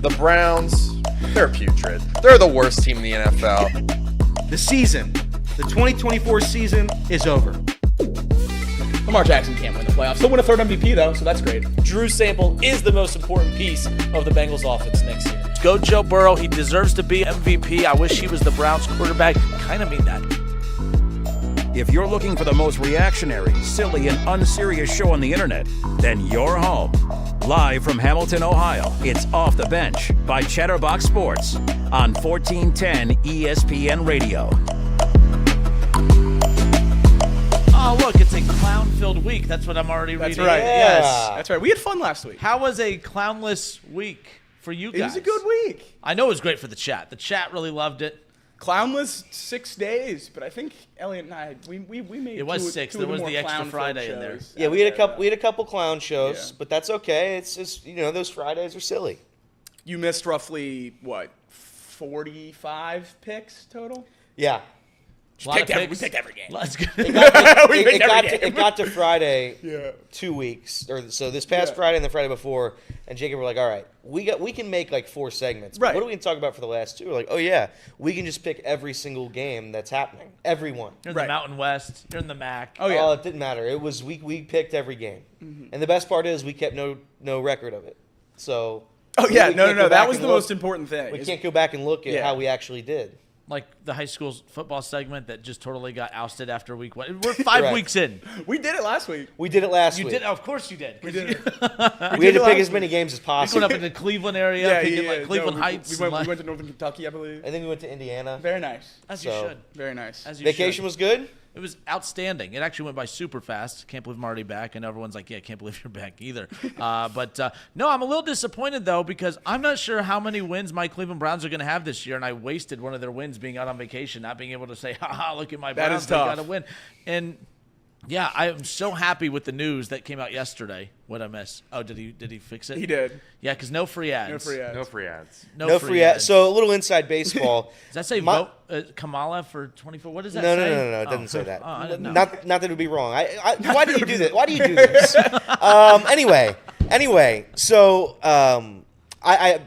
The Browns, they're putrid. They're the worst team in the NFL. The season, the 2024 season is over. Lamar Jackson can't win the playoffs. He'll win a third MVP, though, so that's great. Drew Sample is the most important piece of the Bengals offense next year. Go Joe Burrow. He deserves to be MVP. I wish he was the Browns quarterback. Kind of mean that. If you're looking for the most reactionary, silly, and unserious show on the internet, then you're home. Live from Hamilton, Ohio, it's Off the Bench by Chatterbox Sports on 1410 ESPN Radio. Oh, look, it's a clown-filled week. That's what I'm already reading. That's right. Yes. That's right. We had fun last week. How was a clownless week for you guys? It was a good week. I know it was great for the chat. The chat really loved it. Clownless 6 days, but I think Elliot and I we made it was six. There was the extra Friday in there. Yeah, we had a couple clown shows, but that's okay. It's just those Fridays are silly. You missed roughly what 45 picks total? Yeah. We picked every game. Let's go. It got to Friday 2 weeks, or so this past Friday and the Friday before, and Jacob were like, all right, we can make like 4 segments. But what are we going to talk about for the last 2? We're like, oh yeah, we can just pick every single game that's happening. Every one. You're in the Mountain West. You're in the MAC. Oh yeah. It didn't matter. It was we picked every game. Mm-hmm. And the best part is we kept no record of it. So no. That was the most important thing. We can't go back and look at how we actually did. Like the high school football segment that just totally got ousted after week 1. We're 5 weeks in. We did it last week. We did it last week. You did? Of course you did. We did it. We had to pick as many games as possible. We went up in the Cleveland area, picking Cleveland Heights. We went to Northern Kentucky, I believe. And then we went to Indiana. Very nice. As you should. Very nice. As you Vacation should. was good? It was outstanding. It actually went by super fast. Can't believe I'm already back. And everyone's like, yeah, can't believe you're back either. No, I'm a little disappointed, though, because I'm not sure how many wins my Cleveland Browns are going to have this year. And I wasted one of their wins being out on vacation, not being able to say, look at my Browns. That is tough. They got to win. And, yeah, I'm so happy with the news that came out yesterday. What'd I miss? Oh, did he fix it? He did. Yeah, because no free ads. No free ads. No free ads. So a little inside baseball. Does that say vote Kamala for 24? What does that say? No. It doesn't say that. I didn't know. Not that it would be wrong. Why do you do this? Why do you do this? Anyway. So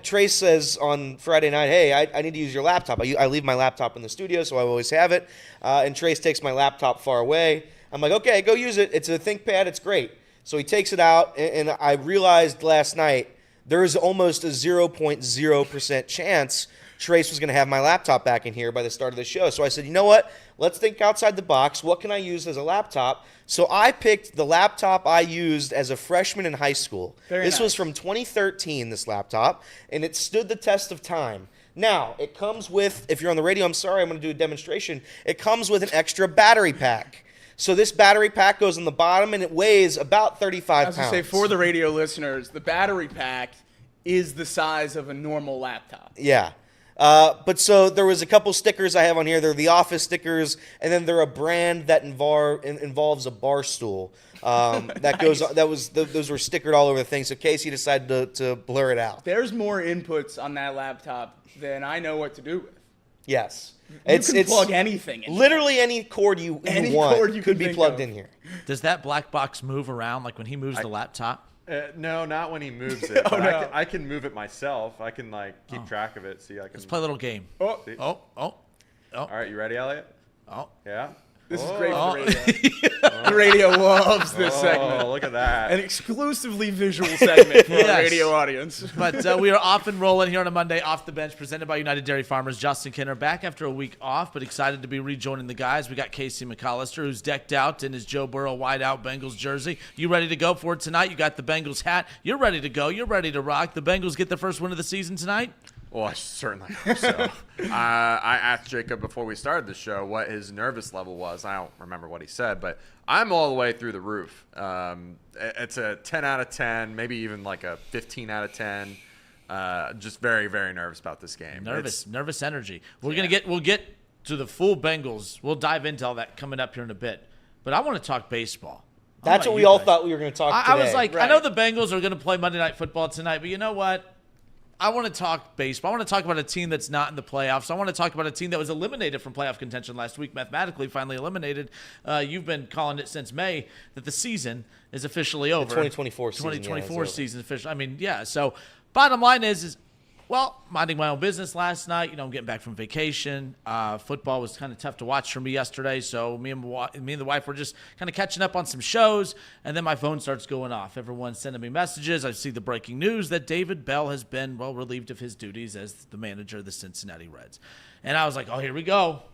Trace says on Friday night, hey, I need to use your laptop. I leave my laptop in the studio, so I always have it. And Trace takes my laptop far away. I'm like, okay, go use it. It's a ThinkPad. It's great. So he takes it out, and I realized last night there is almost a 0.0% chance Trace was going to have my laptop back in here by the start of the show. So I said, you know what? Let's think outside the box. What can I use as a laptop? So I picked the laptop I used as a freshman in high school. This was from 2013, this laptop, and it stood the test of time. Now, it comes with, if you're on the radio, I'm sorry, I'm going to do a demonstration. It comes with an extra battery pack. So this battery pack goes on the bottom, and it weighs about 35 pounds. I was going to say, for the radio listeners, the battery pack is the size of a normal laptop. Yeah. But so there was a couple stickers I have on here. They're the Office stickers, and then they're a brand that involves a bar stool. Those were stickered all over the thing. So Casey decided to blur it out. There's more inputs on that laptop than I know what to do with. Yes. You can plug anything in. Literally any cord you want could be plugged in here. Does that black box move around like when he moves the laptop? No, not when he moves it. But I can move it myself. I can keep track of it. See, I can. Let's play a little game. Oh. All right, you ready, Elliot? Oh. Yeah. This is great for the radio. The radio loves this segment. Oh, look at that. An exclusively visual segment for the radio audience. But we are off and rolling here on a Monday, Off the Bench, presented by United Dairy Farmers. Justin Kinner back after a week off, but excited to be rejoining the guys. We got Casey McAllister, who's decked out in his Joe Burrow wide-out Bengals jersey. You ready to go for it tonight? You got the Bengals hat. You're ready to go. You're ready to rock. The Bengals get the first win of the season tonight? Well, I certainly hope so. I asked Jacob before we started the show what his nervous level was. I don't remember what he said, but I'm all the way through the roof. It's a 10 out of 10, maybe even like a 15 out of 10. Just very, very nervous about this game. Nervous energy. We'll get to the full Bengals. We'll dive into all that coming up here in a bit. But I want to talk baseball. That's what we all thought we were going to talk today. I was like, I know the Bengals are going to play Monday Night Football tonight, but you know what? I want to talk baseball. I want to talk about a team that's not in the playoffs. I want to talk about a team that was eliminated from playoff contention last week, mathematically finally eliminated. You've been calling it since May that the season is officially over. The 2024 season. 2024 season officially. I mean, yeah. So bottom line is Well, minding my own business last night. I'm getting back from vacation. Football was kind of tough to watch for me yesterday, so me and the wife were just kind of catching up on some shows, and then my phone starts going off. Everyone's sending me messages. I see the breaking news that David Bell has been, relieved of his duties as the manager of the Cincinnati Reds. And I was like, oh, here we go.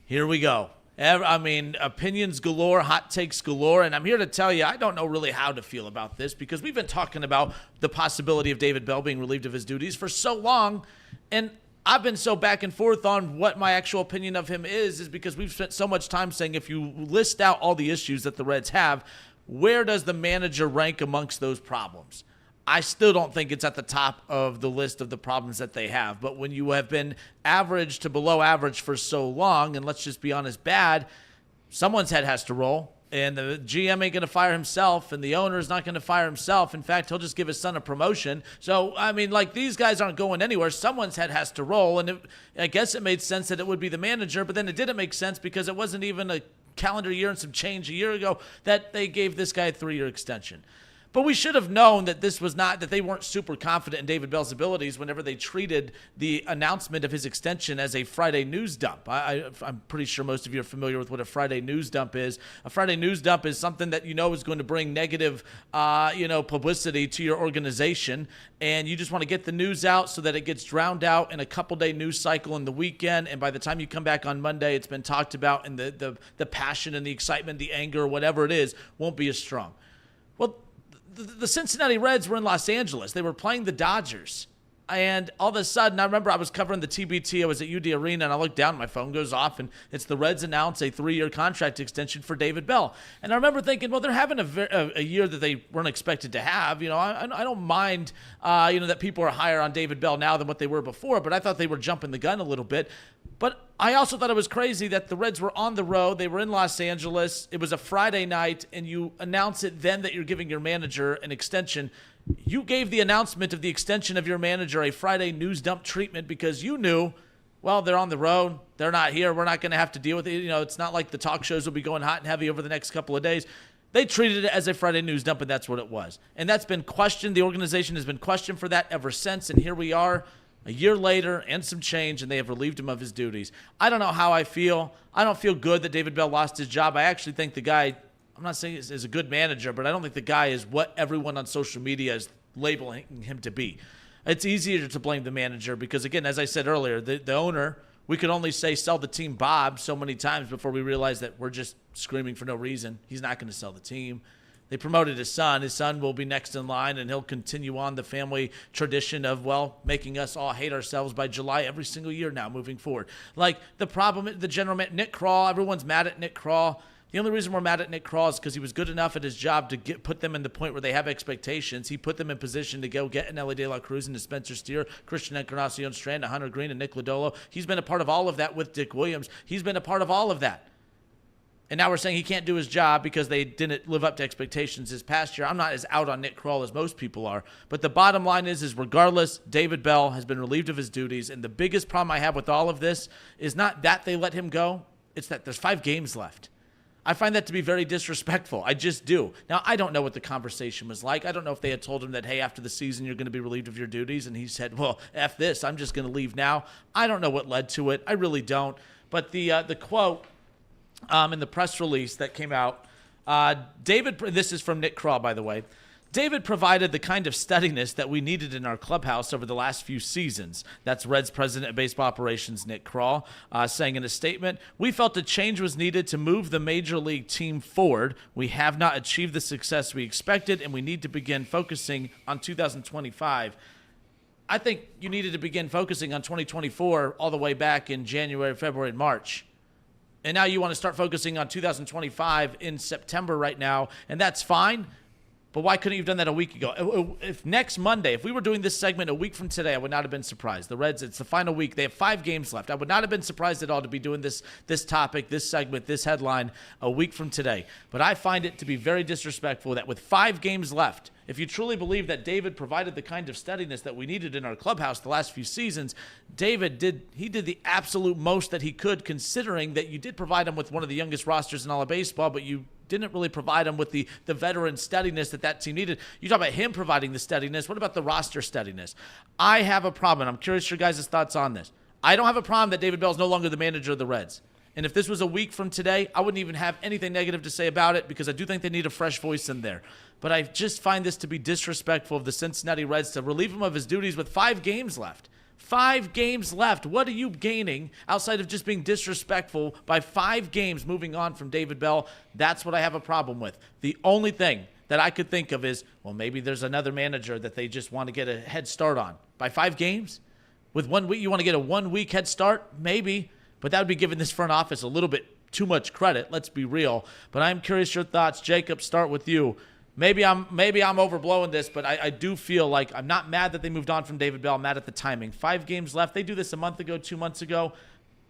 Here we go. Opinions galore, hot takes galore, and I'm here to tell you I don't know really how to feel about this because we've been talking about the possibility of David Bell being relieved of his duties for so long, and I've been so back and forth on what my actual opinion of him is because we've spent so much time saying if you list out all the issues that the Reds have, where does the manager rank amongst those problems? I still don't think it's at the top of the list of the problems that they have. But when you have been average to below average for so long, and let's just be honest, bad, someone's head has to roll. And the GM ain't going to fire himself, and the owner's not going to fire himself. In fact, he'll just give his son a promotion. So, these guys aren't going anywhere. Someone's head has to roll. And I guess it made sense that it would be the manager, but then it didn't make sense because it wasn't even a calendar year and some change a year ago that they gave this guy a 3-year extension. But we should have known that that they weren't super confident in David Bell's abilities whenever they treated the announcement of his extension as a Friday news dump. I'm pretty sure most of you are familiar with what a Friday news dump is. A Friday news dump is something that is going to bring negative, publicity to your organization, and you just want to get the news out so that it gets drowned out in a couple-day news cycle in the weekend, and by the time you come back on Monday, it's been talked about, and the passion and the excitement, the anger, whatever it is, won't be as strong. Well, the Cincinnati Reds were in Los Angeles. They were playing the Dodgers. And all of a sudden, I remember I was covering the TBT. I was at UD Arena, and I looked down, my phone goes off, and it's the Reds announce a 3-year contract extension for David Bell. And I remember thinking, well, they're having a year that they weren't expected to have. I don't mind, that people are higher on David Bell now than what they were before, but I thought they were jumping the gun a little bit. But I also thought it was crazy that the Reds were on the road. They were in Los Angeles. It was a Friday night, and you announce it then that you're giving your manager an extension. You gave the announcement of the extension of your manager a Friday news dump treatment because you knew, well, they're on the road. They're not here. We're not going to have to deal with it. It's not like the talk shows will be going hot and heavy over the next couple of days. They treated it as a Friday news dump, and that's what it was. And that's been questioned. The organization has been questioned for that ever since, and here we are a year later and some change, and they have relieved him of his duties. I don't know how I feel. I don't feel good that David Bell lost his job. I actually think the guy, I'm not saying is a good manager, but I don't think the guy is what everyone on social media is labeling him to be. It's easier to blame the manager because, again, as I said earlier, the owner, we could only say sell the team Bob so many times before we realize that we're just screaming for no reason. He's not going to sell the team. They promoted his son. His son will be next in line, and he'll continue on the family tradition of, making us all hate ourselves by July every single year now moving forward. Like the problem, the general man, Nick Krall, everyone's mad at Nick Krall. The only reason we're mad at Nick Krall is because he was good enough at his job to put them in the point where they have expectations. He put them in position to go get an Ellie De La Cruz and a Spencer Steer, Christian Encarnacion Strand, a Hunter Green, and Nick Lodolo. He's been a part of all of that with Dick Williams. He's been a part of all of that. And now we're saying he can't do his job because they didn't live up to expectations this past year. I'm not as out on Nick Krall as most people are. But the bottom line is regardless, David Bell has been relieved of his duties. And the biggest problem I have with all of this is not that they let him go. It's that there's 5 games left. I find that to be very disrespectful. I just do. Now, I don't know what the conversation was like. I don't know if they had told him that, hey, after the season, you're going to be relieved of your duties. And he said, well, F this. I'm just going to leave now. I don't know what led to it. I really don't. But the quote in the press release that came out, this is from Nick Krall, by the way. David provided the kind of steadiness that we needed in our clubhouse over the last few seasons. That's Reds president of baseball operations, Nick Krall, saying in a statement, we felt a change was needed to move the major league team forward. We have not achieved the success we expected, and we need to begin focusing on 2025. I think you needed to begin focusing on 2024 all the way back in January, February, and March. And now you want to start focusing on 2025 in September right now, and that's fine. But why couldn't you have done that a week ago? If next Monday, if we were doing this segment a week from today, I would not have been surprised. The Reds, it's the final week. They have 5 games left. I would not have been surprised at all to be doing this topic, this segment, this headline a week from today. But I find it to be very disrespectful that with 5 games left, if you truly believe that David provided the kind of steadiness that we needed in our clubhouse the last few seasons, David did the absolute most that he could, considering that you did provide him with one of the youngest rosters in all of baseball, but you didn't really provide him with the veteran steadiness that team needed. You talk about him providing the steadiness. What about the roster steadiness? I have a problem. I'm curious your guys' thoughts on this. I don't have a problem that David Bell's no longer the manager of the Reds. And if this was a week from today, I wouldn't even have anything negative to say about it because I do think they need a fresh voice in there. But I just find this to be disrespectful of the Cincinnati Reds to relieve him of his duties with 5 games left. 5 games left. What are you gaining outside of just being disrespectful by 5 games moving on from David Bell? That's what I have a problem with. The only thing that I could think of is, well, maybe there's another manager that they just want to get a head start on. By 5 games? With 1 week, you want to get a 1-week head start? Maybe. But that would be giving this front office a little bit too much credit. Let's be real. But I'm curious your thoughts. Jacob, start with you. Maybe I'm overblowing this, but I do feel like I'm not mad that they moved on from David Bell. I'm mad at the timing. 5 games left. They do this a month ago, 2 months ago.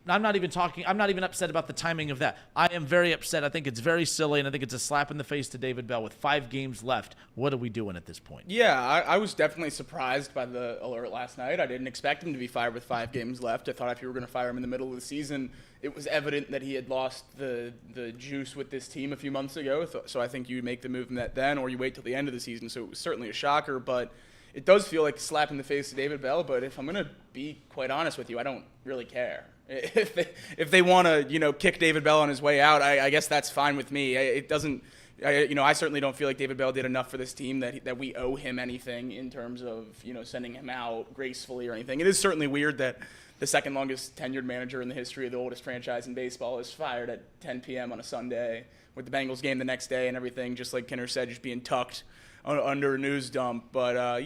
I'm not even upset about the timing of that. I am very upset. I think it's very silly, and I think it's a slap in the face to David Bell with 5 games left. What are we doing at this point? Yeah, I was definitely surprised by the alert last night. I didn't expect him to be fired with 5 games left. I thought if you were going to fire him in the middle of the season, it was evident that he had lost the juice with this team a few months ago. So I think you make the move then, or you wait till the end of the season. So it was certainly a shocker, but it does feel like a slap in the face to David Bell. But if I'm going to be quite honest with you, I don't really care. If they want to, kick David Bell on his way out, I guess that's fine with me. It doesn't, I certainly don't feel like David Bell did enough for this team that we owe him anything in terms of, sending him out gracefully or anything. It is certainly weird that the second longest tenured manager in the history of the oldest franchise in baseball is fired at 10 p.m. on a Sunday with the Bengals game the next day and everything, just like Kinner said, just being tucked under a news dump. But, I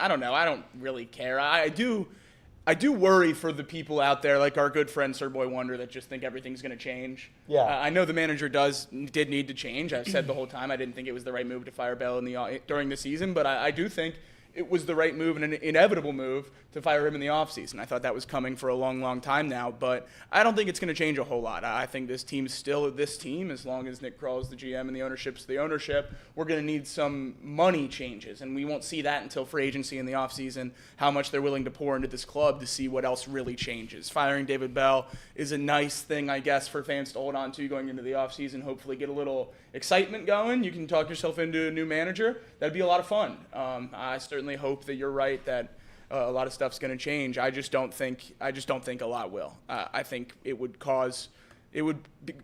don't know. I don't really care. I do worry for the people out there, like our good friend Sir Boy Wonder, that just think everything's going to change. Yeah. I know the manager did need to change. I've said the whole time I didn't think it was the right move to fire Bell during the season, but I do think it was the right move and an inevitable move to fire him in the offseason. I thought that was coming for a long, long time now, but I don't think it's going to change a whole lot. I think this team's still this team as long as Nick Krall's the GM and the ownership's the ownership. We're going to need some money changes, and we won't see that until free agency in the offseason, how much they're willing to pour into this club to see what else really changes. Firing David Bell is a nice thing, I guess, for fans to hold on to going into the offseason, hopefully get a little excitement going. You can talk yourself into a new manager. That'd be a lot of fun. I certainly hope that you're right that a lot of stuff's going to change. I just don't think a lot will. I think it would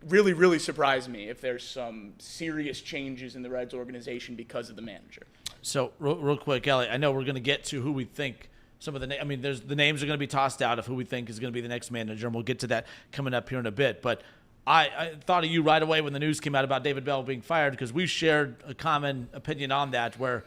really, really surprise me if there's some serious changes in the Reds organization because of the manager. So real quick, Ellie, I know we're going to get to who we think some of the the names are going to be tossed out of who we think is going to be the next manager, and we'll get to that coming up here in a bit. But I thought of you right away when the news came out about David Bell being fired because we shared a common opinion on that where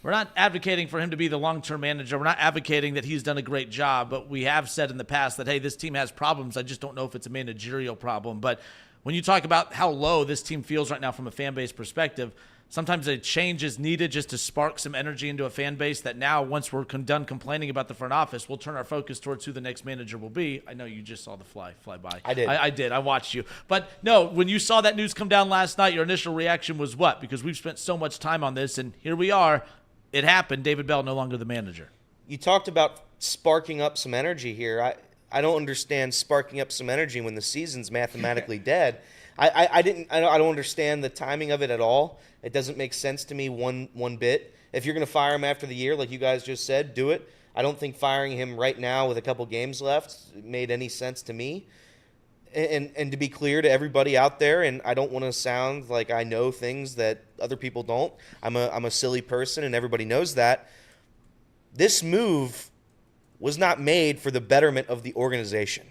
we're not advocating for him to be the long-term manager. We're not advocating that he's done a great job, but we have said in the past that, hey, this team has problems. I just don't know if it's a managerial problem. But when you talk about how low this team feels right now from a fan base perspective, sometimes a change is needed just to spark some energy into a fan base that now, once we're done complaining about the front office, we'll turn our focus towards who the next manager will be. I know you just saw the fly by. I did. I did. I watched you. But no, when you saw that news come down last night, your initial reaction was what? Because we've spent so much time on this, and here we are. It happened. David Bell no longer the manager. You talked about sparking up some energy here. I don't understand sparking up some energy when the season's mathematically dead. I don't understand the timing of it at all. It doesn't make sense to me one bit. If you're going to fire him after the year, like you guys just said, do it. I don't think firing him right now with a couple games left made any sense to me. And to be clear to everybody out there, and I don't want to sound like I know things that other people don't. I'm a silly person, and everybody knows that. This move was not made for the betterment of the organization.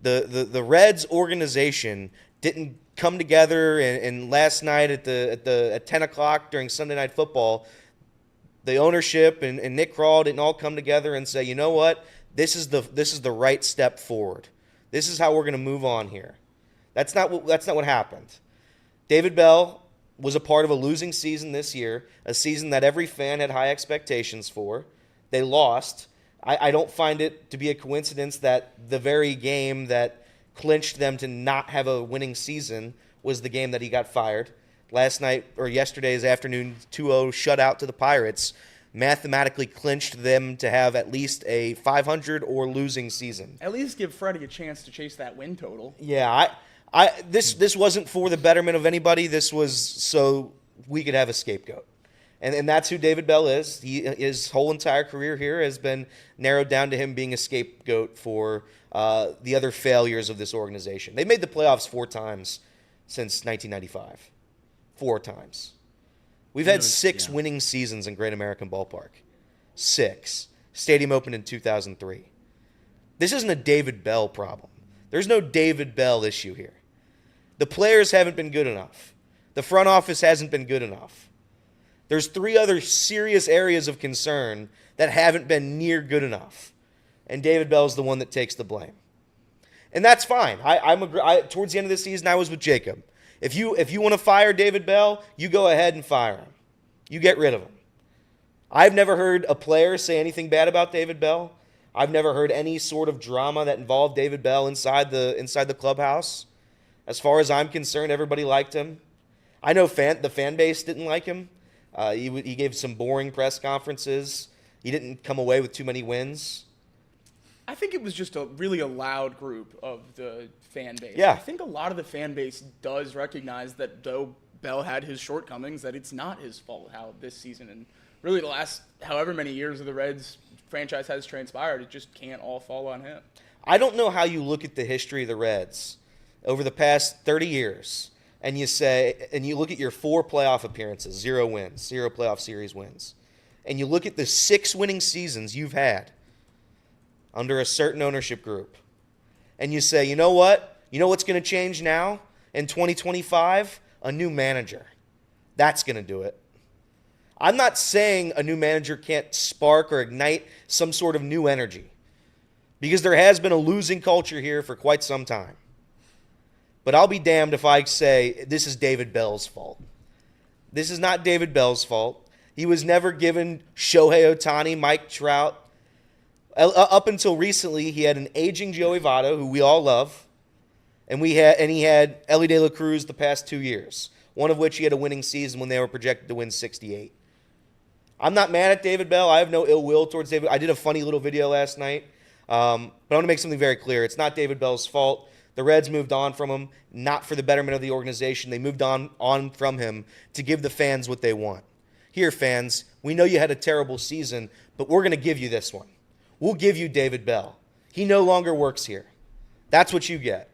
The Reds organization didn't come together and last night at 10 o'clock during Sunday Night Football, the ownership and Nick Krall didn't all come together and say, you know what, this is the right step forward. This is how we're going to move on here. That's not what happened. David Bell was a part of a losing season this year, a season that every fan had high expectations for. They lost. I don't find it to be a coincidence that the very game that clinched them to not have a winning season was the game that he got fired. Last night, or yesterday's afternoon, 2-0 shutout to the Pirates mathematically clinched them to have at least a 500 or losing season. At least give Freddie a chance to chase that win total. Yeah, This wasn't for the betterment of anybody. This was so we could have a scapegoat. And that's who David Bell is. His whole entire career here has been narrowed down to him being a scapegoat for the other failures of this organization. They made the playoffs 4 times since 1995. 4 times. We've had 6 winning seasons in Great American Ballpark. 6. Stadium opened in 2003. This isn't a David Bell problem. There's no David Bell issue here. The players haven't been good enough. The front office hasn't been good enough. There's 3 other serious areas of concern that haven't been near good enough. And David Bell's the one that takes the blame. And that's fine. Towards the end of the season, I was with Jacob. If you want to fire David Bell, you go ahead and fire him. You get rid of him. I've never heard a player say anything bad about David Bell. I've never heard any sort of drama that involved David Bell inside the clubhouse. As far as I'm concerned, everybody liked him. I know the fan base didn't like him. He gave some boring press conferences. He didn't come away with too many wins. I think it was just a loud group of the fan base. Yeah. I think a lot of the fan base does recognize that though Bell had his shortcomings, that it's not his fault how this season and really the last however many years of the Reds franchise has transpired. It just can't all fall on him. I don't know how you look at the history of the Reds over the past 30 years and you look at your 4 playoff appearances, 0 wins, 0 playoff series wins, and you look at the 6 winning seasons you've had under a certain ownership group, and you say, you know what? You know what's going to change now in 2025? A new manager. That's going to do it. I'm not saying a new manager can't spark or ignite some sort of new energy, because there has been a losing culture here for quite some time. But I'll be damned if I say this is David Bell's fault. This is not David Bell's fault. He was never given Shohei Ohtani, Mike Trout. Up until recently, he had an aging Joey Votto, who we all love, and he had Ellie De La Cruz the past 2 years, one of which he had a winning season when they were projected to win 68. I'm not mad at David Bell. I have no ill will towards David. I did a funny little video last night, but I want to make something very clear. It's not David Bell's fault. The Reds moved on from him, not for the betterment of the organization. They moved on from him to give the fans what they want. Here, fans, we know you had a terrible season, but we're going to give you this one. We'll give you David Bell. He no longer works here. That's what you get.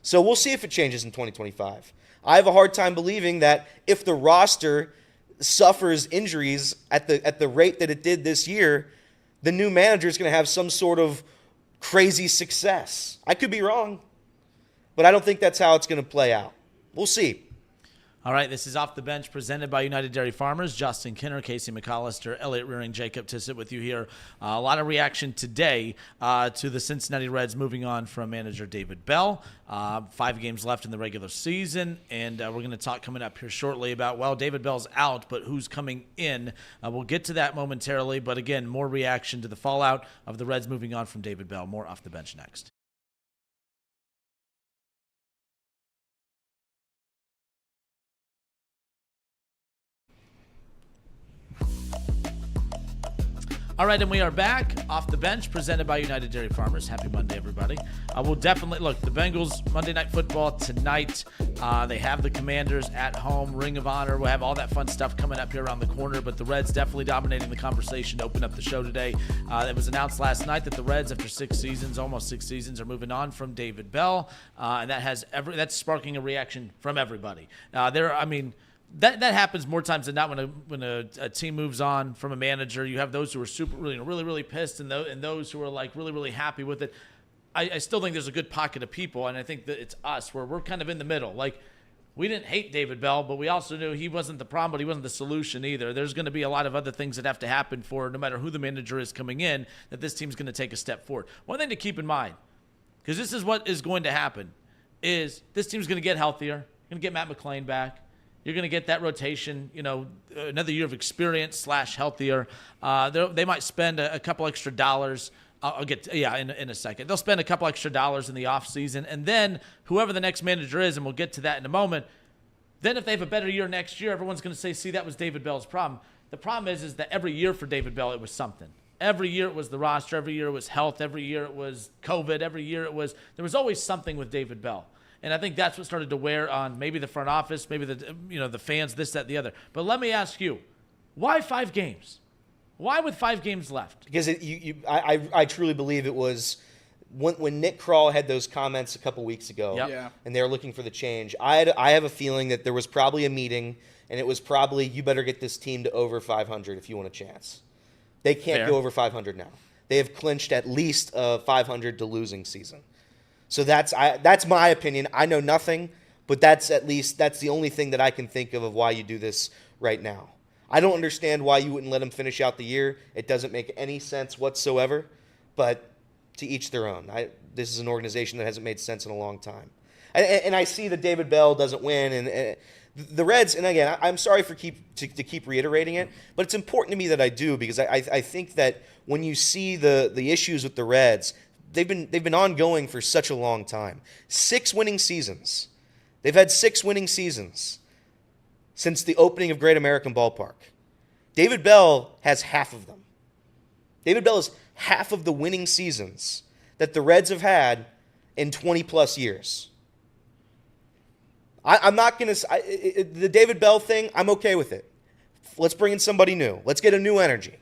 So we'll see if it changes in 2025. I have a hard time believing that if the roster suffers injuries at the rate that it did this year, the new manager is going to have some sort of crazy success. I could be wrong, but I don't think that's how it's going to play out. We'll see. All right, this is Off the Bench presented by United Dairy Farmers. Justin Kinner, Casey McAllister, Elliot Rearing, Jacob Tissett with you here. A lot of reaction today to the Cincinnati Reds moving on from manager David Bell. 5 games left in the regular season, and we're going to talk coming up here shortly about, well, David Bell's out, but who's coming in. We'll get to that momentarily, but again, more reaction to the fallout of the Reds moving on from David Bell. More Off the Bench next. All right, and we are back off the bench, presented by United Dairy Farmers. Happy Monday, everybody. We'll definitely look. The Bengals Monday Night Football tonight. They have the Commanders at home, Ring of Honor. We'll have all that fun stuff coming up here around the corner. But the Reds definitely dominating the conversation to open up the show today. It was announced last night that the Reds, after almost six seasons, are moving on from David Bell, and that's sparking a reaction from everybody. That happens more times than not when a team moves on from a manager. You have those who are really pissed, and those who are like really happy with it. I still think there's a good pocket of people, and I think that it's us where we're kind of in the middle. Like, we didn't hate David Bell, but we also knew he wasn't the problem, but he wasn't the solution either. There's going to be a lot of other things that have to happen for, no matter who the manager is coming in, that this team's going to take a step forward. One thing to keep in mind, because this is what is going to happen, is this team's going to get healthier. Going to get Matt McClain back. You're going to get that rotation, another year of experience / healthier. They might spend a couple extra dollars. I'll get in a second. They'll spend a couple extra dollars in the offseason, and then whoever the next manager is, and we'll get to that in a moment, then if they have a better year next year, everyone's going to say, see, that was David Bell's problem. The problem is that every year for David Bell, it was something. Every year it was the roster. Every year it was health. Every year it was COVID. Every year there was always something with David Bell. And I think that's what started to wear on maybe the front office, maybe the fans, this, that, the other. But let me ask you, why 5 games? Why with 5 games left? Because I truly believe it was when Nick Kroll had those comments a couple weeks ago, Yep. Yeah. and they were looking for the change. I have a feeling that there was probably a meeting, and it was probably, you better get this team to over 500 if you want a chance. They can't Fair. go over 500 now. They have clinched at least a 500 to losing season. So that's my opinion. I know nothing, but that's the only thing that I can think of why you do this right now. I don't understand why you wouldn't let them finish out the year. It doesn't make any sense whatsoever, but to each their own. This is an organization that hasn't made sense in a long time. And I see that David Bell doesn't win, and the Reds, and again, I'm sorry to keep reiterating it, but it's important to me that I do, because I think that when you see the issues with the Reds, they've been ongoing for such a long time. 6 winning seasons. They've had 6 winning seasons since the opening of Great American Ballpark. David Bell has half of them. David Bell has half of the winning seasons that the Reds have had in 20-plus years. I'm not going to – the David Bell thing, I'm okay with it. Let's bring in somebody new. Let's get a new energy.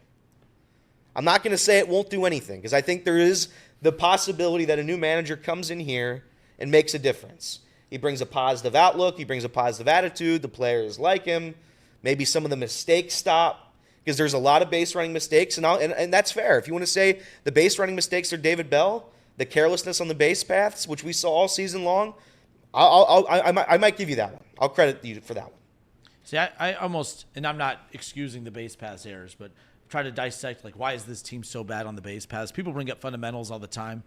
I'm not going to say it won't do anything, because I think there is the possibility that a new manager comes in here and makes a difference. He brings a positive outlook. He brings a positive attitude. The players like him. Maybe some of the mistakes stop, because there's a lot of base running mistakes, and that's fair. If you want to say the base running mistakes are David Bell, the carelessness on the base paths, which we saw all season long, I might give you that one. I'll credit you for that one. See, I almost, and I'm not excusing the base pass errors, but try to dissect, like, why is this team so bad on the base paths? People bring up fundamentals all the time.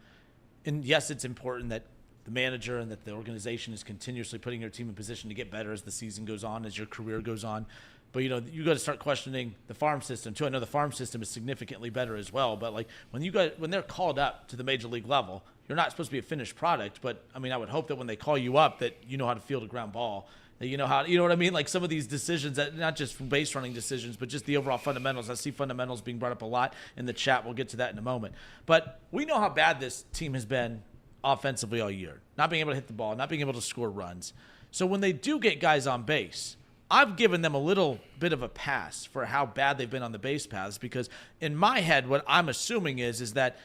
And yes, it's important that the manager and that the organization is continuously putting your team in position to get better as the season goes on, as your career goes on. But, you got to start questioning the farm system, too. I know the farm system is significantly better as well. But, like, when they're called up to the major league level, you're not supposed to be a finished product. But, I mean, I would hope that when they call you up that you know how to field a ground ball, that you know what I mean? Like, some of these decisions, that not just from base running decisions, but just the overall fundamentals. I see fundamentals being brought up a lot in the chat. We'll get to that in a moment. But we know how bad this team has been offensively all year. Not being able to hit the ball, not being able to score runs. So when they do get guys on base, I've given them a little bit of a pass for how bad they've been on the base paths, because in my head, what I'm assuming is that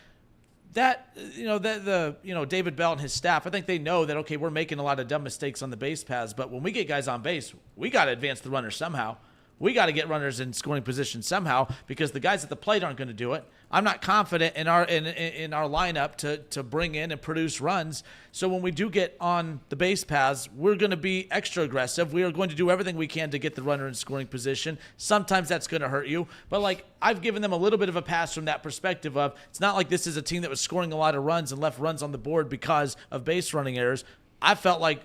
David Bell and his staff, I think they know that, okay, we're making a lot of dumb mistakes on the base paths, but when we get guys on base, we got to advance the runner somehow. We got to get runners in scoring position somehow, because the guys at the plate aren't going to do it. I'm not confident in our lineup to bring in and produce runs. So when we do get on the base paths, we're going to be extra aggressive. We are going to do everything we can to get the runner in scoring position. Sometimes that's going to hurt you. But, like, I've given them a little bit of a pass from that perspective of, it's not like this is a team that was scoring a lot of runs and left runs on the board because of base running errors. I felt like,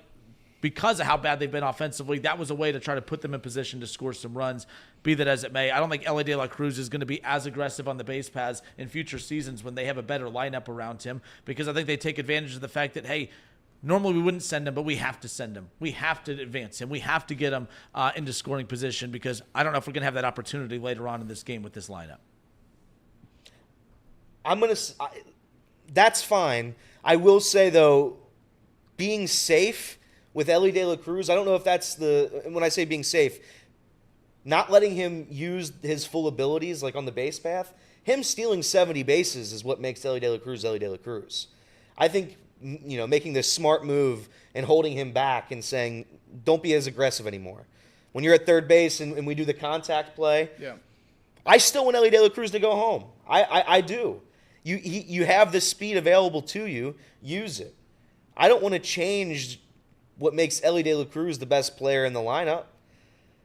because of how bad they've been offensively, that was a way to try to put them in position to score some runs, be that as it may. I don't think Elly De La Cruz is going to be as aggressive on the base paths in future seasons when they have a better lineup around him, because I think they take advantage of the fact that, hey, normally we wouldn't send him, but we have to send him. We have to advance him. We have to get him into scoring position, because I don't know if we're going to have that opportunity later on in this game with this lineup. That's fine. I will say, though, being safe with Elly De La Cruz, I don't know if that's when I say being safe, not letting him use his full abilities, like on the base path, him stealing 70 bases is what makes Elly De La Cruz Elly De La Cruz. I think, making this smart move and holding him back and saying, don't be as aggressive anymore. When you're at third base and we do the contact play, Yeah. I still want Elly De La Cruz to go home. I do. You have the speed available to you. Use it. I don't want to change what makes Elly De La Cruz the best player in the lineup.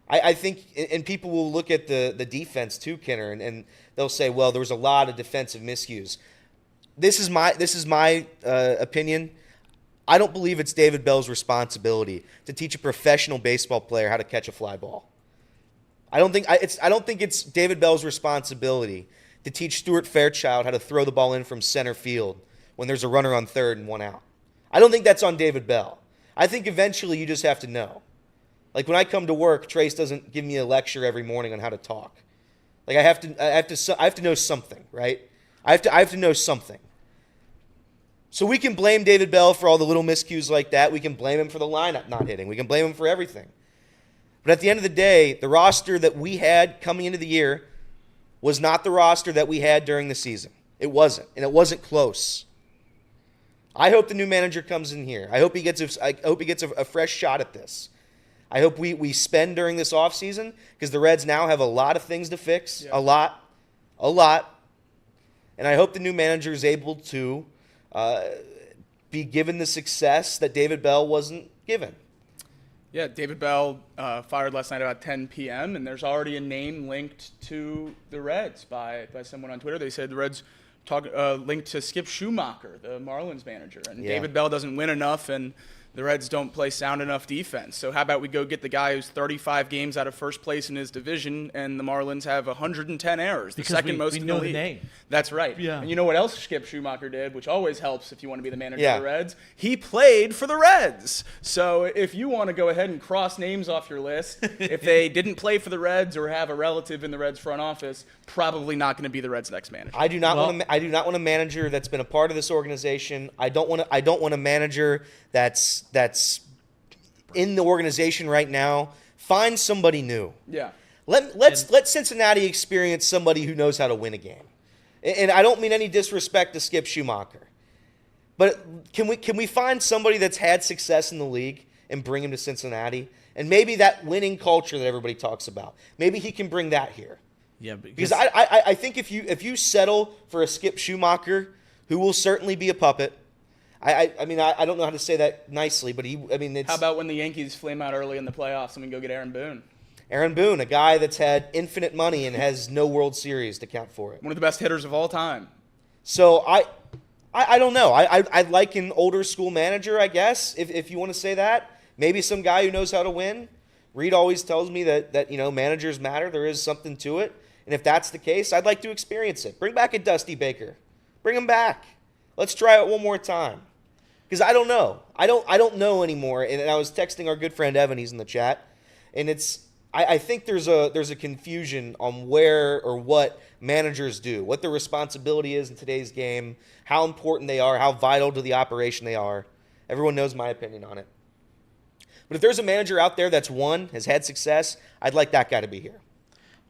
I think, and people will look at the defense too, Kenner, and they'll say, well, there was a lot of defensive miscues. This is my opinion. I don't believe it's David Bell's responsibility to teach a professional baseball player how to catch a fly ball. I don't think it's David Bell's responsibility to teach Stuart Fairchild how to throw the ball in from center field when there's a runner on third and one out. I don't think that's on David Bell. I think eventually you just have to know. Like, when I come to work, Trace doesn't give me a lecture every morning on how to talk. Like, I have to know something, right? I have to know something. So we can blame David Bell for all the little miscues like that. We can blame him for the lineup not hitting. We can blame him for everything. But at the end of the day, the roster that we had coming into the year was not the roster that we had during the season. It wasn't, and it wasn't close. I hope the new manager comes in here. I hope he gets a fresh shot at this. I hope we spend during this offseason because the Reds now have a lot of things to fix, a lot. And I hope the new manager is able to be given the success that David Bell wasn't given. Yeah, David Bell fired last night about 10 p.m., and there's already a name linked to the Reds by someone on Twitter. They said the Reds linked to Skip Schumacher, the Marlins manager. And David Bell doesn't win enough, and the Reds don't play sound enough defense. So how about we go get the guy who's 35 games out of first place in his division, and the Marlins have 110 errors, because the second most in the league. We know the name. That's right. Yeah. And you know what else Skip Schumacher did, which always helps if you want to be the manager Yeah. of the Reds? He played for the Reds. So if you want to go ahead and cross names off your list, if they didn't play for the Reds or have a relative in the Reds front office, probably not going to be the Reds' next manager. I do not want a manager that's been a part of this organization. I don't want a manager that's in the organization right now. Find somebody new. Yeah. Let Cincinnati experience somebody who knows how to win a game. And I don't mean any disrespect to Skip Schumacher, but can we find somebody that's had success in the league and bring him to Cincinnati? And maybe that winning culture that everybody talks about, maybe he can bring that here. Yeah, Because I think if you settle for a Skip Schumacher, who will certainly be a puppet. I mean, I don't know how to say that nicely, but it's... How about when the Yankees flame out early in the playoffs and we go get Aaron Boone? Aaron Boone, a guy that's had infinite money and has no World Series to count for it. One of the best hitters of all time. So I don't know. I'd like an older school manager, I guess, if you want to say that. Maybe some guy who knows how to win. Reed always tells me that managers matter. There is something to it. And if that's the case, I'd like to experience it. Bring back a Dusty Baker. Bring him back. Let's try it one more time. Because I don't know. I don't know anymore. And I was texting our good friend Evan. He's in the chat. And I think there's a confusion on where or what managers do, what their responsibility is in today's game, how important they are, how vital to the operation they are. Everyone knows my opinion on it. But if there's a manager out there that's won, has had success, I'd like that guy to be here.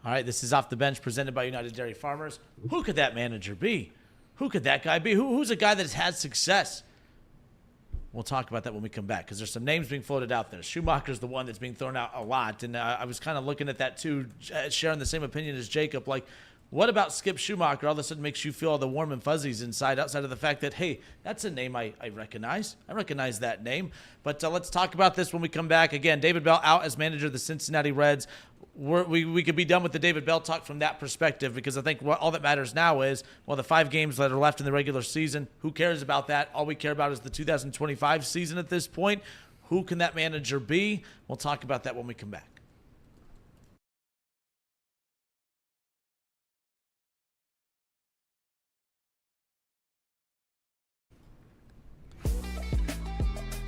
All right, this is Off the Bench presented by United Dairy Farmers. Who could that manager be? Who could that guy be? Who's a guy that's had success? We'll talk about that when we come back because there's some names being floated out there. Schumacher's the one that's being thrown out a lot, and I was kind of looking at that too, sharing the same opinion as Jacob. Like, what about Skip Schumacher all of a sudden makes you feel all the warm and fuzzies inside, outside of the fact that, hey, that's a name I recognize. I recognize that name. But let's talk about this when we come back. Again, David Bell out as manager of the Cincinnati Reds. We could be done with the David Bell talk from that perspective because I think all that matters now is, well, the 5 games that are left in the regular season, who cares about that? All we care about is the 2025 season at this point. Who can that manager be? We'll talk about that when we come back.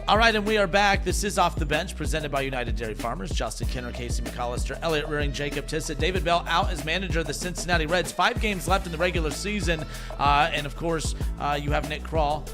All right, and we are back. This is Off the Bench, presented by United Dairy Farmers. Justin Kinner, Casey McAllister, Elliott Rearing, Jacob Tissett. David Bell out as manager of the Cincinnati Reds. 5 games left in the regular season. And, of course, you have Nick Kroll,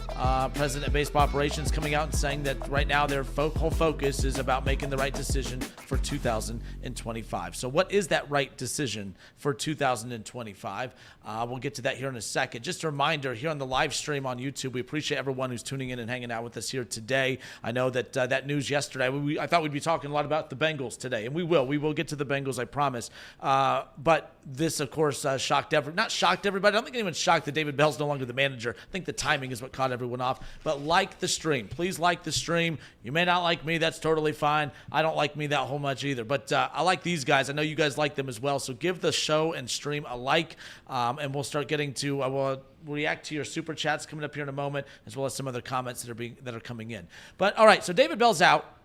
president of baseball operations, coming out and saying that right now their whole focus is about making the right decision for 2025. So what is that right decision for 2025? We'll get to that here in a second. Just a reminder, here on the live stream on YouTube, we appreciate everyone who's tuning in and hanging out with us here today. I know that that news yesterday, I thought we'd be talking a lot about the Bengals today, and we will. We will get to the Bengals, I promise. But this, of course, not shocked everybody. I don't think anyone's shocked that David Bell's no longer the manager. I think the timing is what caught everyone off. But like the stream. Please like the stream. You may not like me. That's totally fine. I don't like me that whole much either. But I like these guys. I know you guys like them as well. So give the show and stream a like, and we'll start getting to we'll react to your super chats coming up here in a moment, as well as some other comments that are coming in. But all right, so David Bell's out.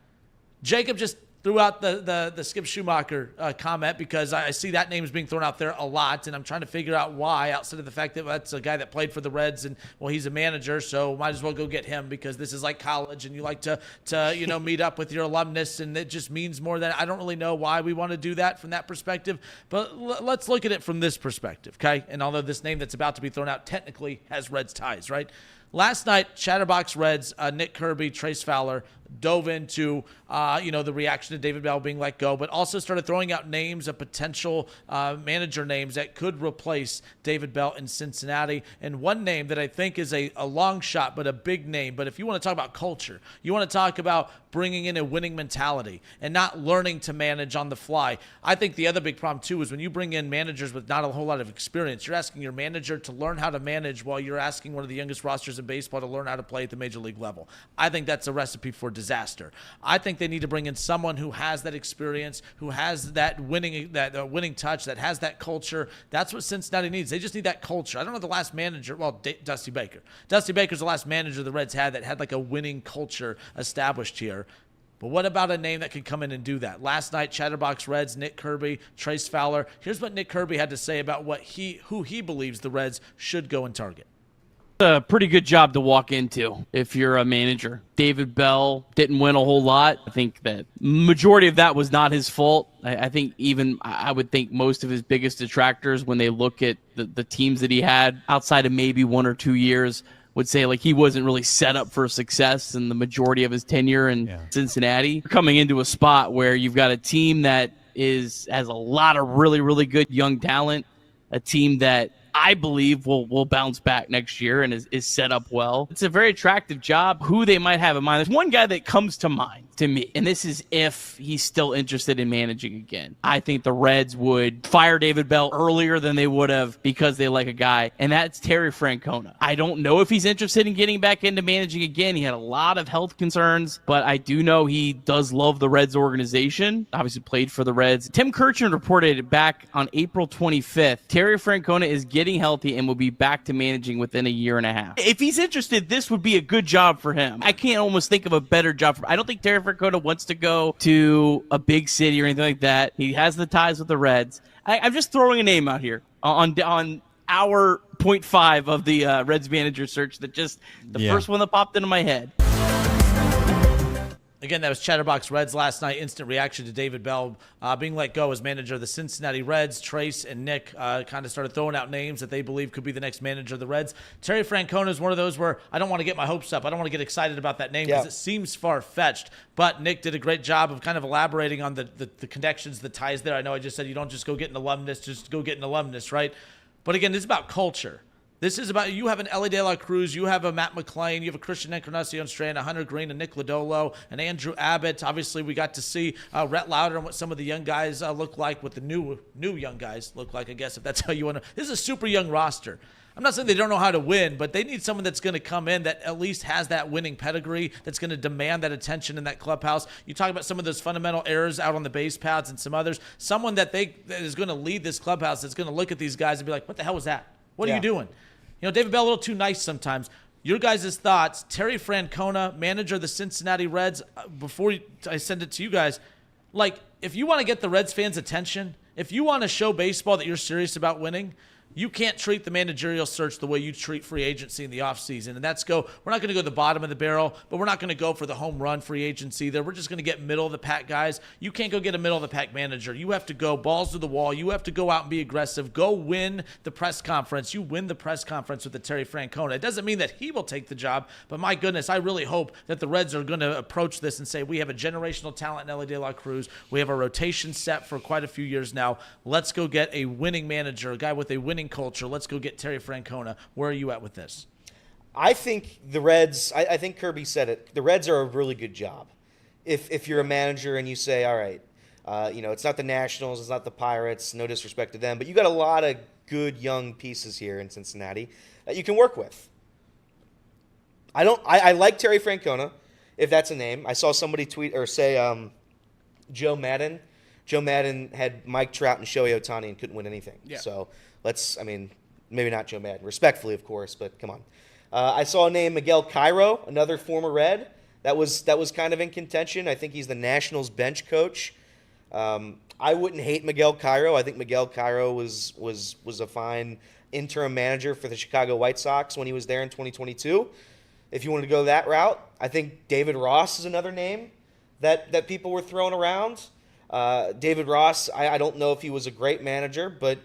Jacob just threw out the Skip Schumacher comment because I see that name is being thrown out there a lot, and I'm trying to figure out why, outside of the fact that that's a guy that played for the Reds, and well, he's a manager, so might as well go get him because this is like college, and you like to meet up with your alumnus, and it just means more than I don't really know why we want to do that from that perspective, but let's look at it from this perspective, okay? And although this name that's about to be thrown out technically has Reds ties, right? Last night, Chatterbox Reds, Nick Kirby, Trace Fowler dove into, the reaction to David Bell being let go, but also started throwing out names of potential manager names that could replace David Bell in Cincinnati. And one name that I think is a long shot, but a big name. But if you want to talk about culture, you want to talk about bringing in a winning mentality and not learning to manage on the fly. I think the other big problem, too, is when you bring in managers with not a whole lot of experience, you're asking your manager to learn how to manage while you're asking one of the youngest rosters in baseball to learn how to play at the major league level. I think that's a recipe for disaster. I think they need to bring in someone who has that experience, who has that winning touch, that has that culture. That's what Cincinnati needs. They just need that culture. I don't know the last manager, Dusty Baker. Dusty Baker's the last manager the Reds had that had like a winning culture established here. But what about a name that can come in and do that? Last night, Chatterbox Reds, Nick Kirby, Trace Fowler. Here's what Nick Kirby had to say about who he believes the Reds should go and target. A pretty good job to walk into if you're a manager. David Bell didn't win a whole lot. I think that majority of that was not his fault. I would think most of his biggest detractors, when they look at the teams that he had outside of maybe 1 or 2 years, would say like he wasn't really set up for success in the majority of his tenure in Cincinnati. You're coming into a spot where you've got a team that has a lot of really, really good young talent, a team that I believe will bounce back next year and is set up well. It's a very attractive job. Who they might have in mind. There's one guy that comes to mind to me, and this is if he's still interested in managing again. I think the Reds would fire David Bell earlier than they would have because they like a guy, and that's Terry Francona. I don't know if he's interested in getting back into managing again. He had a lot of health concerns, but I do know he does love the Reds organization. Obviously played for the Reds. Tim Kirchner reported back on April 25th, Terry Francona is getting healthy and will be back to managing within a year and a half. If he's interested, this would be a good job for him. I can't almost think of a better job I don't think Terry Francona wants to go to a big city or anything like that. He has the ties with the Reds. I'm just throwing a name out here on hour 0.5 of the Reds manager search that just first one that popped into my head. Again, that was Chatterbox Reds last night. Instant reaction to David Bell being let go as manager of the Cincinnati Reds. Trace and Nick kind of started throwing out names that they believe could be the next manager of the Reds. Terry Francona is one of those where I don't want to get my hopes up. I don't want to get excited about that name because it seems far-fetched. But Nick did a great job of kind of elaborating on the connections, the ties there. I know I just said you don't just go get an alumnus, just go get an alumnus, right? But again, this is about culture. This is about, you have an Ellie De La Cruz, you have a Matt McClain, you have a Christian Encarnacion Strand, a Hunter Green, a Nick Lodolo, and Andrew Abbott. Obviously, we got to see Rhett Lauder and what some of the young guys look like, what the new young guys look like, I guess, if that's how you want to. This is a super young roster. I'm not saying they don't know how to win, but they need someone that's going to come in that at least has that winning pedigree, that's going to demand that attention in that clubhouse. You talk about some of those fundamental errors out on the base paths and some others. Someone that is going to lead this clubhouse, that's going to look at these guys and be like, what the hell was that? What are you doing? David Bell a little too nice sometimes. Your guys' thoughts, Terry Francona, manager of the Cincinnati Reds, before I send it to you guys, like, if you want to get the Reds fans' attention, if you want to show baseball that you're serious about winning, you can't treat the managerial search the way you treat free agency in the offseason. And that's we're not going to go to the bottom of the barrel, but we're not going to go for the home run free agency either. We're just going to get middle-of-the-pack guys. You can't go get a middle-of-the-pack manager. You have to go balls to the wall. You have to go out and be aggressive. Go win the press conference. You win the press conference with the Terry Francona. It doesn't mean that he will take the job, but my goodness, I really hope that the Reds are going to approach this and say, we have a generational talent in Ellie De La Cruz. We have a rotation set for quite a few years now. Let's go get a winning manager, a guy with a winning culture. Let's go get Terry Francona. Where are you at with this? I think the Reds, I think Kirby said it, the Reds are a really good job. If you're a manager and you say, all right, it's not the Nationals, it's not the Pirates, no disrespect to them, but you got a lot of good young pieces here in Cincinnati that you can work with. I like Terry Francona, if that's a name. I saw somebody tweet or say Joe Madden. Joe Madden had Mike Trout and Shohei Ohtani and couldn't win anything. Yeah. So maybe not Joe Madden, respectfully, of course, but come on. I saw a name, Miguel Cairo, another former Red. That was kind of in contention. I think he's the Nationals bench coach. I wouldn't hate Miguel Cairo. I think Miguel Cairo was a fine interim manager for the Chicago White Sox when he was there in 2022. If you wanted to go that route, I think David Ross is another name that people were throwing around. David Ross, I don't know if he was a great manager, but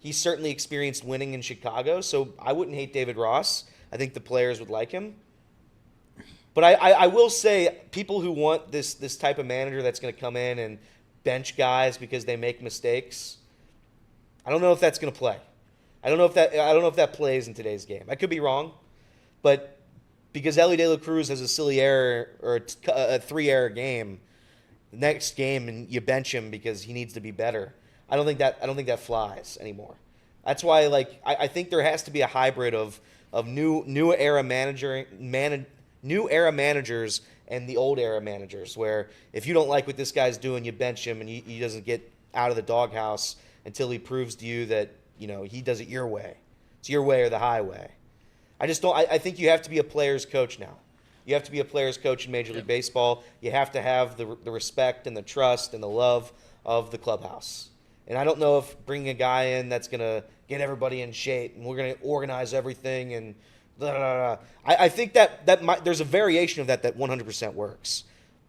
he certainly experienced winning in Chicago, so I wouldn't hate David Ross. I think the players would like him. But I will say, people who want this type of manager that's going to come in and bench guys because they make mistakes, I don't know if that's going to play. I don't know if that plays in today's game. I could be wrong, but because Ellie De La Cruz has a silly error or a 3-error game, the next game and you bench him because he needs to be better. I don't think that flies anymore. That's why I think there has to be a hybrid of new era managers and the old era managers, where if you don't like what this guy's doing, you bench him and he doesn't get out of the doghouse until he proves to you that he does it your way. It's your way or the highway. I think you have to be a player's coach now. You have to be a player's coach in Major League Baseball. You have to have the respect and the trust and the love of the clubhouse. And I don't know if bringing a guy in that's going to get everybody in shape and we're going to organize everything and blah, blah, blah. I think that there's a variation of that 100% works.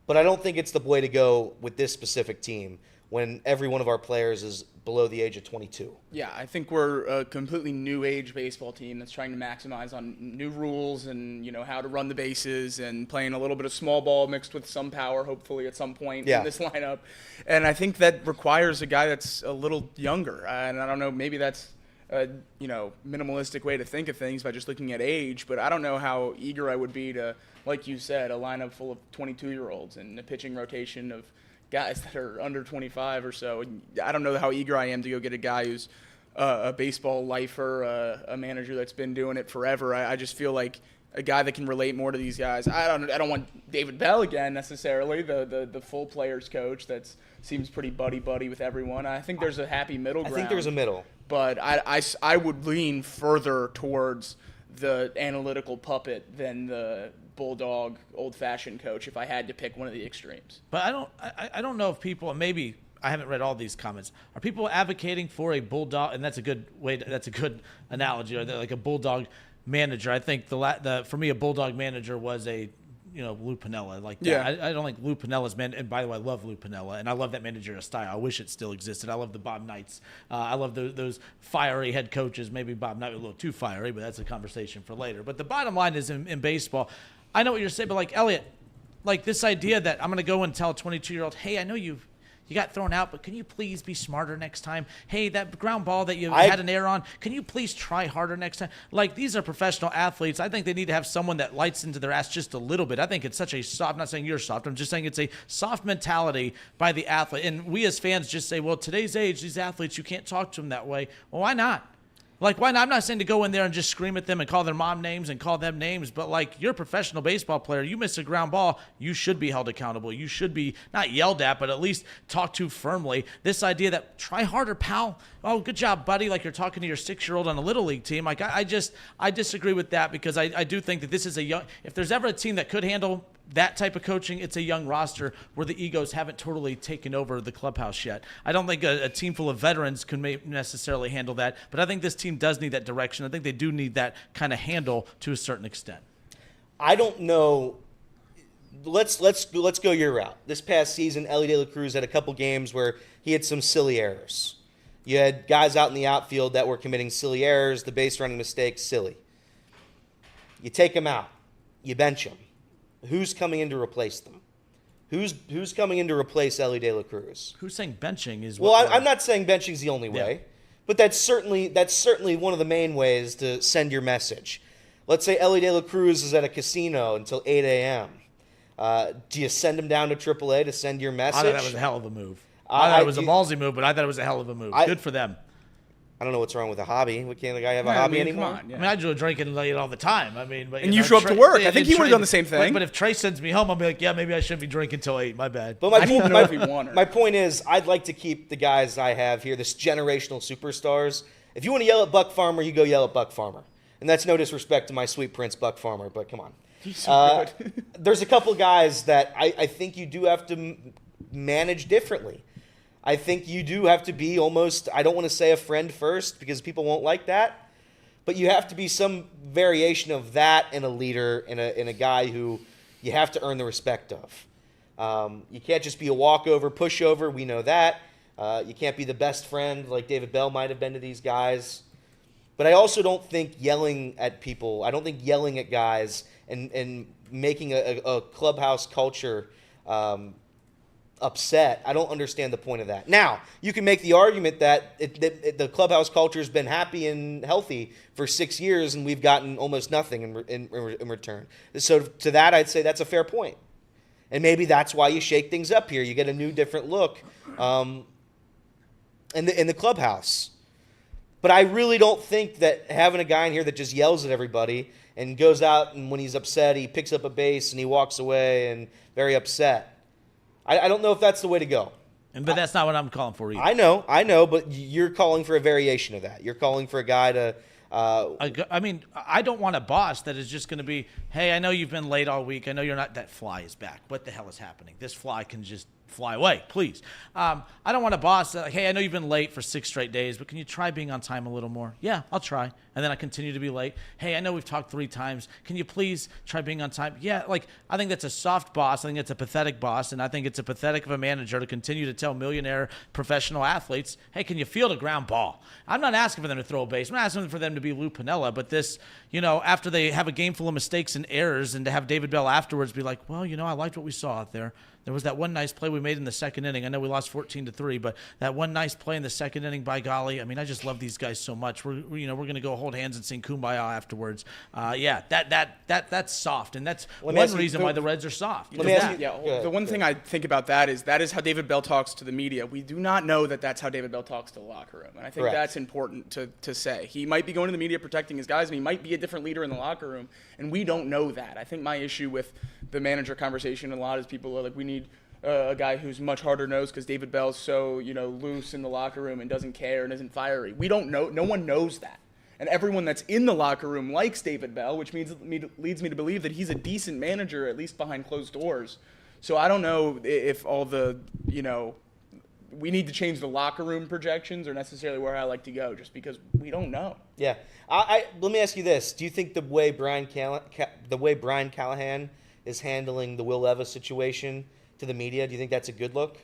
But I don't think it's the way to go with this specific team when every one of our players is below the age of 22. Yeah, I think we're a completely new age baseball team that's trying to maximize on new rules and how to run the bases and playing a little bit of small ball mixed with some power, hopefully at some point in this lineup. And I think that requires a guy that's a little younger. And I don't know, maybe that's a minimalistic way to think of things by just looking at age, but I don't know how eager I would be to, like you said, a lineup full of 22-year-olds and a pitching rotation of guys that are under 25 or so. I don't know how eager I am to go get a guy who's a baseball lifer, a manager that's been doing it forever. I just feel like a guy that can relate more to these guys. I don't want David Bell again necessarily, the full players coach that seems pretty buddy with everyone. I think there's a happy middle ground. I think there's a middle. But I would lean further towards the analytical puppet than the bulldog old-fashioned coach if I had to pick one of the extremes. But I don't know if people, and maybe I haven't read all these comments, are people advocating for a bulldog? And that's a good that's a good analogy, or like a bulldog manager. I think for me a bulldog manager was a Lou Piniella, like that. Yeah. I don't like Lou Piniella's man. And by the way, I love Lou Piniella, and I love that managerial style. I wish it still existed. I love the Bob Knights. I love those fiery head coaches. Maybe Bob Knight was a little too fiery, but that's a conversation for later. But the bottom line is in baseball, I know what you're saying, but like Elliot, like this idea that I'm going to go and tell a 22-year-old, hey, I know you got thrown out, but can you please be smarter next time? Hey, that ground ball that you had an error on, can you please try harder next time? Like, these are professional athletes. I think they need to have someone that lights into their ass just a little bit. I think it's such a soft, I'm not saying you're soft, I'm just saying it's a soft mentality by the athlete. And we as fans just say, well, today's age, these athletes, you can't talk to them that way. Well, why not? Like, why not? I'm not saying to go in there and just scream at them and call their mom names and call them names, but like, you're a professional baseball player. You miss a ground ball, you should be held accountable. You should be not yelled at, but at least talked to firmly. This idea that try harder, pal. Oh, good job, buddy. Like you're talking to your 6-year-old on a little league team. Like I disagree with that, because I do think that this is if there's ever a team that could handle that type of coaching, it's a young roster where the egos haven't totally taken over the clubhouse yet. I don't think a team full of veterans can necessarily handle that, but I think this team does need that direction. I think they do need that kind of handle to a certain extent. I don't know. Let's go your route. This past season, Ellie De La Cruz had a couple games where he had some silly errors. You had guys out in the outfield that were committing silly errors, the base running mistakes, silly. You take them out. You bench them. Who's coming in to replace them? Who's coming in to replace Ellie De La Cruz? Who's saying benching is? Well, I'm not saying benching is the only way, but that's certainly one of the main ways to send your message. Let's say Ellie De La Cruz is at a casino until 8 a.m. Do you send him down to AAA to send your message? I thought that was a hell of a move. I thought it was a ballsy move, but I thought it was a hell of a move. Good for them. I don't know what's wrong with a hobby. Can't the guy have a hobby anymore? Come on, yeah. I mean, I do a drinking late all the time. I mean, but and you show up to work. I think he would have done the same thing. But if Trey sends me home, I'll be like, yeah, maybe I shouldn't be drinking till 8. My bad. But my point is, I'd like to keep the guys I have here, this generational superstars. If you want to yell at Buck Farmer, you go yell at Buck Farmer. And that's no disrespect to my sweet prince, Buck Farmer, but come on. He's so good. There's a couple guys that I think you do have to manage differently. I think you do have to be almost, I don't want to say a friend first because people won't like that, but you have to be some variation of that and a leader and a guy who you have to earn the respect of. You can't just be a walkover, pushover. We know that. You can't be the best friend like David Bell might have been to these guys. But I also don't think yelling at people, I don't think yelling at guys and making a clubhouse culture upset, I don't understand the point of that. Now, you can make the argument that the clubhouse culture has been happy and healthy for 6 years, and we've gotten almost nothing in return. So to that, I'd say that's a fair point. And maybe that's why you shake things up here. You get a new, different look in the clubhouse. But I really don't think that having a guy in here that just yells at everybody and goes out, and when he's upset, he picks up a bass and he walks away and very upset. I don't know if that's the way to go. But that's not what I'm calling for either. I know, but you're calling for a variation of that. You're calling for a guy to I mean, I don't want a boss that is just going to be, hey, I know you've been late all week. I know you're not. That fly is back. What the hell is happening? This fly can just fly away, please. I don't want a boss that, hey, I know you've been late for 6 straight days, but can you try being on time a little more? Yeah, I'll try. And then I continue to be late. Hey, I know we've talked 3 times. Can you please try being on time? Yeah, like, I think that's a soft boss. I think it's a pathetic boss, and I think it's a pathetic of a manager to continue to tell millionaire professional athletes, hey, can you field a ground ball? I'm not asking for them to throw a base. I'm not asking for them to be Lou Piniella, but this, after they have a game full of mistakes and errors, and to have David Bell afterwards be like, well, I liked what we saw out there. There was that one nice play we made in the second inning. I know we lost 14-3, but that one nice play in the second inning, by golly, I mean, I just love these guys so much. We're going to go hold hands and sing Kumbaya afterwards. Yeah, that's soft, and that's one reason why the Reds are soft. The one thing I think about that is how David Bell talks to the media. We do not know that that's how David Bell talks to the locker room, and I think that's important to say. He might be going to the media protecting his guys, and he might be a different leader in the locker room, and we don't know that. I think my issue with the manager conversation a lot is people are like, we need a guy who's much harder nosed because David Bell's so loose in the locker room and doesn't care and isn't fiery. We don't know. No one knows that. And everyone that's in the locker room likes David Bell, which leads me to believe that he's a decent manager, at least behind closed doors. So I don't know if all the, we need to change the locker room projections or necessarily where I like to go, just because we don't know. Yeah. Let me ask you this. Do you think the way Brian Callahan is handling the Will Levis situation to the media, do you think that's a good look?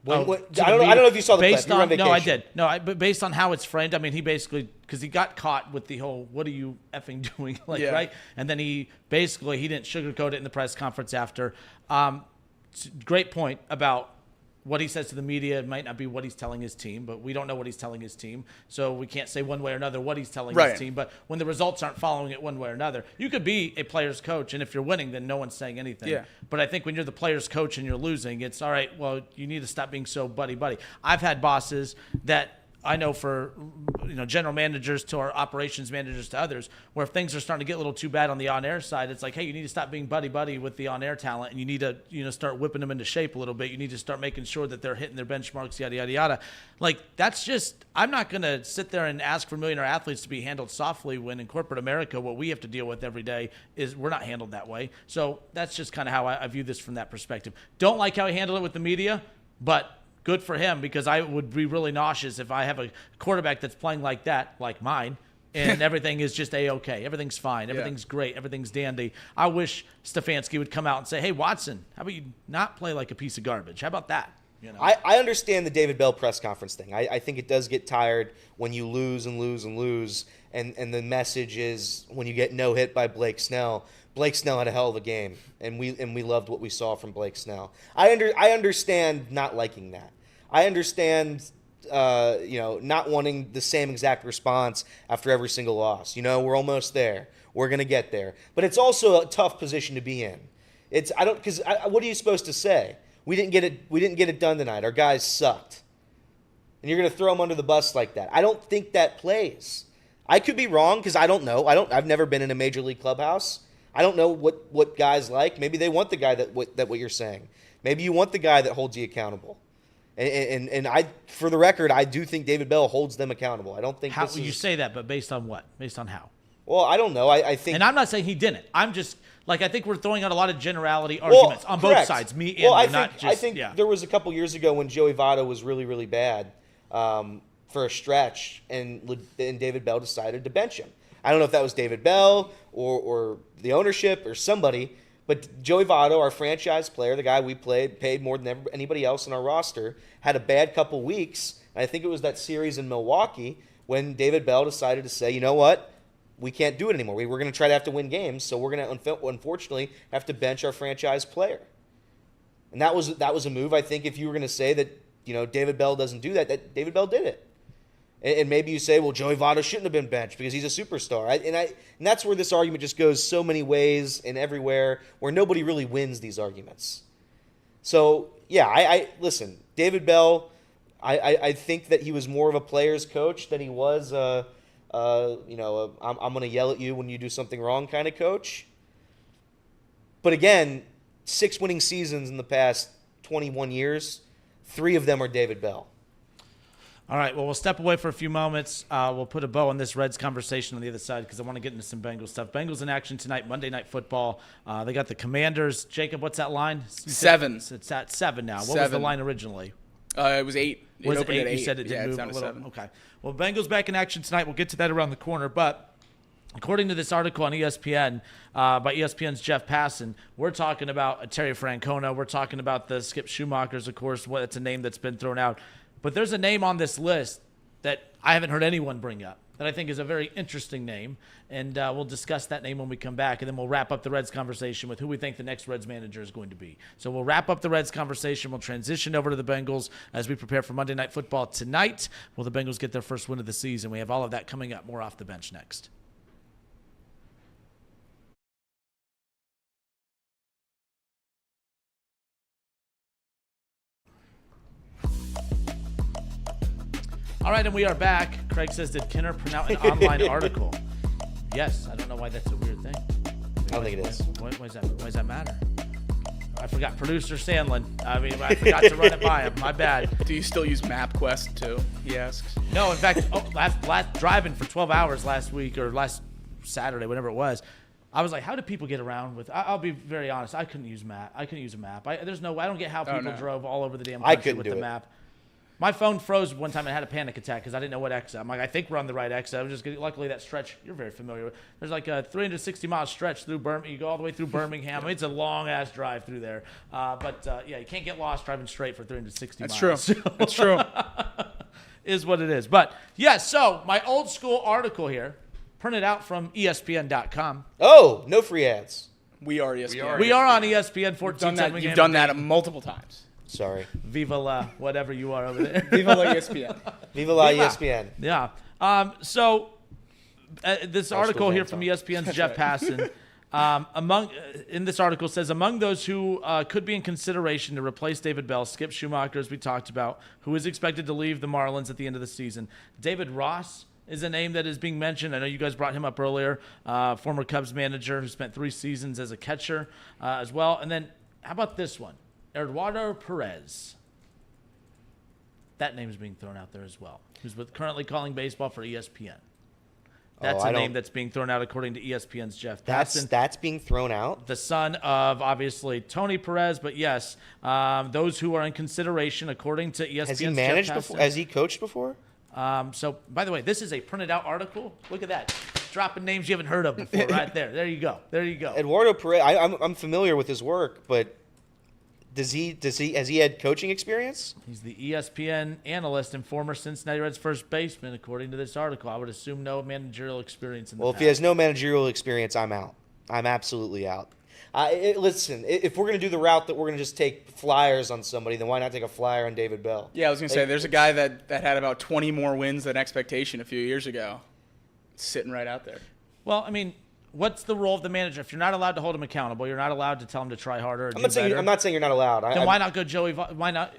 I don't know if you saw the clip. You were on vacation. No, I did. But based on how it's framed, I mean, he basically, because he got caught with the whole, what are you effing doing, right? And then he didn't sugarcoat it in the press conference after. Great point about what he says to the media. It might not be what he's telling his team, but we don't know what he's telling his team. So we can't say one way or another what he's telling his team. But when the results aren't following it one way or another, you could be a player's coach, and if you're winning, then no one's saying anything. Yeah. But I think when you're the player's coach and you're losing, it's all right, well, you need to stop being so buddy-buddy. I've had bosses that I know for general managers to our operations managers to others, where if things are starting to get a little too bad on the on-air side, it's like, hey, you need to stop being buddy-buddy with the on-air talent, and you need to start whipping them into shape a little bit. You need to start making sure that they're hitting their benchmarks, yada, yada, yada. Like, that's just – I'm not going to sit there and ask for millionaire athletes to be handled softly when in corporate America what we have to deal with every day is we're not handled that way. So that's just kind of how I view this from that perspective. Don't like how he handled it with the media, but – good for him, because I would be really nauseous if I have a quarterback that's playing like that, like mine, and everything is just A-okay. Everything's fine. Everything's great. Everything's dandy. I wish Stefanski would come out and say, hey, Watson, how about you not play like a piece of garbage? How about that? I understand the David Bell press conference thing. I think it does get tired when you lose and lose and lose, and the message is when you get no hit by Blake Snell. Blake Snell had a hell of a game, and we loved what we saw from Blake Snell. I understand not liking that. I understand, not wanting the same exact response after every single loss. We're almost there. We're gonna get there. But it's also a tough position to be in. What are you supposed to say? We didn't get it done tonight. Our guys sucked, and you're gonna throw them under the bus like that. I don't think that plays. I could be wrong because I don't know. I've never been in a major league clubhouse. I don't know what guys like. Maybe they want the guy that what you're saying. Maybe you want the guy that holds you accountable. And I, for the record, I do think David Bell holds them accountable. I don't think how you say that, but based on what? Based on how? Well, I don't know. I think, and I'm not saying he didn't. I'm just I think we're throwing out a lot of generality arguments on both sides. Me and I think there was a couple years ago when Joey Votto was really, really bad for a stretch, and David Bell decided to bench him. I don't know if that was David Bell or the ownership or somebody, But Joey Votto, our franchise player, the guy we paid more than anybody else in our roster, had a bad couple weeks. And I think it was that series in Milwaukee when David Bell decided to say, you know what? We can't do it anymore. We're going to try to have to win games, so we're going to unfortunately have to bench our franchise player. And that was a move. I think if you were going to say that, David Bell doesn't do that David Bell did it. And maybe you say, well, Joey Votto shouldn't have been benched because he's a superstar. And that's where this argument just goes so many ways and everywhere, where nobody really wins these arguments. So yeah, I listen. David Bell, I think that he was more of a player's coach than he was I'm going to yell at you when you do something wrong kind of coach. But again, 6 winning seasons in the past 21 years, 3 of them are David Bell. All right, well, we'll step away for a few moments. We'll put a bow on this Reds conversation on the other side because I want to get into some Bengals stuff. Bengals in action tonight, Monday Night Football. They got the Commanders. Jacob, what's that line? 7. It's at 7 now. What was 7. the line originally? It was 8. Was it opened 8? at 8. You said it didn't yeah, move it's down a to little. 7. Okay. Well, Bengals back in action tonight. We'll get to that around the corner. But according to this article on ESPN by ESPN's Jeff Passan, we're talking about Terry Francona. We're talking about the Skip Schumachers, of course. It's a name that's been thrown out. But there's a name on this list that I haven't heard anyone bring up that I think is a very interesting name. And we'll discuss that name when we come back. And then we'll wrap up the Reds conversation with who we think the next Reds manager is going to be. So we'll wrap up the Reds conversation. We'll transition over to the Bengals as we prepare for Monday Night Football tonight. Will the Bengals get their first win of the season? We have all of that coming up. More Off the Bench next. All right, and we are back. Craig says, did Kenner print out an online article? Yes. I don't know why that's a weird thing. I don't think it is. Why does that matter? I forgot. Producer Sandlin. I forgot to run it by him. My bad. Do you still use MapQuest too? He asks. No, in fact, last driving for 12 hours last week or last Saturday, whatever it was, I was like, how do people get around with? I'll be very honest. I couldn't use a map. I don't get how people drove all over the damn country with the map. My phone froze one time and I had a panic attack because I didn't know what exit. I'm like, I think we're on the right exit. I was just getting, luckily that stretch you're very familiar with. There's like a 360-mile stretch through Birmingham. You go all the way through Birmingham. It's a long-ass drive through there. Yeah, you can't get lost driving straight for 360 miles. That's true. That's true. Is what it is. But, yeah, so my old school article here, printed out from ESPN.com. Oh, no free ads. We are ESPN. We are on ESPN 14. You've done that multiple times. Sorry. Viva la whatever you are over there. Viva la ESPN. Viva la ESPN. Yeah. This article here from ESPN's Jeff Passan, in this article says, among those who could be in consideration to replace David Bell, Skip Schumacher, as we talked about, who is expected to leave the Marlins at the end of the season. David Ross is a name that is being mentioned. I know you guys brought him up earlier, former Cubs manager who spent 3 seasons as a catcher as well. And then how about this one? Eduardo Perez. That name is being thrown out there as well. Who's currently calling baseball for ESPN. That's a name that's being thrown out according to ESPN's Jeff Passan. That's being thrown out? The son of, obviously, Tony Perez. But, yes, those who are in consideration, according to ESPN's Has he managed Jeff before? Has he coached before? So, by the way, this is a printed out article. Look at that. Dropping names you haven't heard of before right there. There you go. Eduardo Perez, I'm familiar with his work, but has he had coaching experience? He's the ESPN analyst and former Cincinnati Reds first baseman, according to this article. I would assume no managerial experience in the past. If he has no managerial experience, I'm out. I'm absolutely out. Listen, if we're going to do the route that we're going to just take flyers on somebody, then why not take a flyer on David Bell? Yeah, I was going to say, there's a guy that had about 20 more wins than expectation a few years ago. Sitting right out there. Well, I mean, what's the role of the manager? If you're not allowed to hold him accountable, you're not allowed to tell him to try harder or do better. I'm not saying you're not allowed. Then why not go Joey? Why not?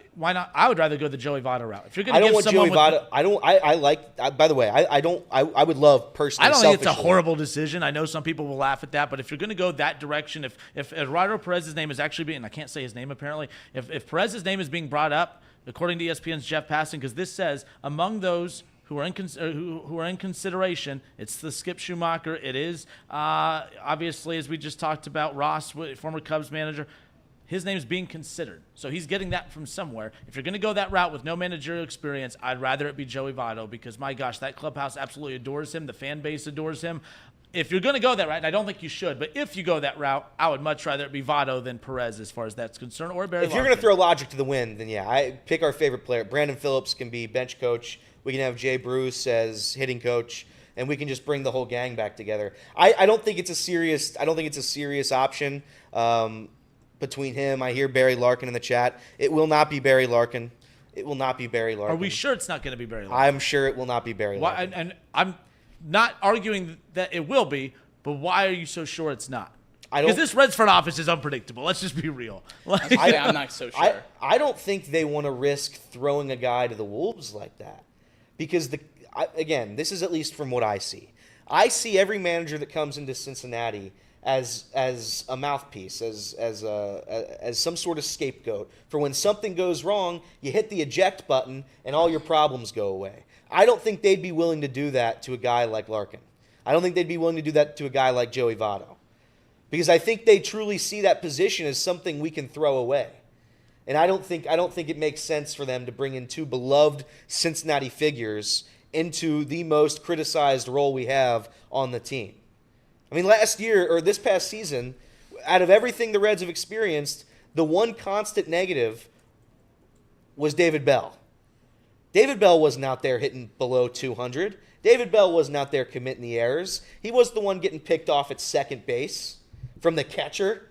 I would rather go the Joey Votto route. If you're going I to don't give want someone Joey Votto. By the way, I would love personally. I don't think it's a horrible decision. I know some people will laugh at that, but if you're going to go that direction, if Eduardo Perez's name is actually being, I can't say his name apparently, if Perez's name is being brought up, according to ESPN's Jeff Passan, because this says among those who are in consideration, it's the Skip Schumacher. It is obviously, as we just talked about, Ross, former Cubs manager. his name's being considered. So he's getting that from somewhere. If you're going to go that route with no managerial experience, I'd rather it be Joey Votto because, my gosh, that clubhouse absolutely adores him. The fan base adores him. If you're going to go that route, and I don't think you should, but if you go that route, I would much rather it be Votto than Perez as far as that's concerned, or Barry If you're going to throw logic to the wind, then yeah, I pick our favorite player. Brandon Phillips can be bench coach. We can have Jay Bruce as hitting coach, and we can just bring the whole gang back together. I don't think it's a serious option. Between him, I hear Barry Larkin in the chat. It will not be Barry Larkin. It will not be Barry Larkin. Are we sure it's not going to be Barry Larkin? I'm sure it will not be Barry Larkin. And I'm not arguing that it will be, but why are you so sure it's not? Because this Reds front office is unpredictable. Let's just be real. I'm not so sure. I don't think they want to risk throwing a guy to the Wolves like that. Because, again, this is at least from what I see. I see every manager that comes into Cincinnati as a mouthpiece, as some sort of scapegoat for when something goes wrong, you hit the eject button and all your problems go away. I don't think they'd be willing to do that to a guy like Larkin. I don't think they'd be willing to do that to a guy like Joey Votto, because I think they truly see that position as something we can throw away. And I don't think it makes sense for them to bring in two beloved Cincinnati figures into the most criticized role we have on the team. I mean, last year, or this past season, out of everything the Reds have experienced, the one constant negative was David Bell. David Bell wasn't out there hitting below 200. David Bell wasn't out there committing the errors. He was the one getting picked off at second base from the catcher.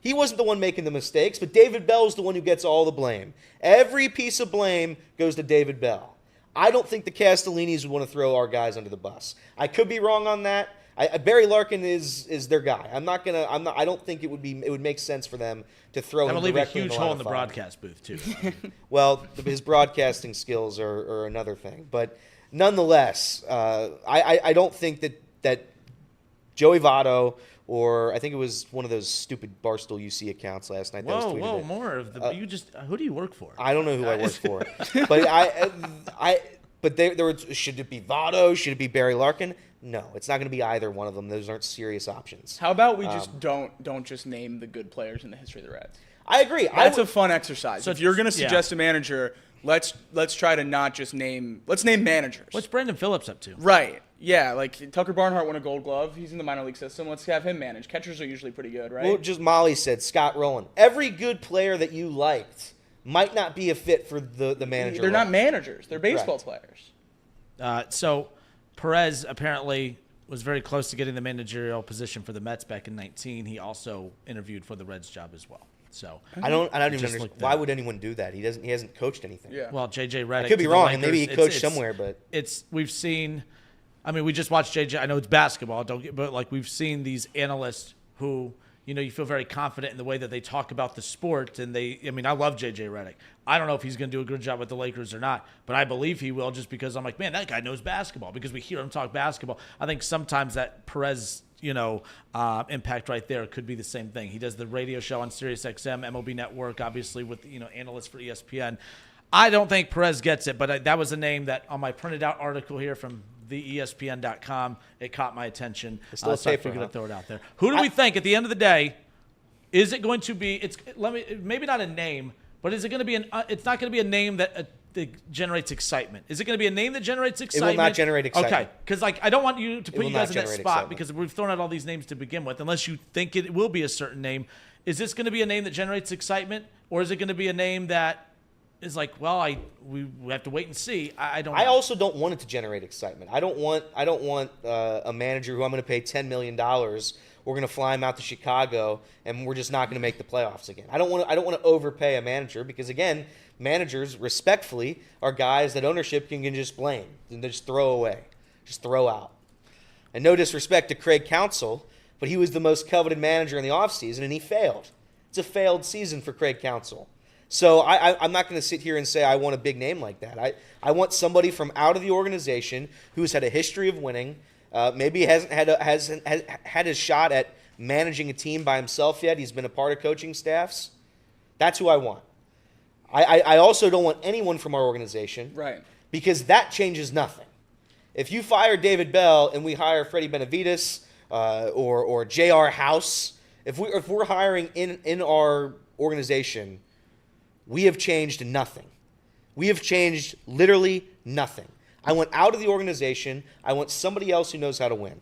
He wasn't the one making the mistakes, but David Bell is the one who gets all the blame. Every piece of blame goes to David Bell. I don't think the Castellinis would want to throw our guys under the bus. I could be wrong on that. Barry Larkin is their guy. I don't think it would make sense for them to throw him directly. That would leave a huge hole in the fire. broadcast booth too. Well, his broadcasting skills are another thing, but nonetheless, I don't think that Joey Votto, or I think it was one of those stupid Barstool UC accounts last night. Whoa, more of the. Who do you work for? I don't know who I work for, but there were. Should it be Votto? Should it be Barry Larkin? No, it's not going to be either one of them. Those aren't serious options. How about we just don't just name the good players in the history of the Reds? I agree. That's a fun exercise. So if you're going to suggest a manager, let's try to not just name. Let's name managers. What's Brandon Phillips up to? Right. Yeah, like Tucker Barnhart won a Gold Glove. He's in the minor league system. Let's have him manage. Catchers are usually pretty good, right? Well, just Molly said, Scott Rowland. Every good player that you liked might not be a fit for the manager. They're not managers. They're baseball players. So Perez apparently was very close to getting the managerial position for the Mets back in 2019. He also interviewed for the Reds job as well. So I don't even understand. Why would anyone do that? He hasn't coached anything. Yeah. Well, JJ Redick. I could be wrong, and maybe he coached somewhere, but we've seen. I mean, we just watched JJ. I know it's basketball, but like we've seen these analysts who, you feel very confident in the way that they talk about the sport, and I love JJ Redick. I don't know if he's going to do a good job with the Lakers or not, but I believe he will, just because I'm like, man, that guy knows basketball, because we hear him talk basketball. I think sometimes that Perez, impact right there could be the same thing. He does the radio show on SiriusXM, MLB Network, obviously with analysts for ESPN. I don't think Perez gets it, but that was a name that on my printed out article here from the ESPN.com, it caught my attention. So I figured I'd throw it out there. Who do we think at the end of the day? Is it going to be? Maybe not a name, but is it going to be it's not going to be a name that generates excitement. Is it going to be a name that generates excitement? It will not generate excitement. Okay, because I don't want you to put you guys in that spot because we've thrown out all these names to begin with. Unless you think it will be a certain name, is this going to be a name that generates excitement, or is it going to be a name that is like, well, we have to wait and see. I don't know. I also don't want it to generate excitement. I don't want a manager who I'm going to pay $10 million. We're going to fly him out to Chicago, and we're just not going to make the playoffs again. I don't want to overpay a manager because, again, managers, respectfully, are guys that ownership can just blame and just throw away, just throw out. And no disrespect to Craig Counsell, but he was the most coveted manager in the offseason, and he failed. It's a failed season for Craig Counsell. So I'm not going to sit here and say I want a big name like that. I want somebody from out of the organization who's had a history of winning. Maybe hasn't had his shot at managing a team by himself yet. He's been a part of coaching staffs. That's who I want. I also don't want anyone from our organization, right? Because that changes nothing. If you fire David Bell and we hire Freddie Benavides or J.R. House, if we're hiring in our organization, we have changed nothing. We have changed literally nothing. I want out of the organization. I want somebody else who knows how to win.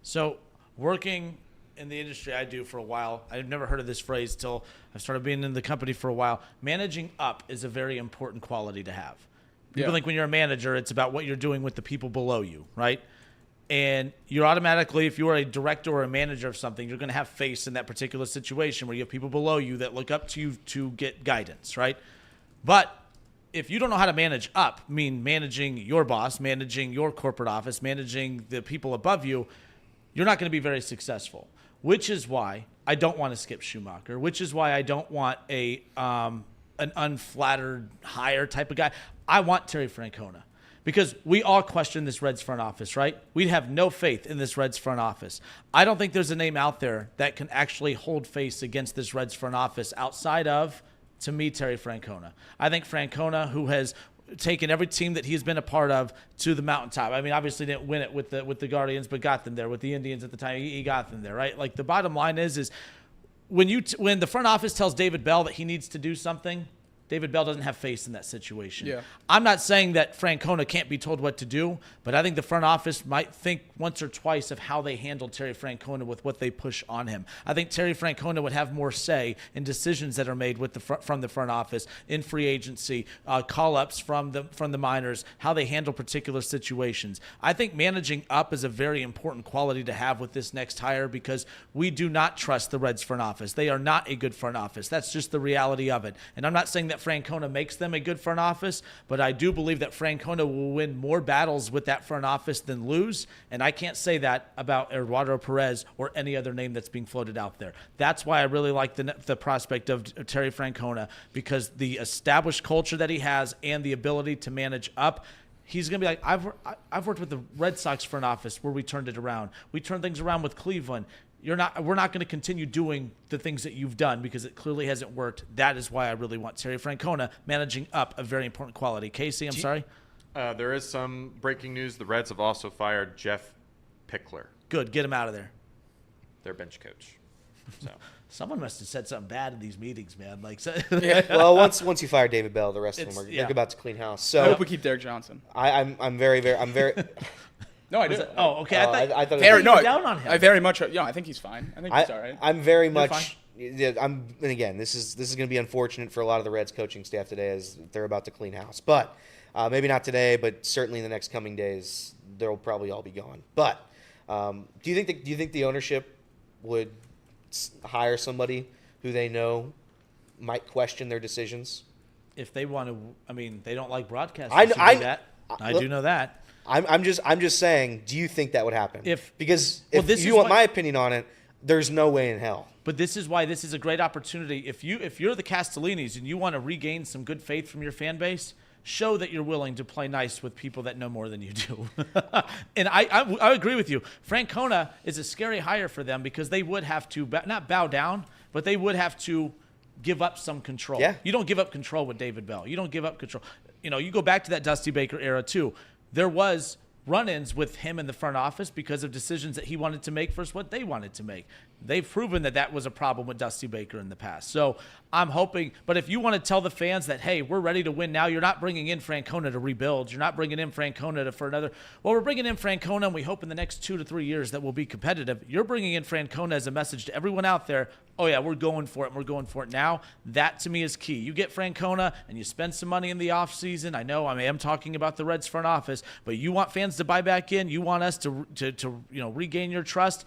So working in the industry I do for a while, I've never heard of this phrase till I started being in the company for a while. Managing up is a very important quality to have. People think when you're a manager, it's about what you're doing with the people below you, right? And you're automatically, if you are a director or a manager of something, you're going to have face in that particular situation where you have people below you that look up to you to get guidance, right? But if you don't know how to manage up, managing your boss, managing your corporate office, managing the people above you, you're not going to be very successful, which is why I don't want to skip Schumacher, which is why I don't want an unflattered hire type of guy. I want Terry Francona. Because we all question this Reds front office, right? We have no faith in this Reds front office. I don't think there's a name out there that can actually hold face against this Reds front office outside of, to me, Terry Francona. I think Francona, who has taken every team that he's been a part of to the mountaintop. I mean, obviously didn't win it with the Guardians, but got them there. With the Indians at the time, he got them there, right? Like the bottom line is when the front office tells David Bell that he needs to do something, David Bell doesn't have faith in that situation. Yeah. I'm not saying that Francona can't be told what to do, but I think the front office might think once or twice of how they handled Terry Francona with what they push on him. I think Terry Francona would have more say in decisions that are made from the front office, in free agency, call-ups from the minors, how they handle particular situations. I think managing up is a very important quality to have with this next hire because we do not trust the Reds front office. They are not a good front office. That's just the reality of it. And I'm not saying that Francona makes them a good front office, but I do believe that Francona will win more battles with that front office than lose, and I can't say that about Eduardo Perez or any other name that's being floated out there. That's why I really like the prospect of Terry Francona, because the established culture that he has and the ability to manage up, he's going to be like, I've worked with the Red Sox front office where we turned it around. We turned things around with Cleveland. We're not going to continue doing the things that you've done because it clearly hasn't worked. That is why I really want Terry Francona managing up a very important quality. Casey, I'm sorry. There is some breaking news. The Reds have also fired Jeff Pickler, Good, get him out of there. their bench coach. So Someone must have said something bad in these meetings, man. Like, Well, once you fire David Bell, the rest of them are yeah. they're about to clean house. I So hope we keep Derek Johnson. I'm very. No, I do. oh, okay. I thought Very, no, down on him. I very much. Yeah, I think he's fine. I think he's all right. I'm very fine. much. Yeah, and again, this is going to be unfortunate for a lot of the Reds coaching staff today as they're about to clean house. But maybe not today, but certainly in the next coming days, they'll probably all be gone. But do you think the ownership would hire somebody who they know might question their decisions? If they want to, I mean, they don't like broadcasting. I do know that. I'm just saying. Do you think that would happen? Because well, if this you is want what- my opinion on it, there's no way in hell. But this is why this is a great opportunity. If you're the Castellinis and you want to regain some good faith from your fan base, show that you're willing to play nice with people that know more than you do. And I agree with you. Francona is a scary hire for them because they would have to not bow down, but they would have to give up some control. Yeah. You don't give up control with David Bell. You don't give up control. You go back to that Dusty Baker era too. There was run-ins with him in the front office because of decisions that he wanted to make versus what they wanted to make. They've proven that was a problem with Dusty Baker in the past. So I'm hoping, but if you want to tell the fans that, hey, we're ready to win now, you're not bringing in Francona to rebuild. You're not bringing in Francona for another. Well, we're bringing in Francona, and we hope in the next 2 to 3 years that we'll be competitive. You're bringing in Francona as a message to everyone out there. Oh, yeah, we're going for it, and we're going for it now. That, to me, is key. You get Francona, and you spend some money in the offseason. I know I am talking about the Reds front office, but you want fans to buy back in. You want us to regain your trust.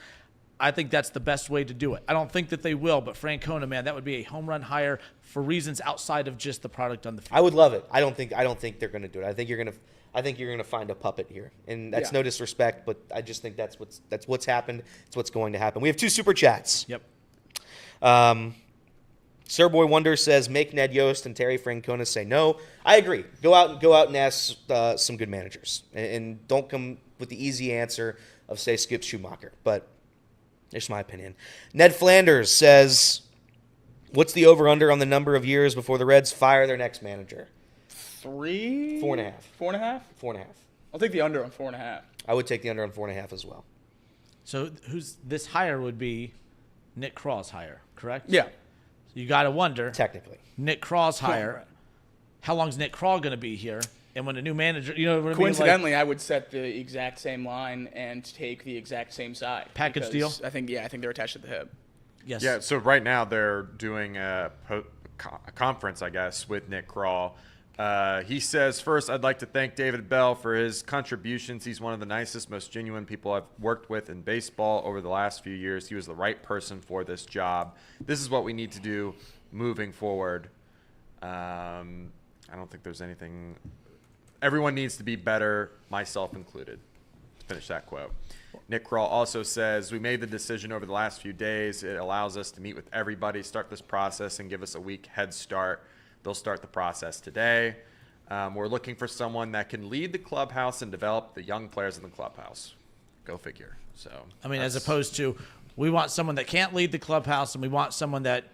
I think that's the best way to do it. I don't think that they will, but Francona, man, that would be a home run hire for reasons outside of just the product on the field. I would love it. I don't think they're going to do it. I think you're going to find a puppet here, and that's no disrespect, but I just think that's what's happened. It's what's going to happen. We have 2 super chats. Yep. Sir Boy Wonder says, make Ned Yost and Terry Francona say no. I agree. Go out and ask some good managers, and don't come with the easy answer of say skip Schumacher. But there's my opinion. Ned Flanders says, what's the over-under on the number of years before the Reds fire their next manager? 3? 4.5. 4.5? 4.5. I'll take the under on 4.5. I would take the under on 4.5 as well. So this hire would be Nick Kral's hire, correct? Yeah. You got to wonder. Technically. Nick Craw's hire. How long is Nick Craw going to be here? And when a new manager, you know what I mean? Coincidentally, I would set the exact same line and take the exact same side. Package deal? I think they're attached at the hip. Yes. Yeah, so right now they're doing a conference, I guess, with Nick Craw. He says, first, I'd like to thank David Bell for his contributions. He's one of the nicest, most genuine people I've worked with in baseball over the last few years. He was the right person for this job. This is what we need to do moving forward. I don't think there's anything. Everyone needs to be better, myself included. To finish that quote. Nick Craw also says, we made the decision over the last few days. It allows us to meet with everybody, start this process, and give us a week head start. They'll start the process today. We're looking for someone that can lead the clubhouse and develop the young players in the clubhouse. Go figure. So, I mean, as opposed to, we want someone that can't lead the clubhouse and we want someone that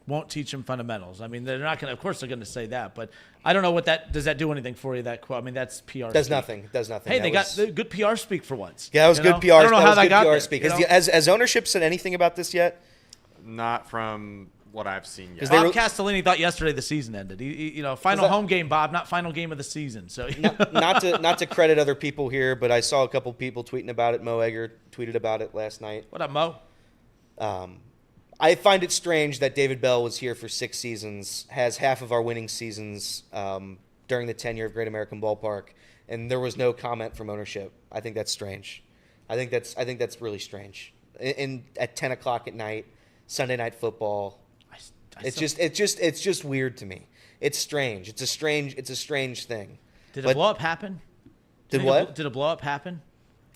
won't teach them fundamentals. I mean, they're not going to, of course they're going to say that, but I don't know does that do anything for you, that quote? I mean, that's PR Does speak. nothing. Does nothing. Hey, That they was- got good PR speak for once. Yeah, that was you good know? PR. I don't know that how was that good got PR there, speak. you know? Has ownership said anything about this yet? not from what I've seen yet. they Bob were- Castellini thought yesterday the season ended. Final home game, Bob, not final game of the season. So not to credit other people here, but I saw a couple people tweeting about it. Mo Egger tweeted about it last night. What up, Mo? I find it strange that David Bell was here for 6 seasons, has half of our winning seasons during the tenure of Great American Ballpark, and there was no comment from ownership. I think that's strange. I think that's really strange. At 10 o'clock at night, Sunday Night Football, it's just weird to me. It's strange. It's a strange thing. Did a blow up happen? Did what? Did a blow up happen?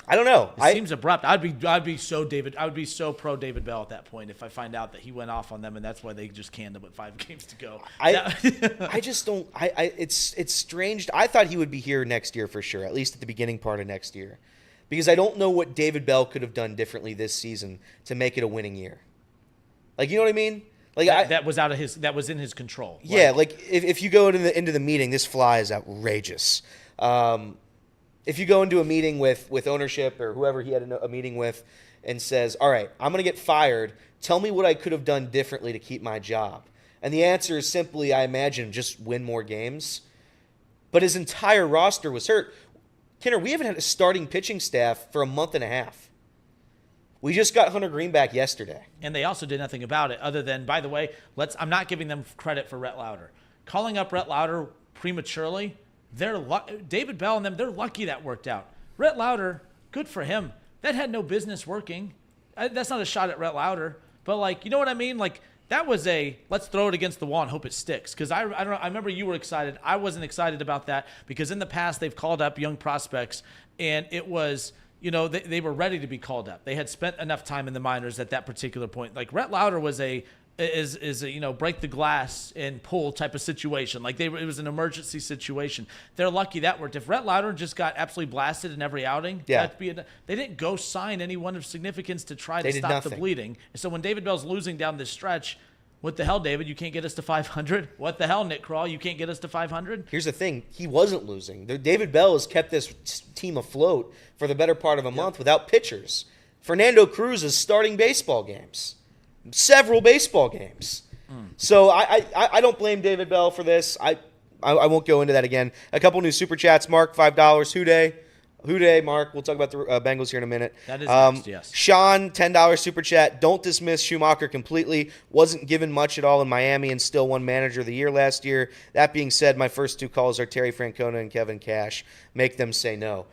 I don't know. It seems abrupt. I'd be so pro David Bell at that point if I find out that he went off on them and that's why they just canned him with 5 games to go. I just don't. It's strange. I thought he would be here next year for sure, at least at the beginning part of next year, because I don't know what David Bell could have done differently this season to make it a winning year. Like, you know what I mean? Like that was in his control. Yeah, like if you go into the meeting, this fly is outrageous. If you go into a meeting with ownership or whoever he had a meeting with and says, all right, I'm going to get fired. Tell me what I could have done differently to keep my job. And the answer is simply, I imagine, just win more games. But his entire roster was hurt. Kinner, we haven't had a starting pitching staff for a month and a half. We just got Hunter Green back yesterday. And they also did nothing about it other than, by the way, I'm not giving them credit for Rhett Lauder. Calling up Rhett Lauder prematurely, David Bell and them, they're lucky that worked out. Rhett Lauder, good for him. That had no business working. That's not a shot at Rhett Lauder, but like, you know what I mean? Like, that was let's throw it against the wall and hope it sticks. Because I don't know, I remember you were excited. I wasn't excited about that because in the past they've called up young prospects and it was, they were ready to be called up. They had spent enough time in the minors at that particular point. Like Rhett Lauder was a break the glass and pull type of situation. Like it was an emergency situation. They're lucky that worked. If Rhett Lauder just got absolutely blasted in every outing, they didn't go sign anyone of significance to try to stop the bleeding. So when David Bell's losing down this stretch, what the hell, David? You can't get us to 500? What the hell, Nick Craw? You can't get us to 500? Here's the thing. He wasn't losing. David Bell has kept this team afloat for the better part of a month without pitchers. Fernando Cruz is starting baseball games. Several baseball games. So I don't blame David Bell for this. I won't go into that again. A couple new super chats. Mark, $5. Houday, Mark. We'll talk about the Bengals here in a minute. That is next, yes. Sean, $10 super chat. Don't dismiss Schumacher completely. Wasn't given much at all in Miami and still won Manager of the Year last year. That being said, my first 2 calls are Terry Francona and Kevin Cash. Make them say no.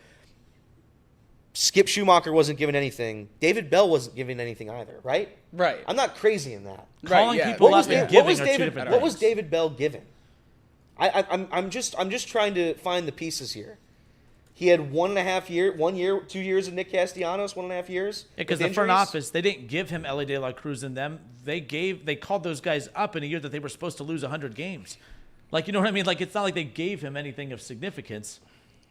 Skip Schumacher wasn't given anything. David Bell wasn't given anything either, right? Right. I'm not crazy in that. Calling yeah. people What was, up and what giving was are two David? different What was things. David Bell given? I'm just trying to find the pieces here. He had 1.5 year, 1 year, 2 years of Nick Castellanos, 1.5 years. Because with the front injuries. office, they didn't give him Ellie De La Cruz and them. They called those guys up in a year that they were supposed to lose 100 games. Like, you know what I mean? Like, it's not like they gave him anything of significance.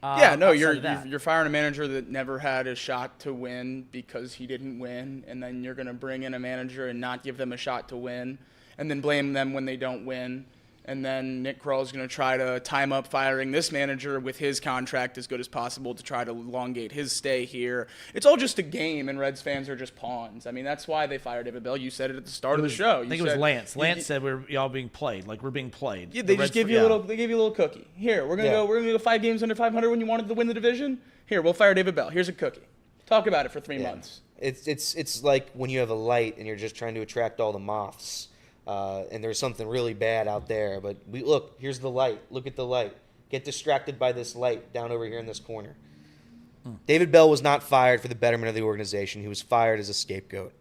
You're firing a manager that never had a shot to win because he didn't win, and then you're going to bring in a manager and not give them a shot to win, and then blame them when they don't win. And then Nick Kroll is going to try to time up firing this manager with his contract as good as possible to try to elongate his stay here. It's all just a game, and Reds fans are just pawns. I mean, that's why they fired David Bell. You said it at the start of the show. I think it was Lance. Lance said y'all being played, like we're being played. Yeah, they just give you a little. They gave you a little cookie. Here, we're gonna go. We're gonna go 5 games under 500 when you wanted to win the division. Here, we'll fire David Bell. Here's a cookie. Talk about it for 3 months. It's like when you have a light and you're just trying to attract all the moths. And there's something really bad out there. But look, here's the light. Look at the light. Get distracted by this light down over here in this corner. David Bell was not fired for the betterment of the organization. He was fired as a scapegoat.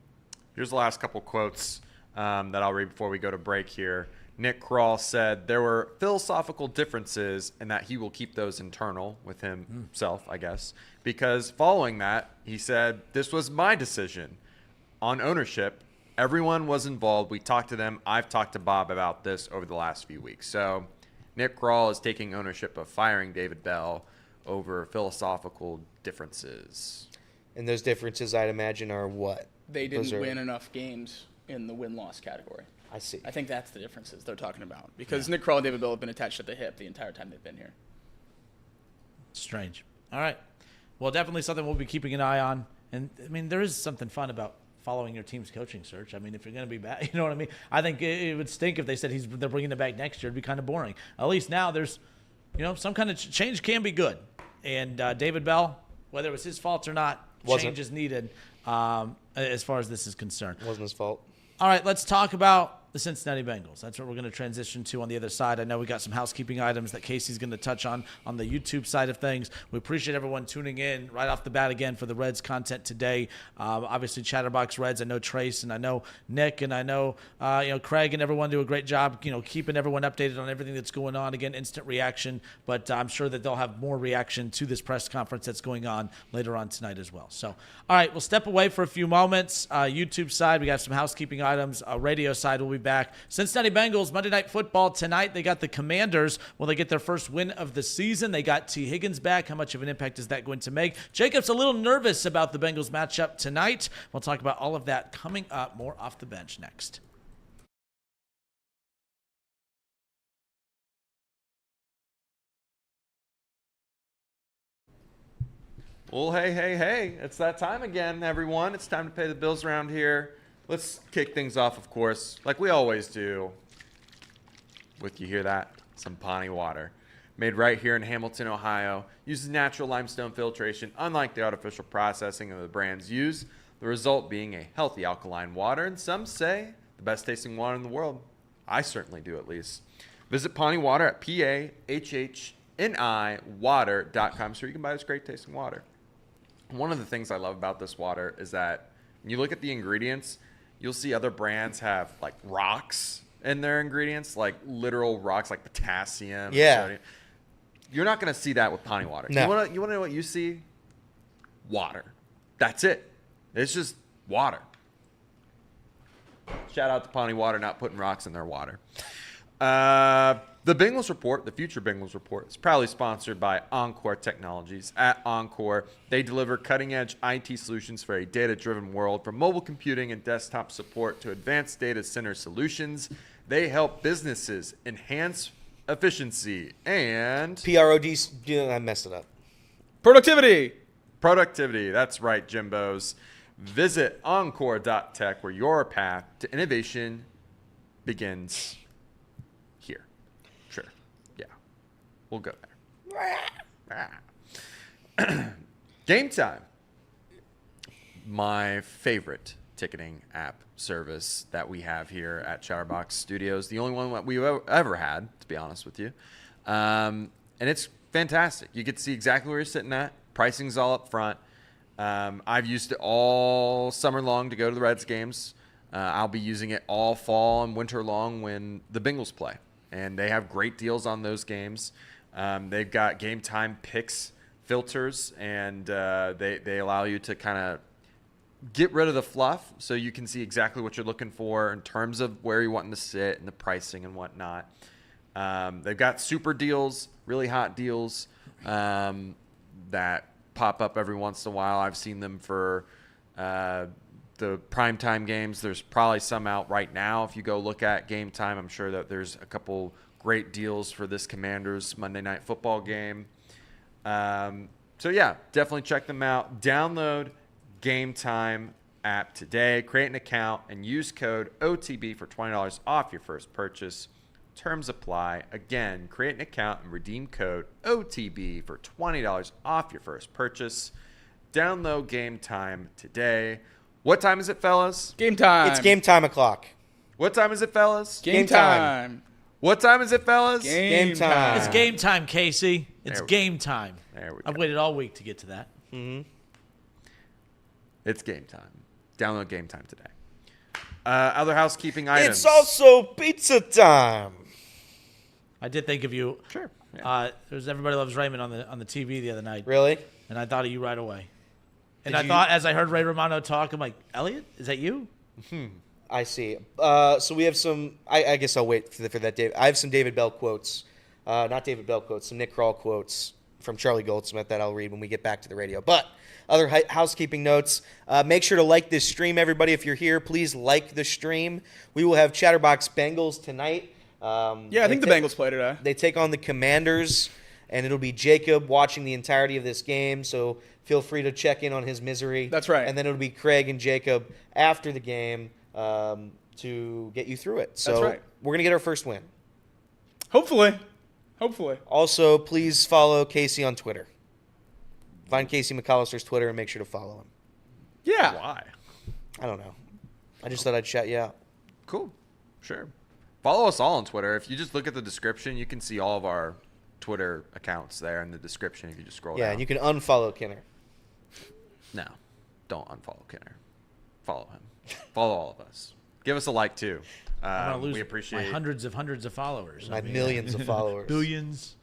Here's the last couple quotes that I'll read before we go to break here. Nick Kroll said there were philosophical differences and that he will keep those internal with himself, I guess, because following that, he said, this was my decision on ownership. Everyone was involved. We talked to them. I've talked to Bob about this over the last few weeks. So Nick Kroll is taking ownership of firing David Bell over philosophical differences. And those differences, I'd imagine, are what? They didn't win enough games in the win-loss category. I see. I think that's the differences they're talking about. Because Nick Kroll and David Bell have been attached at the hip the entire time they've been here. Strange. All right. Well, definitely something we'll be keeping an eye on. And, I mean, there is something fun about following your team's coaching search. I mean, if you're going to be back, you know what I mean? I think it would stink if they said they're bringing it back next year. It'd be kind of boring. At least now there's, some kind of change can be good. And David Bell, whether it was his fault or not, change is needed as far as this is concerned. It wasn't his fault. All right, let's talk about the Cincinnati Bengals. That's what we're going to transition to on the other side. I know we got some housekeeping items that Casey's going to touch on the YouTube side of things. We appreciate everyone tuning in right off the bat again for the Reds content today. Obviously, Chatterbox Reds. I know Trace and I know Nick and I know Craig and everyone do a great job, keeping everyone updated on everything that's going on. Again, instant reaction, but I'm sure that they'll have more reaction to this press conference that's going on later on tonight as well. So, all right, we'll step away for a few moments. YouTube side, we got some housekeeping items. Radio side, we'll be back. Cincinnati Bengals, Monday Night Football tonight. They got the Commanders. Will they get their first win of the season? They got T. Higgins back. How much of an impact is that going to make? Jacob's a little nervous about the Bengals matchup tonight. We'll talk about all of that coming up. More Off the Bench next. Well, hey. It's that time again, everyone. It's time to pay the bills around here. Let's kick things off, of course, like we always do, with, you hear that? Some Pawnee water. Made right here in Hamilton, Ohio. Uses natural limestone filtration, unlike the artificial processing of the brands use. The result being a healthy alkaline water, and some say the best tasting water in the world. I certainly do, at least. Visit Pawnee Water at PAHHNIwater.com so you can buy this great tasting water. One of the things I love about this water is that when you look at the ingredients, you'll see other brands have like rocks in their ingredients, like literal rocks, like potassium. Yeah. Sodium. You're not going to see that with Pawnee water. No. You want to know what you see? Water. That's it. It's just water. Shout out to Pawnee Water not putting rocks in their water. The Bengals Report, the future Bengals Report, is proudly sponsored by Encore Technologies. At Encore, they deliver cutting-edge IT solutions for a data-driven world. From mobile computing and desktop support to advanced data center solutions, they help businesses enhance efficiency and I messed it up. Productivity. That's right, Jimbos. Visit encore.tech, where your path to innovation begins. Sure. Yeah. We'll go there. Game Time. My favorite ticketing app service that we have here at Chatterbox Studios. The only one that we've ever had, to be honest with you. And it's fantastic. You get to see exactly where you're sitting at. Pricing's all up front. I've used it all summer long to go to the Reds games. I'll be using it all fall and winter long when the Bengals play. And they have great deals on those games. They've got Game Time picks filters, and they allow you to kind of get rid of the fluff so you can see exactly what you're looking for in terms of where you're wanting to sit and the pricing and whatnot. They've got super deals, really hot deals that pop up every once in a while. I've seen them for the primetime games. There's probably some out right now. If you go look at Game Time, I'm sure that there's a couple great deals for this Commanders Monday Night Football game. So yeah, definitely check them out. Download Game Time app today, create an account, and use code OTB for $20 off your first purchase. Terms apply. Again, create an account and redeem code OTB for $20 off your first purchase. Download Game Time today. What time is it, fellas? Game time. It's game time o'clock. What time is it, fellas? Game time. What time is it, fellas? Game time. It's game time, Casey. It's There we game time. There we I've go. waited all week to get to that. It's game time. Download Game Time today. Other housekeeping items. It's also pizza time. I did think of you. Sure. Yeah. There was Everybody Loves Raymond on the TV the other night, Really? and I thought of you right away. And Did I you- thought, as I heard Ray Romano talk, I'm like, Elliot, is that you? I see. So we have some. I guess I'll wait for that. I have some David Bell quotes. Not David Bell quotes. Some Nick Kroll quotes from Charlie Goldsmith that I'll read when we get back to the radio. But other housekeeping notes. Make sure to like this stream, everybody. If you're here, please like the stream. We will have Chatterbox Bengals tonight. Yeah, I think the Bengals play today. They take on the Commanders, and it'll be Jacob watching the entirety of this game. So feel free to check in on his misery. That's right. And then it'll be Craig and Jacob after the game to get you through it. So That's right. we're gonna get our first win. Hopefully. Also, please follow Casey on Twitter. Find Casey McAllister's Twitter and make sure to follow him. Yeah. Why? I don't know. I just thought I'd shout you out. Cool. Sure. Follow us all on Twitter. If you just look at the description, you can see all of our Twitter accounts there in the description if you just scroll Yeah, down. and you can unfollow Kinner. No, don't unfollow Kinner. Follow him. Follow all of us. Give us a like, too. I'm gonna lose We appreciate my hundreds of followers. My millions of followers. Billions.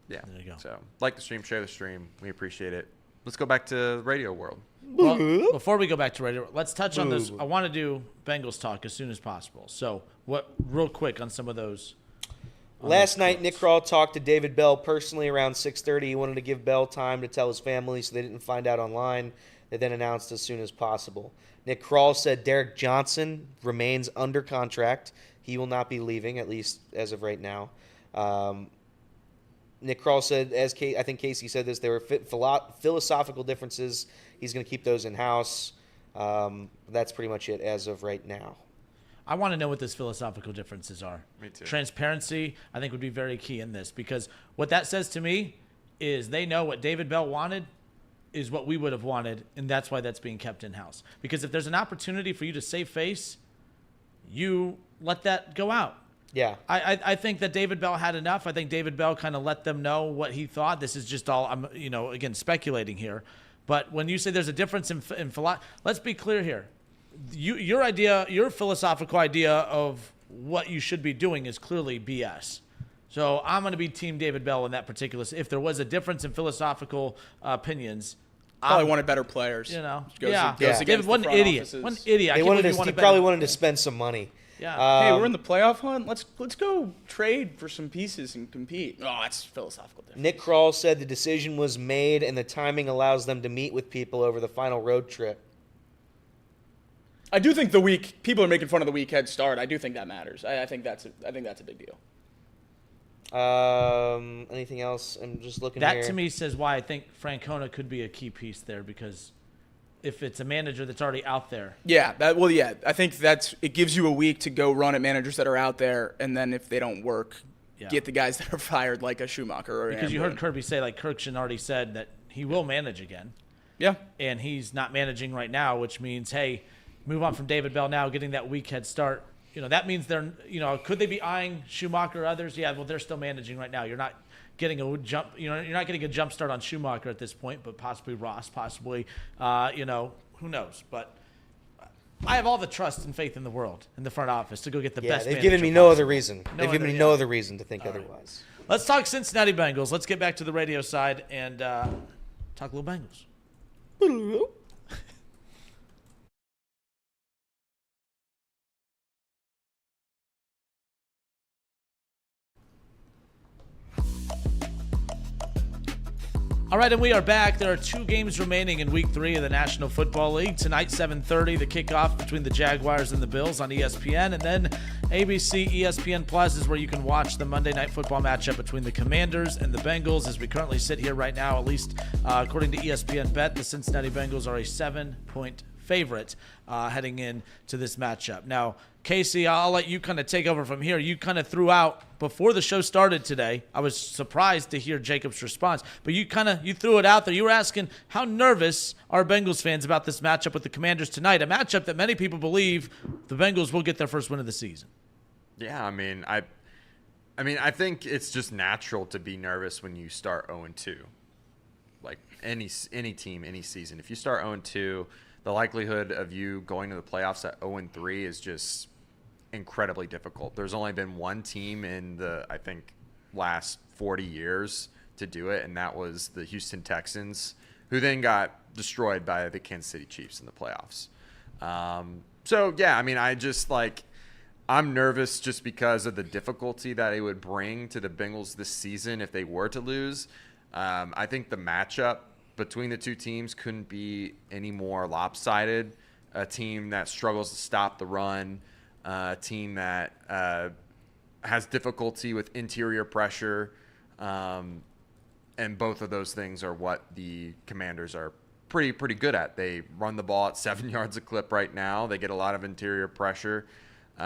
Yeah. There you go. So, like the stream, share the stream. We appreciate it. Let's go back to the radio world. Well, before we go back to radio, let's touch on those. I want to do Bengals talk as soon as possible. So, real quick on some of those. Last night, Nick Kroll talked to David Bell personally around 6:30. He wanted to give Bell time to tell his family so they didn't find out online. They then announced as soon as possible. Nick Kroll said Derek Johnson remains under contract. He will not be leaving, at least as of right now. Nick Kroll said, I think Casey said this, there were philosophical differences. He's going to keep those in-house. That's pretty much it as of right now. I want to know what those philosophical differences are. Me too. Transparency, I think, would be very key in this, because what that says to me is they know what David Bell wanted is what we would have wanted, and that's why that's being kept in-house. Because if there's an opportunity for you to save face, you let that go out. Yeah. I think that David Bell had enough. I think David Bell kind of let them know what he thought. This is just all, I'm, again, speculating here. But when you say there's a difference in philosophy, let's be clear here. Your philosophical idea of what you should be doing is clearly BS. So I'm going to be Team David Bell in that particular. If there was a difference in philosophical opinions, Probably wanted better players. Goes against David, the one front idiot. offices. One idiot. I He can't wanted believe to, wanted he better. probably wanted to spend some money. Yeah. Hey, we're in the playoff hunt. Let's go trade for some pieces and compete. Oh, that's philosophical difference. Nick Kroll said the decision was made and the timing allows them to meet with people over the final road trip. I do think people are making fun of the week head start. I do think that matters. I think that's a big deal. Anything else? I'm just looking That here. to me says why I think Francona could be a key piece there, because if it's a manager that's already out there. Yeah, I think it gives you a week to go run at managers that are out there, and then if they don't work, get the guys that are fired, like a Schumacher or Because you heard Kirby say, like Kirkshin already said, that he will manage again. Yeah. And he's not managing right now, which means, hey, move on from David Bell now, getting that week head start. That means they're, could they be eyeing Schumacher or others? Yeah, well, they're still managing right now. You're not getting a jump, you're not getting a jump start on Schumacher at this point, but possibly Ross, possibly, who knows? But I have all the trust and faith in the world in the front office to go get the best. They've manager given me no other possible. reason. No They've given other- me no yeah. other reason to think otherwise. Let's talk Cincinnati Bengals. Let's get back to the radio side and talk a little Bengals. All right, and we are back. There are 2 games remaining in Week 3 of the National Football League. Tonight, 7:30, the kickoff between the Jaguars and the Bills on ESPN. And then ABC ESPN Plus is where you can watch the Monday Night Football matchup between the Commanders and the Bengals. As we currently sit here right now, at least according to ESPN Bet, the Cincinnati Bengals are a 7-point favorite heading into this matchup. Now, Casey, I'll let you kind of take over from here. You kind of threw out before the show started today. I was surprised to hear Jacob's response, but you threw it out there. You were asking how nervous are Bengals fans about this matchup with the Commanders tonight, a matchup that many people believe the Bengals will get their first win of the season. Yeah, I think it's just natural to be nervous when you start 0-2. Like any team, any season. If you start 0-2, the likelihood of you going to the playoffs at 0-3 is just incredibly difficult. There's only been one team in the, I think, last 40 years to do it, and that was the Houston Texans, who then got destroyed by the Kansas City Chiefs in the playoffs. I'm nervous just because of the difficulty that it would bring to the Bengals this season if they were to lose. I think the matchup between the two teams couldn't be any more lopsided. A team that struggles to stop the run, a team that has difficulty with interior pressure, and both of those things are what the Commanders are pretty good at. They run the ball at 7 yards a clip right now. They get a lot of interior pressure. So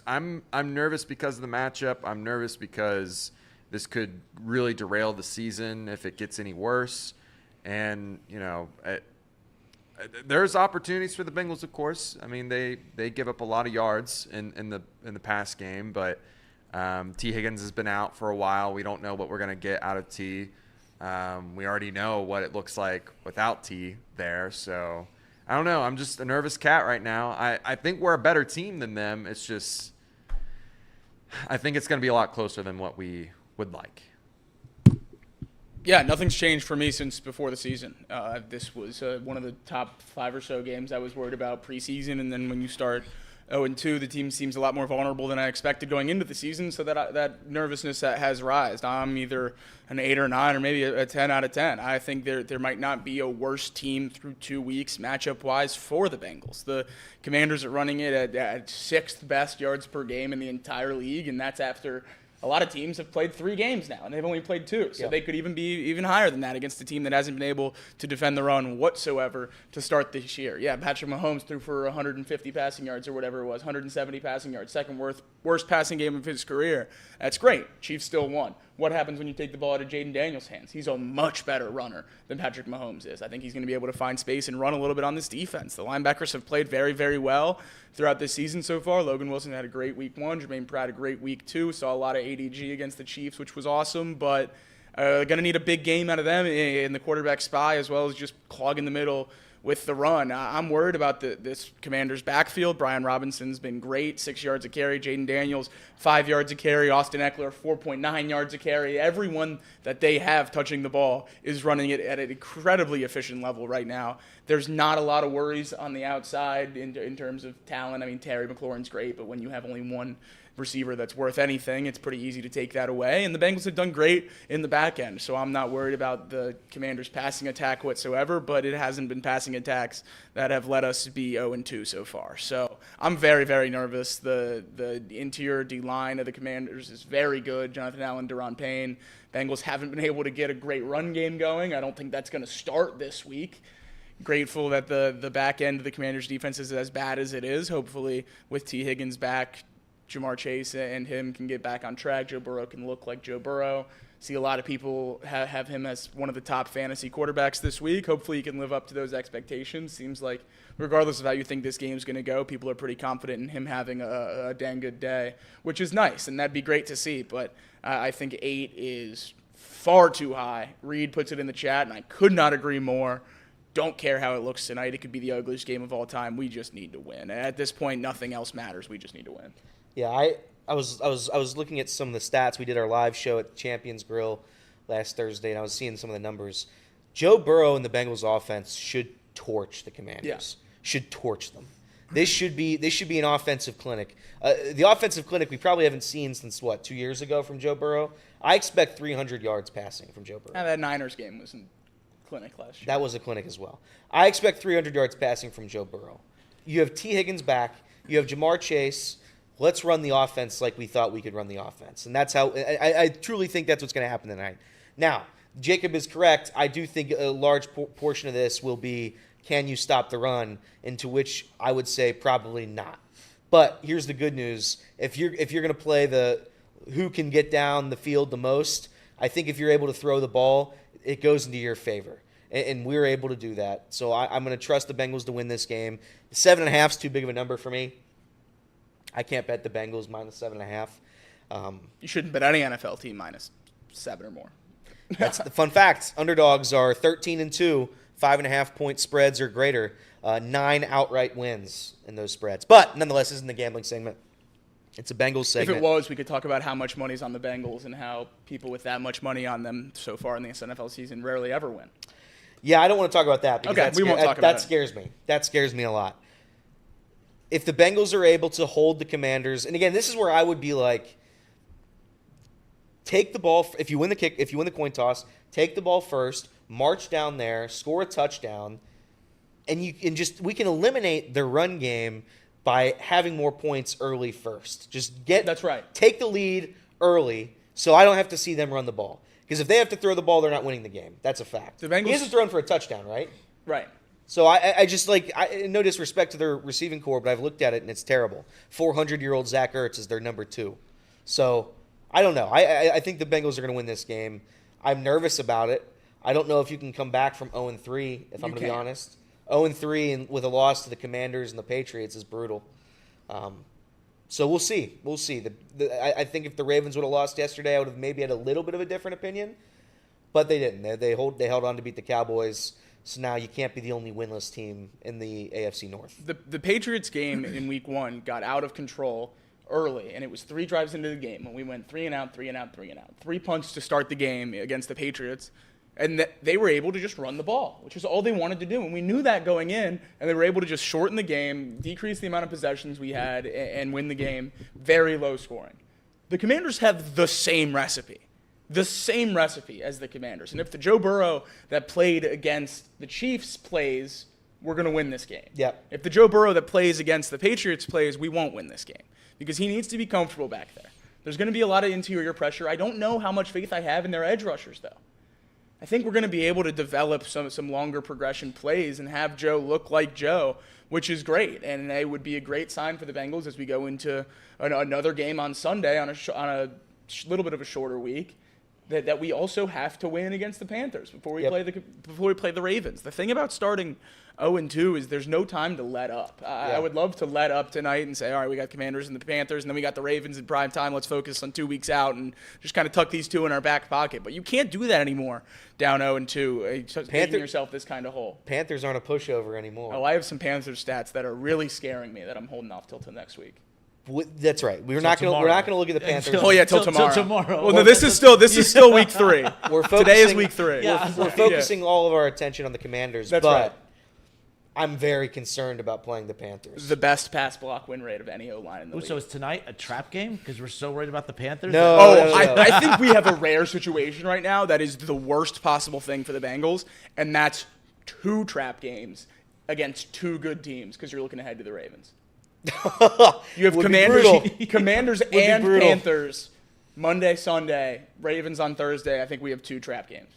I'm nervous because of the matchup. I'm nervous because this could really derail the season if it gets any worse. And, there's opportunities for the Bengals, of course. I mean, they give up a lot of yards in the past game, but T. Higgins has been out for a while. We don't know what we're going to get out of T. We already know what it looks like without T there. So, I don't know. I'm just a nervous cat right now. I think we're a better team than them. It's just I think it's going to be a lot closer than what we would like. Yeah, nothing's changed for me since before the season. This was one of the top 5 or so games I was worried about preseason, and then when you start 0-2, the team seems a lot more vulnerable than I expected going into the season, so that nervousness has risen. I'm either an 8 or 9 or maybe a 10 out of 10. I think there might not be a worse team through 2 weeks matchup-wise for the Bengals. The Commanders are running it at 6th best yards per game in the entire league, and that's after – a lot of teams have played 3 games now, and they've only played 2. So They could even be even higher than that against a team that hasn't been able to defend the run whatsoever to start this year. Yeah, Patrick Mahomes threw for 150 passing yards or whatever it was, 170 passing yards, second worst passing game of his career. That's great. Chiefs still won. What happens when you take the ball out of Jaden Daniels' hands? He's a much better runner than Patrick Mahomes is. I think he's going to be able to find space and run a little bit on this defense. The linebackers have played very, very well throughout this season so far. Logan Wilson had a great week 1. Jermaine Pratt a great week 2. Saw a lot of ADG against the Chiefs, which was awesome. But going to need a big game out of them in the quarterback spy, as well as just clogging the middle with the run. I'm worried about this Commanders backfield. Brian Robinson's been great, 6 yards a carry. Jaden Daniels, 5 yards a carry. Austin Eckler, 4.9 yards a carry. Everyone that they have touching the ball is running it at an incredibly efficient level right now. There's not a lot of worries on the outside in terms of talent. I mean, Terry McLaurin's great, but when you have only one receiver that's worth anything, it's pretty easy to take that away. And the Bengals have done great in the back end, so I'm not worried about the Commanders' passing attack whatsoever, but it hasn't been passing attacks that have let us be 0-2 so far. So I'm very, very nervous. The interior D-line of the Commanders is very good. Jonathan Allen, Deron Payne. Bengals haven't been able to get a great run game going. I don't think that's going to start this week. Grateful that the back end of the Commanders' defense is as bad as it is. Hopefully, with T. Higgins back, Jamar Chase and him can get back on track. Joe Burrow can look like Joe Burrow. See a lot of people have him as one of the top fantasy quarterbacks this week. Hopefully he can live up to those expectations. Seems like regardless of how you think this game's going to go, people are pretty confident in him having a dang good day, which is nice, and that'd be great to see. But I think 8 is far too high. Reed puts it in the chat, and I could not agree more. Don't care how it looks tonight. It could be the ugliest game of all time. We just need to win. At this point, nothing else matters. We just need to win. Yeah, I was looking at some of the stats. We did our live show at Champions Grill last Thursday, and I was seeing some of the numbers. Joe Burrow and the Bengals offense should torch the Commanders. Yeah. Should torch them. This should be an offensive clinic. The offensive clinic we probably haven't seen since, 2 years ago from Joe Burrow. I expect 300 yards passing from Joe Burrow. That Niners game was in clinic last year. That was a clinic as well. I expect 300 yards passing from Joe Burrow. You have T. Higgins back. You have Jamar Chase. Let's run the offense like we thought we could run the offense. And that's how I truly think that's what's going to happen tonight. Now, Jacob is correct. I do think a large portion of this will be, can you stop the run? And to which I would say probably not. But here's the good news. If you're going to play the who can get down the field the most, I think if you're able to throw the ball, it goes into your favor. And we were able to do that. So I'm going to trust the Bengals to win this game. 7.5 is too big of a number for me. I can't bet the Bengals minus 7.5. You shouldn't bet any NFL team minus 7 or more. That's the fun fact. Underdogs are 13-2, 5.5 point spreads or greater. 9 outright wins in those spreads. But nonetheless, this isn't the gambling segment. It's a Bengals segment. If it was, we could talk about how much money's on the Bengals and how people with that much money on them so far in the NFL season rarely ever win. Yeah, I don't want to talk about that. Because okay, we won't talk about that scares me. That scares me a lot. If the Bengals are able to hold the Commanders, and again, this is where I would be like, take the ball. If you win the coin toss, take the ball first, march down there, score a touchdown, and we can eliminate the run game by having more points early first. That's right. Take the lead early, so I don't have to see them run the ball. Because if they have to throw the ball, they're not winning the game. That's a fact. The Bengals, he hasn't thrown for a touchdown, right? Right. So I just no disrespect to their receiving core, but I've looked at it and it's terrible. 400-year-old Zach Ertz is their number 2. So I don't know. I think the Bengals are going to win this game. I'm nervous about it. I don't know if you can come back from 0-3, if I'm going to be honest. 0-3 and with a loss to the Commanders and the Patriots is brutal. So we'll see. We'll see. I think if the Ravens would have lost yesterday, I would have maybe had a little bit of a different opinion. But they didn't. They held on to beat the Cowboys. So now you can't be the only winless team in the AFC North. The Patriots game in Week 1 got out of control early, and it was 3 drives into the game when we went 3 and out, 3 and out, 3 and out. 3 punts to start the game against the Patriots, and they were able to just run the ball, which is all they wanted to do. And we knew that going in, and they were able to just shorten the game, decrease the amount of possessions we had, and win the game very low scoring. The Commanders have the same recipe as the Commanders. And if the Joe Burrow that played against the Chiefs plays, we're going to win this game. Yep. If the Joe Burrow that plays against the Patriots plays, we won't win this game because he needs to be comfortable back there. There's going to be a lot of interior pressure. I don't know how much faith I have in their edge rushers, though. I think we're going to be able to develop some longer progression plays and have Joe look like Joe, which is great. And it would be a great sign for the Bengals as we go into another game on Sunday on a little bit of a shorter week. That we also have to win against the Panthers before we play the Ravens. The thing about starting 0-2 is there's no time to let up. I would love to let up tonight and say, all right, we got Commanders and the Panthers, and then we got the Ravens in prime time. Let's focus on 2 weeks out and just kind of tuck these 2 in our back pocket. But you can't do that anymore down 0-2, digging yourself this kind of hole. Panthers aren't a pushover anymore. Oh, I have some Panthers stats that are really scaring me that I'm holding off till next week. That's right. We're not going to look at the Panthers. Till tomorrow. Till tomorrow. Well, no, this is still week 3. Today is week 3. Yeah. We're focusing all of our attention on the Commanders. That's but right. I'm very concerned about playing the Panthers. The best pass block win rate of any O-line in the league. So is tonight a trap game because we're so worried about the Panthers? No. I think we have a rare situation right now that is the worst possible thing for the Bengals, and that's 2 trap games against 2 good teams because you're looking ahead to the Ravens. You have Commanders and Panthers Monday, Sunday, Ravens on Thursday. I think we have 2 trap games.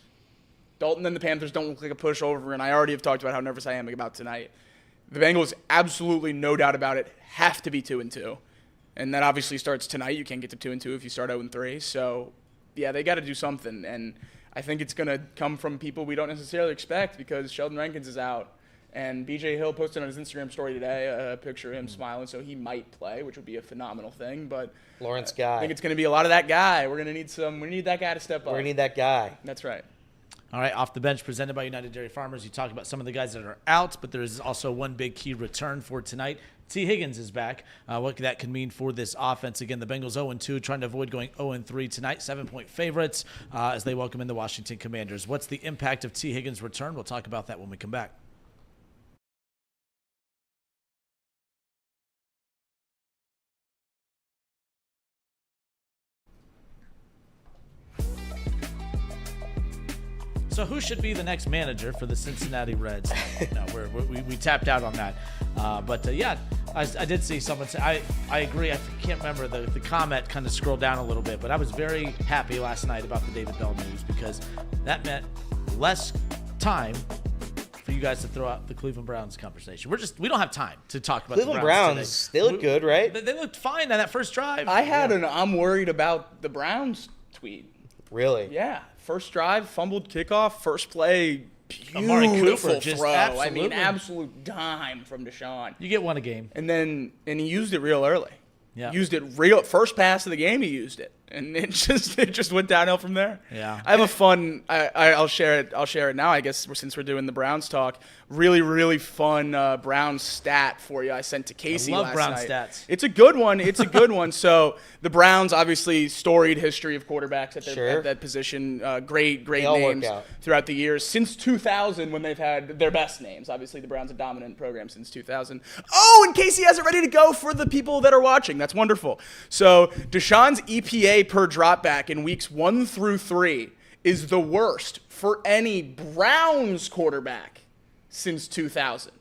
Dalton and the Panthers don't look like a pushover, and I already have talked about how nervous I am about tonight. The Bengals, absolutely no doubt about it, have to be 2-2. And that obviously starts tonight. You can't get to 2-2 if you start 0-3. So, yeah, they got to do something. And I think it's going to come from people we don't necessarily expect because Sheldon Rankins is out. And B.J. Hill posted on his Instagram story today a picture of him smiling, so he might play, which would be a phenomenal thing. But Lawrence Guy. I think it's going to be a lot of that guy. We need that guy to step up. We're going to need that guy. That's right. All right, Off the Bench presented by United Dairy Farmers. You talked about some of the guys that are out, but there is also one big key return for tonight. T. Higgins is back. What that can mean for this offense. Again, the Bengals 0-2, trying to avoid going 0-3 tonight. 7-point favorites as they welcome in the Washington Commanders. What's the impact of T. Higgins' return? We'll talk about that when we come back. So who should be the next manager for the Cincinnati Reds? No, we tapped out on that. Yeah, I did see someone say, I agree. I can't remember the comment kind of scrolled down a little bit, but I was very happy last night about the David Bell news because that meant less time for you guys to throw out the Cleveland Browns conversation. We don't have time to talk about Cleveland the Browns today. They look good, right? They looked fine on that first drive. I had an I'm worried about the Browns tweet. Really? Yeah. First drive, fumbled kickoff, first play, Amari Cooper, beautiful just throw. I mean, absolutely. absolute dime from Deshaun. You get one a game. And he used it real early. Yeah. Used it real first pass of the game. He used it, and it just went downhill from there. Yeah. I have a fun. I'll share it. I'll share it now. I guess since we're doing the Browns talk, really fun Browns stat for you. I sent to Casey I love last Browns night. stats. It's a good one. It's a good one. So the Browns, obviously, storied history of quarterbacks at that position. Great all work names out. throughout the years since 2000 when they've had their best names. Obviously, the Browns a dominant program since 2000. Oh, and Casey has it ready to go for the people that are watching. That's wonderful. So Deshaun's EPA per dropback in weeks 1 through 3 is the worst for any Browns quarterback since 2000.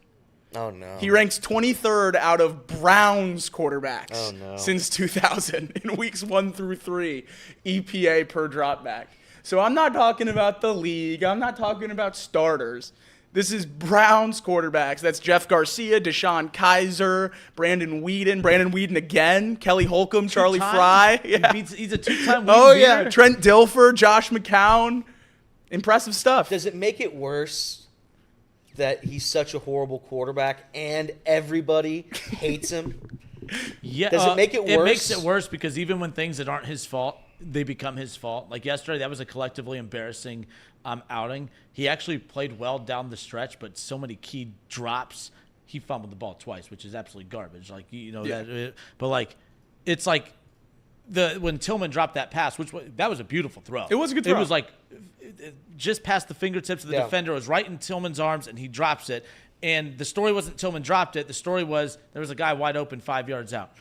Oh, no. He ranks 23rd out of Browns quarterbacks since 2000 in weeks 1 through 3 EPA per dropback. So I'm not talking about the league. I'm not talking about starters. This is Browns quarterbacks. That's Jeff Garcia, Deshaun Kaiser, Brandon Whedon again, Kelly Holcomb, Charlie Fry. Yeah. He's a two-time Oh, Whedon yeah. beater. Trent Dilfer, Josh McCown. Impressive stuff. Does it make it worse that he's such a horrible quarterback and everybody hates him? Yeah, Does it make it worse? It makes it worse because even when things that aren't his fault, they become his fault. Like yesterday, that was a collectively embarrassing outing. He actually played well down the stretch, but so many key drops. He fumbled the ball twice, which is absolutely garbage. Like it's like when Tillman dropped that pass, that was a beautiful throw. It was a good throw. It was like just past the fingertips of the defender. It was right in Tillman's arms, and he drops it. And the story wasn't Tillman dropped it. The story was there was a guy wide open 5 yards out.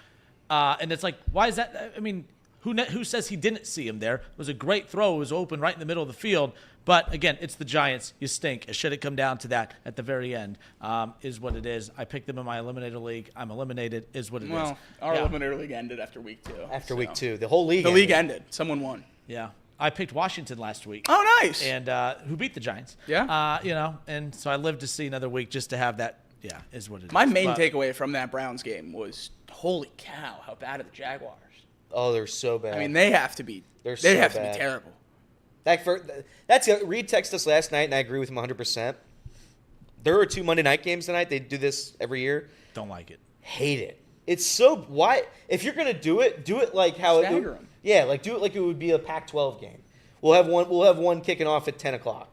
And it's like, why is that? I mean, who says he didn't see him there? It was a great throw. It was open right in the middle of the field. But, again, it's the Giants. You stink. Should it come down to that at the very end is what it is. I picked them in my Eliminator League. I'm eliminated is what it is. Well, our Eliminator League ended after week 2. After week 2. The whole league The league ended. Someone won. Yeah. I picked Washington last week. Oh, nice. And who beat the Giants. Yeah. And so I lived to see another week just to have that. Yeah, is what it is. My main takeaway from that Browns game was, holy cow, how bad are the Jaguars? Oh, they're so bad. I mean, they have to be. They have to be terrible. Reed texted us last night, and I agree with him 100%. There are 2 Monday night games tonight. They do this every year. Don't like it. Hate it. It's so why if you're gonna do it like how Stagger 'em. Yeah, like do it like it would be a Pac-12 game. We'll have one kicking off at 10:00,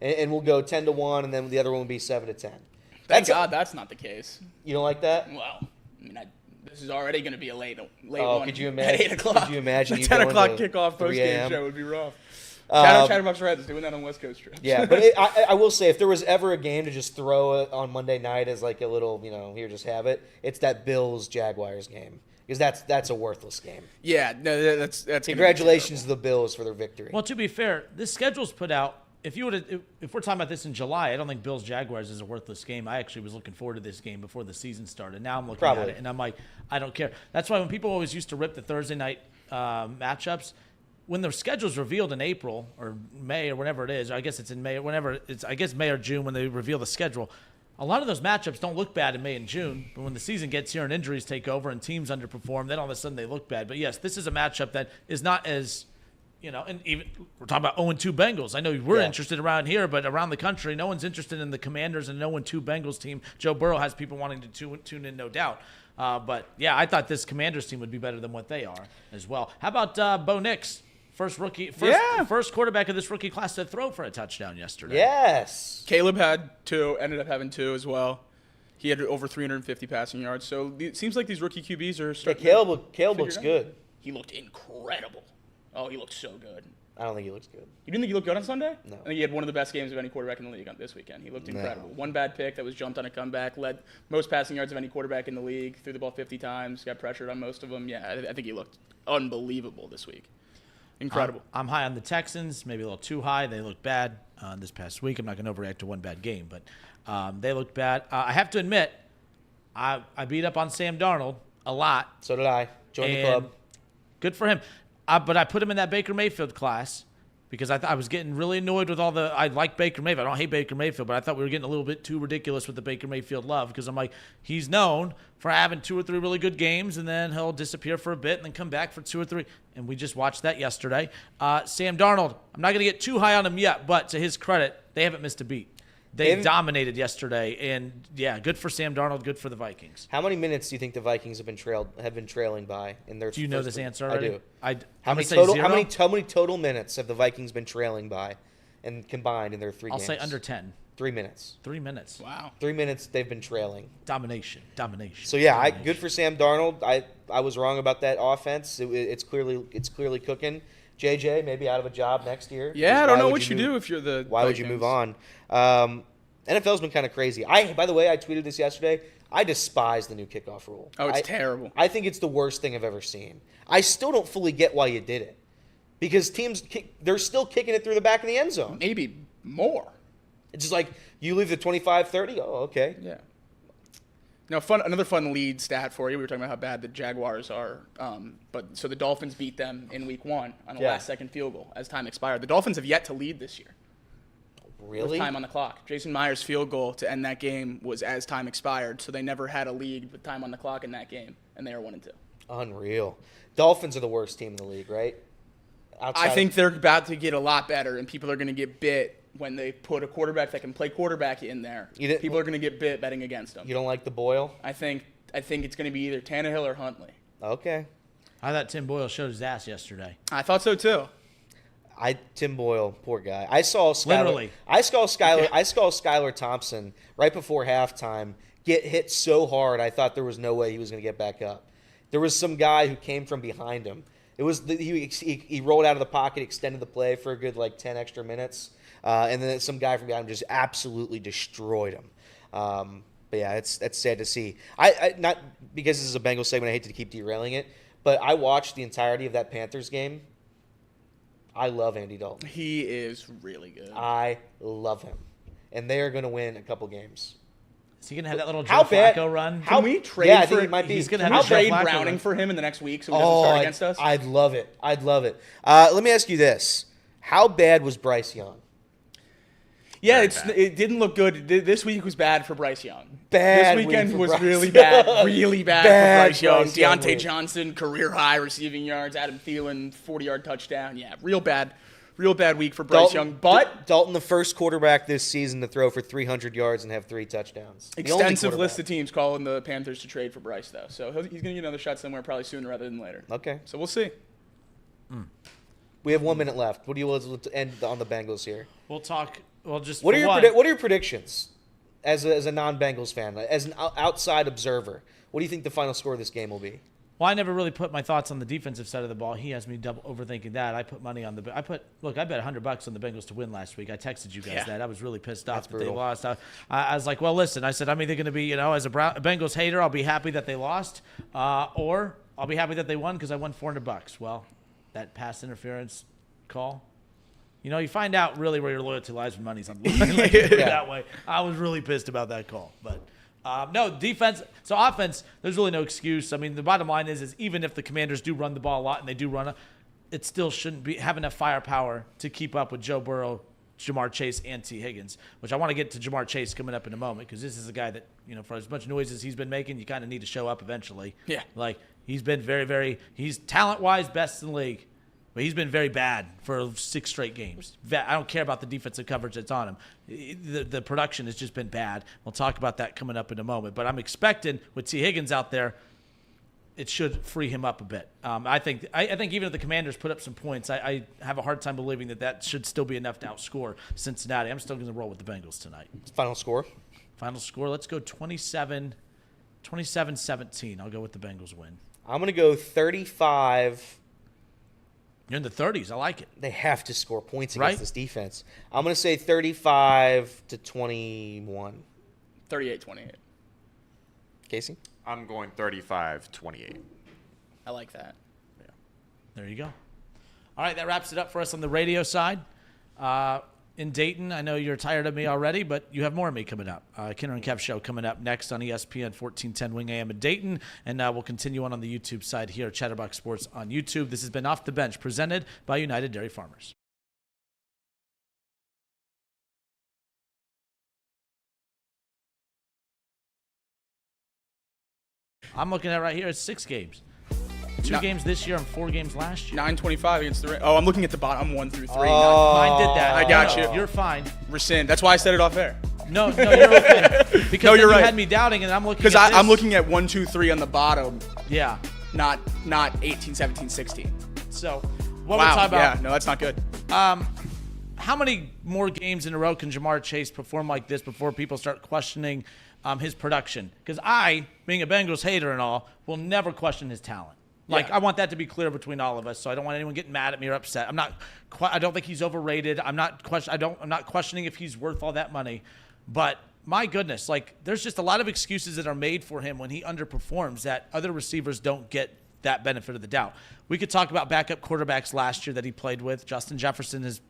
and we'll go 10-1, and then the other one will be 7-10. Thank God that's not the case. You don't like that? Well, I mean, this is already going to be a late Oh, one could you imagine? at 8 o'clock. Could you imagine the you 10 going o'clock to kickoff 3 post-game a.m.? show would be rough. Chatterbox Reds doing that on West Coast trips. Yeah, but I will say, if there was ever a game to just throw it on Monday night as like a little, here, just have it, it's that Bills-Jaguars game. Because that's a worthless game. Yeah, no, that's Congratulations to the Bills for their victory. Well, to be fair, this schedule's put out. If we're talking about this in July, I don't think Bills Jaguars is a worthless game. I actually was looking forward to this game before the season started. Now I'm looking at it and I'm like, I don't care. That's why when people always used to rip the Thursday night matchups, when the schedule's revealed in April or May or whenever it is, or I guess it's in May, whenever it's, I guess May or June when they reveal the schedule. A lot of those matchups don't look bad in May and June, but when the season gets here and injuries take over and teams underperform, then all of a sudden they look bad. But yes, this is a matchup that is not as, and even we're talking about 0-2 Bengals. I know we're interested around here, but around the country, no one's interested in the Commanders and 0-2 Bengals team. Joe Burrow has people wanting to tune in, no doubt. But yeah, I thought this Commanders team would be better than what they are as well. How about Bo Nix? First quarterback of this rookie class to throw for a touchdown yesterday. Yes. Caleb had 2, ended up having 2 as well. He had over 350 passing yards. So it seems like these rookie QBs are starting. Caleb looks good. He looked incredible. Oh, he looked so good. I don't think he looks good. You didn't think he looked good on Sunday? No. I think he had one of the best games of any quarterback in the league on this weekend. He looked incredible. One bad pick that was jumped on a comeback, led most passing yards of any quarterback in the league, threw the ball 50 times, got pressured on most of them. Yeah, I think he looked unbelievable this week. Incredible. I'm high on the Texans, maybe a little too high. They look bad this past week. I'm not going to overreact to one bad game, but they looked bad. I have to admit, I beat up on Sam Darnold a lot. So did I. Join the and club. Good for him. But I put him in that Baker Mayfield class because I was getting really annoyed with all the – I like Baker Mayfield. I don't hate Baker Mayfield, but I thought we were getting a little bit too ridiculous with the Baker Mayfield love because I'm like, he's known for having 2 or 3 really good games, and then he'll disappear for a bit and then come back for 2 or 3. And we just watched that yesterday. Sam Darnold, I'm not going to get too high on him yet, but to his credit, they haven't missed a beat. They dominated yesterday, and yeah, good for Sam Darnold, good for the Vikings. How many minutes do you think the Vikings have been trailing by in their? Do you know this answer already? I do. How many total minutes have the Vikings been trailing by, and combined in their 3 games? I'll say under 10. 3 minutes. 3 minutes. Wow. 3 minutes they've been trailing. Domination. So yeah, good for Sam Darnold. I was wrong about that offense. It's clearly cooking. JJ maybe out of a job next year. Yeah, I don't know what you do if you're the Why would you move on? NFL's been kind of crazy. By the way, I tweeted this yesterday. I despise the new kickoff rule. Oh, it's terrible. I think it's the worst thing I've ever seen. I still don't fully get why you did it. Because teams, they're still kicking it through the back of the end zone. Maybe more. It's just like, you leave the 25-30, oh, okay. Yeah. Now, another fun lead stat for you. We were talking about how bad the Jaguars are. So the Dolphins beat them in week 1 on a last-second field goal as time expired. The Dolphins have yet to lead this year. Really? With time on the clock. Jason Myers' field goal to end that game was as time expired, so they never had a lead with time on the clock in that game, and they are 1-2. Unreal. Dolphins are the worst team in the league, right? I think they're about to get a lot better, and people are going to get bit when they put a quarterback that can play quarterback in there. People are going to get bit betting against them. You don't like the Boyle? I think it's going to be either Tannehill or Huntley. Okay. I thought Tim Boyle showed his ass yesterday. I thought so too. Tim Boyle, poor guy. I saw Skylar Thompson right before halftime get hit so hard I thought there was no way he was going to get back up. There was some guy who came from behind him. It was he rolled out of the pocket, extended the play for a good 10 extra minutes, and then some guy from behind him just absolutely destroyed him. But yeah, that's sad to see. I not because this is a Bengals segment, I hate to keep derailing it, but I watched the entirety of that Panthers game. I love Andy Dalton. He is really good. I love him, and they are going to win a couple games. Is he going to have that little Joe Flacco run? Can we trade I think it might be. He's going to have trade Joe Flacco Browning run for him in the next week so he doesn't start against us? I'd love it. Let me ask you this: how bad was Bryce Young? Yeah, it didn't look good. This week was bad for Bryce Young. Bad This weekend week for was Bryce really Young. bad. Really bad for Bryce Young. Bryce Young Deontay week. Johnson, career high receiving yards. Adam Thielen, 40-yard touchdown. Yeah, real bad week for Bryce Young. But Dalton, the first quarterback this season to throw for 300 yards and have 3 touchdowns. The only extensive list quarterback. of teams calling the Panthers to trade for Bryce, though. So he's going to get another shot somewhere probably sooner rather than later. Okay. So we'll see. We have 1 minute left. What do you want to end on the Bengals here? We'll talk. Well, just What for are one, what are your predictions as a non-Bengals fan, as an outside observer? What do you think the final score of this game will be? Well, I never really put my thoughts on the defensive side of the ball. He has me double overthinking that. I put money on I bet $100 on the Bengals to win last week. I texted you guys that. I was really pissed off that they lost. I was like, well, listen. I said I'm either going to be, as a Bengals hater, I'll be happy that they lost, or I'll be happy that they won because I won $400. Well, that pass interference call. You find out really where your loyalty lies when money's on the line. That way. I was really pissed about that call. But no, defense. So offense, there's really no excuse. I mean, the bottom line is even if the Commanders do run the ball a lot and they do run it still shouldn't have enough firepower to keep up with Joe Burrow, Jamar Chase, and T. Higgins, which I want to get to Jamar Chase coming up in a moment because this is a guy that, for as much noise as he's been making, you kind of need to show up eventually. Yeah. He's been very, he's talent-wise best in the league. But he's been very bad for 6 straight games. I don't care about the defensive coverage that's on him. The production has just been bad. We'll talk about that coming up in a moment. But I'm expecting with T. Higgins out there, it should free him up a bit. I think even if the Commanders put up some points, I have a hard time believing that should still be enough to outscore Cincinnati. I'm still going to roll with the Bengals tonight. Final score? Final score, let's go 27-17. I'll go with the Bengals win. I'm going to go 35. You're in the 30s. I like it. They have to score points against this defense. I'm going to say 35-21. 38-28. Casey? I'm going 35-28. I like that. There you go. All right, that wraps it up for us on the radio side. In Dayton, I know you're tired of me already, but you have more of me coming up. Kenner and Kev show coming up next on ESPN 1410 Wing AM in Dayton, and we'll continue on the YouTube side here at Chatterbox Sports on YouTube. This has been Off the Bench, presented by United Dairy Farmers. I'm looking at right here, it's 6 games. 2 games this year and 4 games last year. 925 against the. Oh, I'm looking at the bottom 1 through 3. Mine did that. I got you. You're fine. Rescind. That's why I said it off air. No, you're okay. Because No, you're you right. had me doubting, and I'm looking. Because At this. I'm looking at 1, 2, 3 on the bottom. Yeah. Not 18, 17, 16. So, what Wow. we're talking about? Yeah. No, that's not good. How many more games in a row can Jamar Chase perform like this before people start questioning his production? Because I, being a Bengals hater and all, will never question his talent. Like, Yeah. I want that to be clear between all of us, so I don't want anyone getting mad at me or upset. I don't think he's overrated. I'm not questioning if he's worth all that money. But my goodness, like, there's just a lot of excuses that are made for him when he underperforms that other receivers don't get that benefit of the doubt. We could talk about backup quarterbacks last year that he played with. Justin Jefferson has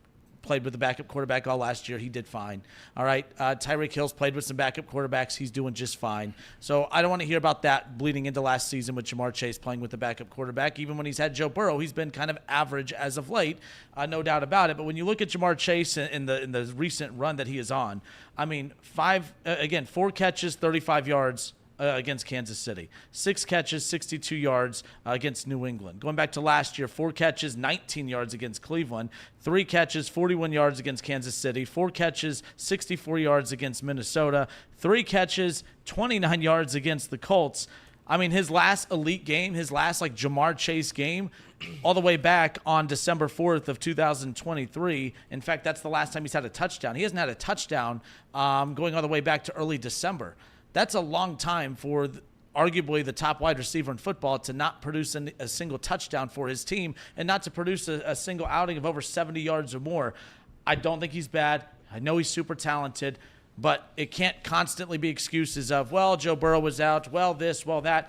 played with the backup quarterback all last year. He did fine. All right. Tyreek Hill's played with some backup quarterbacks. He's doing just fine. So I don't want to hear about that bleeding into last season with Jamar Chase playing with the backup quarterback. Even when he's had Joe Burrow, he's been kind of average as of late, no doubt about it. But when you look at Jamar Chase in the recent run that he is on, I mean, 4 catches, 35 yards, against Kansas City. 6 catches, 62 yards against New England. Going back to last year, 4 catches, 19 yards against Cleveland. 3 catches, 41 yards against Kansas City. 4 catches, 64 yards against Minnesota. 3 catches, 29 yards against the Colts. I mean, his last elite game, his last like Jamar Chase game, all the way back on December 4th of 2023. In fact, that's the last time he's had a touchdown. He hasn't had a touchdown going all the way back to early December. That's a long time for arguably the top wide receiver in football to not produce a single touchdown for his team and not to produce a single outing of over 70 yards or more. I don't think he's bad. I know he's super talented, but it can't constantly be excuses of, well, Joe Burrow was out, well, this, well, that.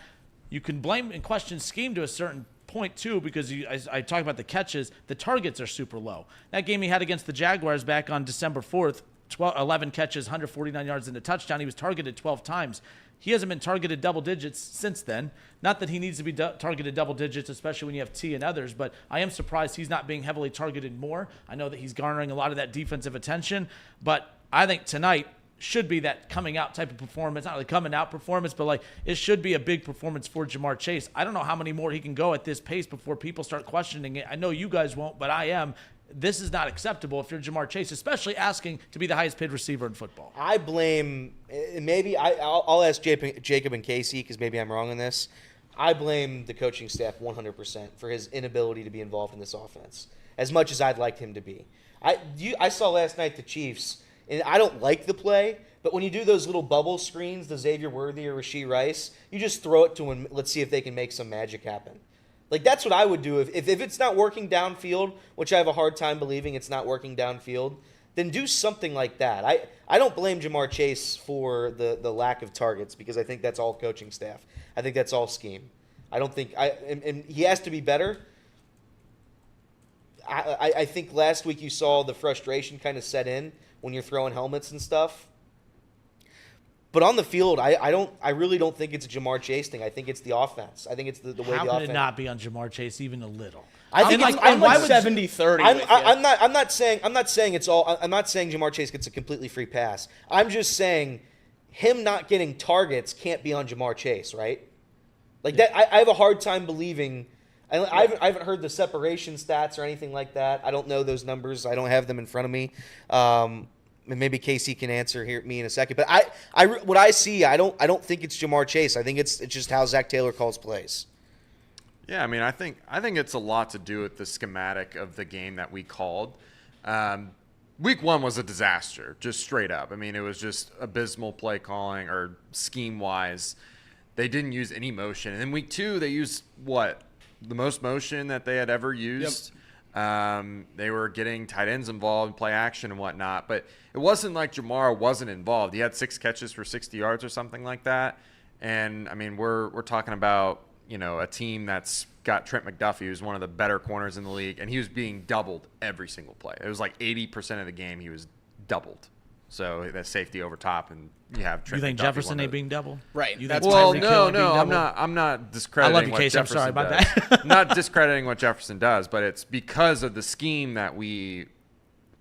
You can blame and question scheme to a certain point, too, because I talk about the catches. The targets are super low. That game he had against the Jaguars back on December 4th, 11 catches, 149 yards and a touchdown. He was targeted 12 times. He hasn't been targeted double digits since then. Not that he needs to be targeted double digits, especially when you have T and others, but I am surprised he's not being heavily targeted more. I know that he's garnering a lot of that defensive attention, but I think tonight should be that coming out type of performance. Not really coming out performance, but like it should be a big performance for Jamar Chase. I don't know how many more he can go at this pace before people start questioning it. I know you guys won't, but I am. This is not acceptable if you're Jamar Chase, especially asking to be the highest paid receiver in football. I blame, I'll ask Jacob and Casey because maybe I'm wrong on this. I blame the coaching staff 100% for his inability to be involved in this offense, as much as I'd like him to be. I saw last night the Chiefs, and I don't like the play, but when you do those little bubble screens, the Xavier Worthy or Rashee Rice, you just throw it to him. Let's see if they can make some magic happen. Like, that's what I would do. If it's not working downfield, which I have a hard time believing it's not working downfield, then do something like that. I don't blame Jamar Chase for the lack of targets because I think that's all coaching staff. I think that's all scheme. I don't think – and he has to be better. I think last week you saw the frustration kind of set in when you're throwing helmets and stuff. But on the field, I really don't think it's a Jamar Chase thing. I think it's the offense. I think it's the way the offense. How could it not be on Jamar Chase even a little? I think I'm like 70-30. I'm not saying it's all. I'm not saying Jamar Chase gets a completely free pass. I'm just saying him not getting targets can't be on Jamar Chase, right? Like that. I have a hard time believing. I haven't heard the separation stats or anything like that. I don't know those numbers. I don't have them in front of me. And maybe Casey can answer me in a second. But what I see, I don't think it's Jamar Chase. I think it's just how Zach Taylor calls plays. Yeah, I mean, I think it's a lot to do with the schematic of the game that we called. Week 1 was a disaster, just straight up. I mean, it was just abysmal play calling or scheme-wise. They didn't use any motion. And then week 2, they used the most motion that they had ever used. Yep. They were getting tight ends involved, play action and whatnot, but it wasn't like Jamar wasn't involved. He had 6 catches for 60 yards or something like that. And I mean, we're talking about a team that's got Trent McDuffie, who's one of the better corners in the league, and he was being doubled every single play. It was like 80% of the game he was doubled. So that's safety over top, and you have Trent. You think McDuffie, Jefferson ain't being doubled? Right. You That's think Well, Tyreek no, Hill ain't being I'm doubled? not. I'm not discrediting I love you, what Casey. I'm Jefferson sorry about does. that. Not discrediting what Jefferson does, but it's because of the scheme that we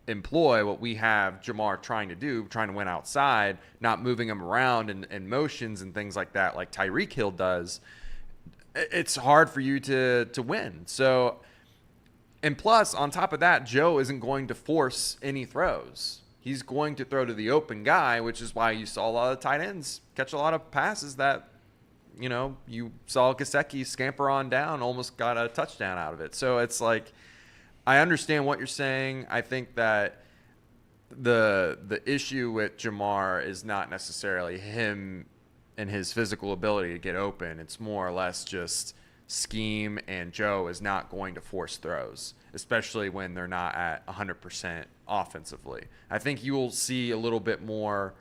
employ. What we have Jamar trying to do, trying to win outside, not moving him around in motions and things like that, like Tyreek Hill does. It's hard for you to win. So, and plus, on top of that, Joe isn't going to force any throws. He's going to throw to the open guy, which is why you saw a lot of tight ends catch a lot of passes that, you saw Gesicki scamper on down, almost got a touchdown out of it. So it's like, I understand what you're saying. I think that the issue with Jamar is not necessarily him and his physical ability to get open. It's more or less just scheme, and Joe is not going to force throws, especially when they're not at 100% offensively. I think you will see a little bit more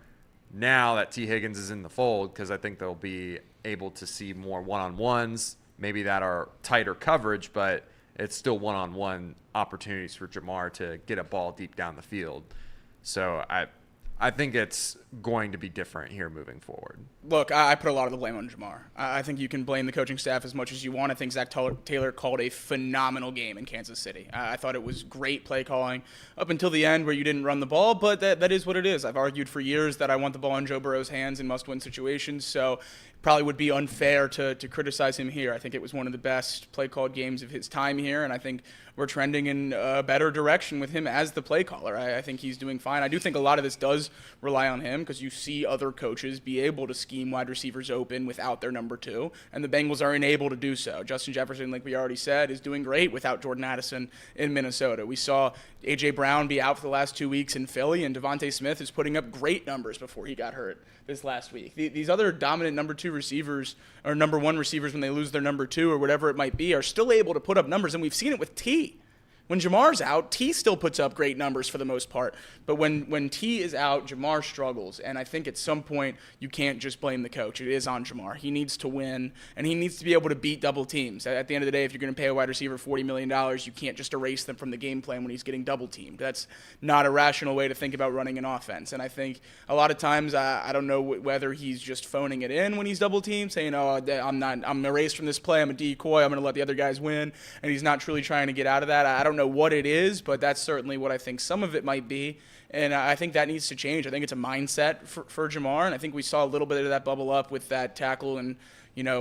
now that T. Higgins is in the fold, because I think they'll be able to see more one-on-ones, maybe that are tighter coverage, but it's still one-on-one opportunities for Jamar to get a ball deep down the field. So I think it's going to be different here moving forward. Look, I put a lot of the blame on Jamar. I think you can blame the coaching staff as much as you want. I think Zach Taylor called a phenomenal game in Kansas City. I thought it was great play calling up until the end where you didn't run the ball, but that is what it is. I've argued for years that I want the ball in Joe Burrow's hands in must-win situations, so probably would be unfair to criticize him here. I think it was one of the best play-called games of his time here, and I think we're trending in a better direction with him as the play caller. I think he's doing fine. I do think a lot of this does rely on him, because you see other coaches be able to scheme wide receivers open without their number two, and the Bengals are unable to do so. Justin Jefferson, like we already said, is doing great without Jordan Addison in Minnesota. We saw A.J. Brown be out for the last 2 weeks in Philly, and Devontae Smith is putting up great numbers before he got hurt this last week. These other dominant number two receivers, or number one receivers when they lose their number two or whatever it might be, are still able to put up numbers, and we've seen it with T. When Jamar's out, T still puts up great numbers for the most part. But when T is out, Jamar struggles. And I think at some point you can't just blame the coach. It is on Jamar. He needs to win, and he needs to be able to beat double teams. At the end of the day, if you're going to pay a wide receiver $40 million, you can't just erase them from the game plan when he's getting double teamed. That's not a rational way to think about running an offense. And I think a lot of times, I don't know whether he's just phoning it in when he's double teamed, saying, I'm erased from this play, I'm a decoy, I'm going to let the other guys win, and he's not truly trying to get out of that. I don't know what it is, but that's certainly what I think some of it might be, and I think that needs to change. I think it's a mindset for Jamar, and I think we saw a little bit of that bubble up with that tackle and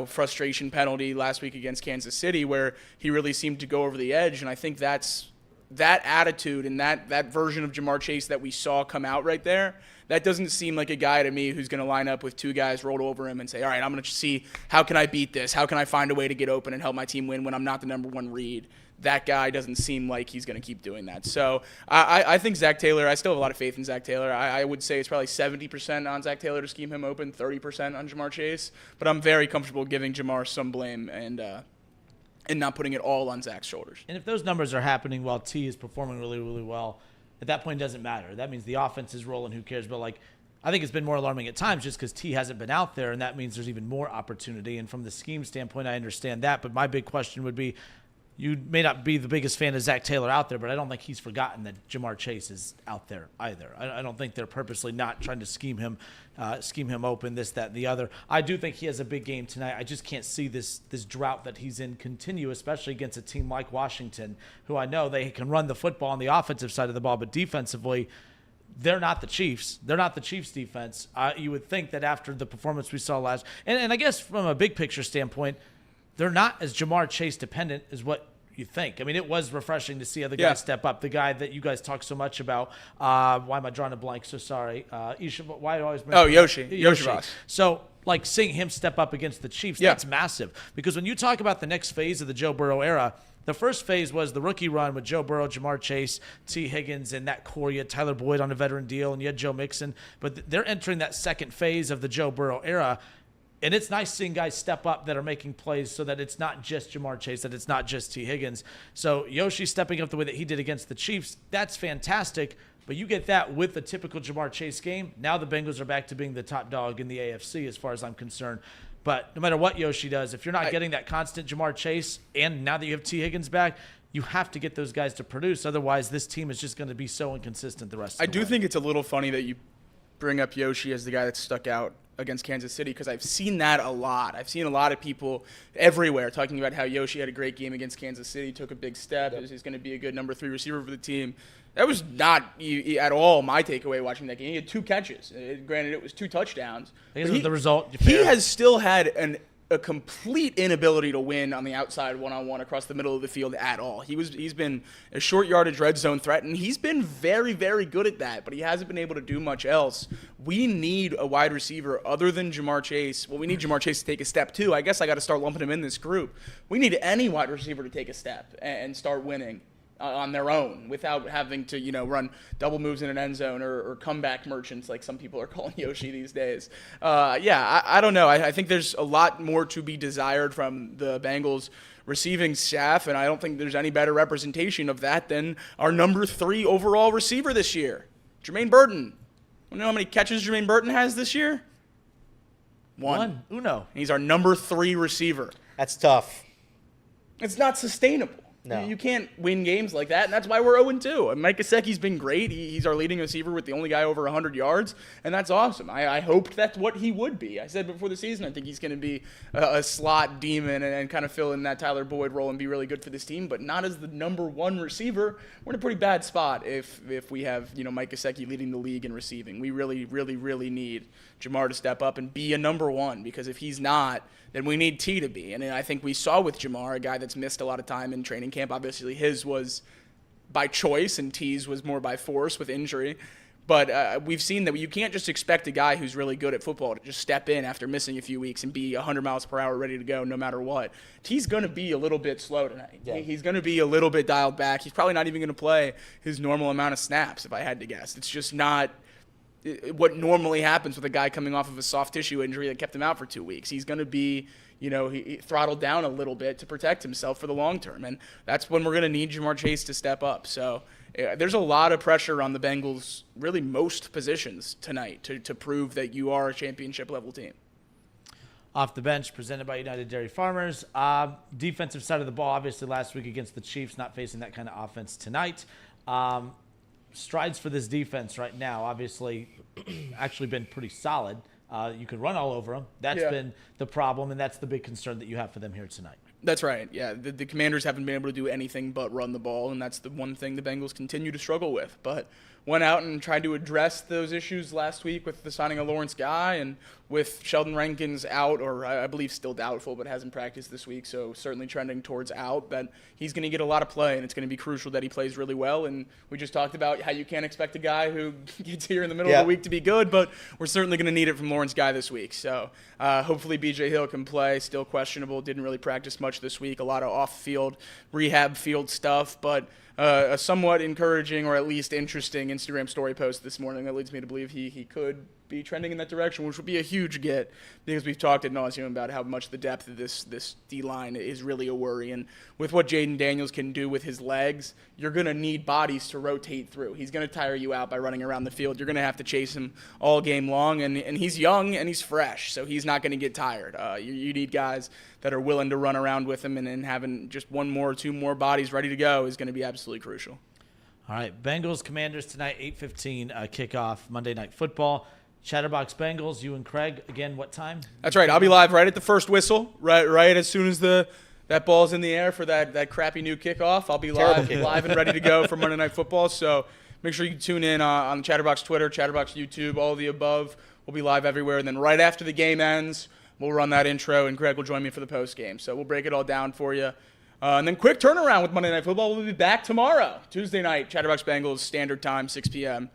frustration penalty last week against Kansas City, where he really seemed to go over the edge, and I think that's that attitude and that version of Jamar Chase that we saw come out right there. That doesn't seem like a guy to me who's going to line up with two guys rolled over him and say, all right, I'm going to see how can I beat this? How can I find a way to get open and help my team win when I'm not the number one read? That guy doesn't seem like he's going to keep doing that. So I think Zach Taylor, I still have a lot of faith in Zach Taylor. I would say it's probably 70% on Zach Taylor to scheme him open, 30% on Jamar Chase. But I'm very comfortable giving Jamar some blame and not putting it all on Zach's shoulders. And if those numbers are happening while T is performing really, really well, at that point it doesn't matter. That means the offense is rolling, who cares? But I think it's been more alarming at times just because T hasn't been out there, and that means there's even more opportunity. And from the scheme standpoint, I understand that. But my big question would be, you may not be the biggest fan of Zach Taylor out there, but I don't think he's forgotten that Jamar Chase is out there either. I don't think they're purposely not trying to scheme him open, this, that, and the other. I do think he has a big game tonight. I just can't see this drought that he's in continue, especially against a team like Washington, who I know they can run the football on the offensive side of the ball, but defensively, they're not the Chiefs. They're not the Chiefs' defense. You would think that after the performance we saw last, and I guess from a big picture standpoint, they're not as Jamar Chase dependent as what you think. I mean, it was refreshing to see other guys step up. The guy that you guys talk so much about. Why am I drawing a blank? So sorry. Why do I always bring Yoshi Ross. So, seeing him step up against the Chiefs, that's massive. Because when you talk about the next phase of the Joe Burrow era, the first phase was the rookie run with Joe Burrow, Jamar Chase, T. Higgins, and that core. You had Tyler Boyd on a veteran deal, and you had Joe Mixon. But they're entering that second phase of the Joe Burrow era. And it's nice seeing guys step up that are making plays so that it's not just Jamar Chase, that it's not just T. Higgins. So Yoshi stepping up the way that he did against the Chiefs, that's fantastic. But you get that with the typical Jamar Chase game. Now the Bengals are back to being the top dog in the AFC as far as I'm concerned. But no matter what Yoshi does, if you're not getting that constant Jamar Chase, and now that you have T. Higgins back, you have to get those guys to produce. Otherwise, this team is just going to be so inconsistent the rest of the way. I do think it's a little funny that you bring up Yoshi as the guy that stuck out against Kansas City, because I've seen that a lot. I've seen a lot of people everywhere talking about how Yoshi had a great game against Kansas City, took a big step, he's going to be a good number 3 receiver for the team. That was not at all my takeaway watching that game. He had 2 catches. Granted, it was 2 touchdowns. I think the result. He has still had a complete inability to win on the outside one-on-one across the middle of the field at all. He's been a short yardage red zone threat, and he's been very, very good at that, but he hasn't been able to do much else. We need a wide receiver other than Jamar Chase. Well, we need Jamar Chase to take a step too. I guess I got to start lumping him in this group. We need any wide receiver to take a step and start winning on their own without having to, run double moves in an end zone or comeback merchants like some people are calling Yoshi these days. I don't know. I think there's a lot more to be desired from the Bengals receiving staff, and I don't think there's any better representation of that than our number 3 overall receiver this year, Jermaine Burton. You know how many catches Jermaine Burton has this year? One. Uno. He's our number 3 receiver. That's tough. It's not sustainable. No. You can't win games like that, and that's why we're 0-2. Mike Gesicki's been great. He's our leading receiver with the only guy over 100 yards, and that's awesome. I hoped that's what he would be. I said before the season I think he's going to be a slot demon and kind of fill in that Tyler Boyd role and be really good for this team, but not as the number 1 receiver. We're in a pretty bad spot if we have Mike Gesicki leading the league in receiving. We really, really, really need Jamar to step up and be a number 1, because if he's not, then we need T to be. And I think we saw with Jamar, a guy that's missed a lot of time in training camp. Obviously, his was by choice, and T's was more by force with injury. But we've seen that you can't just expect a guy who's really good at football to just step in after missing a few weeks and be 100 miles per hour ready to go no matter what. T's going to be a little bit slow tonight. Yeah. He's going to be a little bit dialed back. He's probably not even going to play his normal amount of snaps, if I had to guess. It's just not what normally happens with a guy coming off of a soft tissue injury that kept him out for 2 weeks. He's going to be, he throttled down a little bit to protect himself for the long term, and that's when we're going to need Jamar Chase to step up. So there's a lot of pressure on the Bengals, really most positions tonight, to prove that you are a championship-level team. Off the bench, presented by United Dairy Farmers. Defensive side of the ball, obviously last week against the Chiefs, not facing that kind of offense tonight. Strides for this defense right now, obviously, actually been pretty solid. You could run all over them. That's been the problem, and that's the big concern that you have for them here tonight. That's right. Yeah, the Commanders haven't been able to do anything but run the ball, and that's the one thing the Bengals continue to struggle with. But went out and tried to address those issues last week with the signing of Lawrence Guy, and with Sheldon Rankins out, or I believe still doubtful, but hasn't practiced this week, so certainly trending towards out, that he's going to get a lot of play, and it's going to be crucial that he plays really well. And we just talked about how you can't expect a guy who gets here in the middle of the week to be good, but we're certainly going to need it from Lawrence Guy this week. So hopefully B.J. Hill can play, still questionable, didn't really practice much this week, a lot of off-field, rehab field stuff, but a somewhat encouraging or at least interesting Instagram story post this morning that leads me to believe he could be trending in that direction, which would be a huge get, because we've talked ad nauseum about how much the depth of this D-line is really a worry. And with what Jaden Daniels can do with his legs, you're going to need bodies to rotate through. He's going to tire you out by running around the field. You're going to have to chase him all game long, and he's young and he's fresh, so he's not going to get tired. You need guys that are willing to run around with him, and having just one more or two more bodies ready to go is going to be absolutely crucial. All right, Bengals Commanders tonight, 8:15 kickoff, Monday Night Football. Chatterbox Bengals, you and Craig, again, what time? That's right. I'll be live right at the first whistle, right as soon as that ball's in the air for that crappy new kickoff. I'll be live and ready to go for Monday Night Football. So make sure you tune in on Chatterbox Twitter, Chatterbox YouTube, all of the above. We'll be live everywhere. And then right after the game ends, we'll run that intro, and Craig will join me for the post game. So we'll break it all down for you. And then quick turnaround with Monday Night Football. We'll be back tomorrow, Tuesday night, Chatterbox Bengals, standard time, 6 p.m.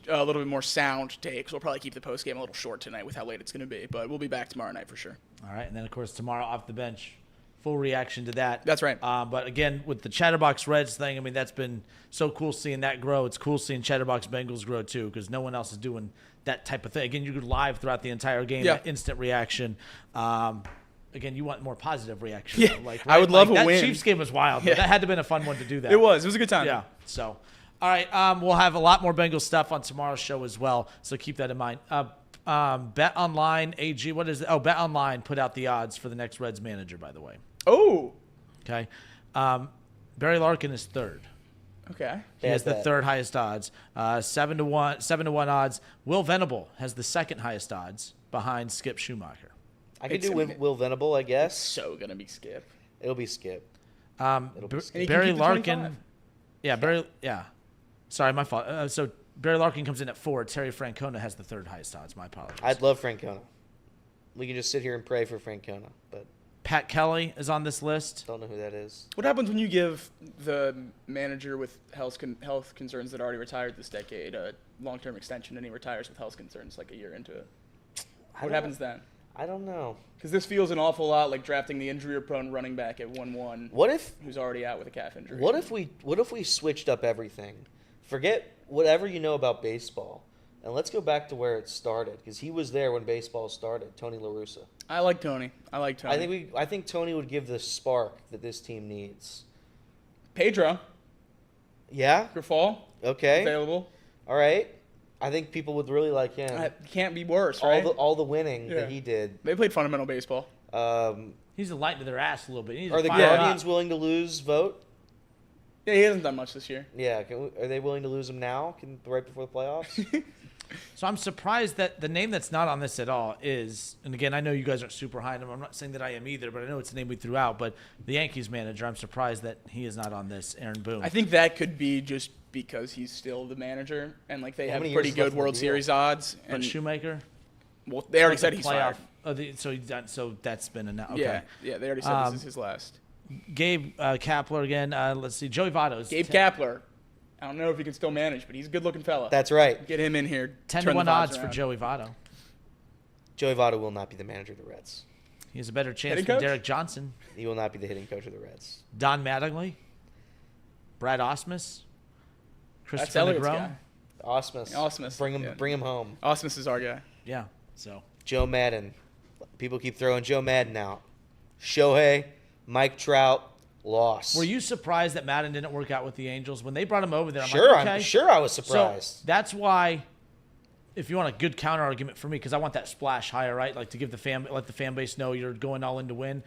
A little bit more sound takes. We'll probably keep the post game a little short tonight with how late it's going to be, but we'll be back tomorrow night for sure. All right, and then, of course, tomorrow off the bench, full reaction to that. That's right. But, again, with the Chatterbox Reds thing, I mean, that's been so cool seeing that grow. It's cool seeing Chatterbox Bengals grow, too, because no one else is doing that type of thing. Again, you could live throughout the entire game, that instant reaction. Again, you want more positive reaction. Yeah, right? I would love a that win. Chiefs game was wild. But that had to have been a fun one to do that. It was a good time. Yeah, so... All right, we'll have a lot more Bengals stuff on tomorrow's show as well, so keep that in mind. Bet Online AG. What is it? Oh, Bet Online put out the odds for the next Reds manager, by the way. Oh. Okay. Barry Larkin is third. Okay. He has the third highest odds. 7-1 odds. Will Venable has the second highest odds behind Skip Schumacher. I could do Will Venable, I guess. So gonna be Skip. It'll be Skip. Barry Larkin. Yeah. Sorry, my fault. So Barry Larkin comes in at 4. Terry Francona has the third highest odds. My apologies. I'd love Francona. We can just sit here and pray for Francona, but Pat Kelly is on this list. don't know who that is. What happens when you give the manager with health concerns that already retired this decade a long-term extension and he retires with health concerns like a year into it? What happens then? I don't know. Because this feels an awful lot like drafting the injury-prone running back at 1-1. What if who's already out with a calf injury? What if we switched up everything? Forget whatever you know about baseball, and let's go back to where it started, because he was there when baseball started. Tony La Russa. I like Tony. I think Tony would give the spark that this team needs. Pedro. Yeah. Grifol. Okay. Available. All right. I think people would really like him. Can't be worse, right? All the winning that he did. They played fundamental baseball. He's a light to their ass a little bit. Are the Guardians willing to lose vote? Yeah, he hasn't done much this year. Yeah. Are they willing to lose him now, right before the playoffs? So I'm surprised that the name that's not on this at all is, and again, I know you guys aren't super high on him. I'm not saying that I am either, but I know it's the name we threw out. But the Yankees manager, I'm surprised that he is not on this, Aaron Boone. I think that could be just because he's still the manager, and like they have pretty good World Series odds. But Shoemaker? Well, they already said he's fired. So that's been enough. Okay. Yeah, they already said this is his last. Gabe Kapler again. Let's see. Joey Votto's. Gabe Kapler. I don't know if he can still manage, but he's a good-looking fella. That's right. Get him in here. 10-1 odds for Joey Votto. Joey Votto will not be the manager of the Reds. He has a better chance than Derek Johnson. He will not be the hitting coach of the Reds. Don Mattingly. Brad Osmus. Christopher Negron. Osmus. Bring him home. Osmus is our guy. Yeah. So Joe Madden. People keep throwing Joe Madden out. Shohei, Mike Trout, loss. Were you surprised that Madden didn't work out with the Angels when they brought him over there? I'm sure I was surprised. So that's why, if you want a good counter argument for me, because I want that splash higher, right? Like to give let the fan base know you're going all in to win.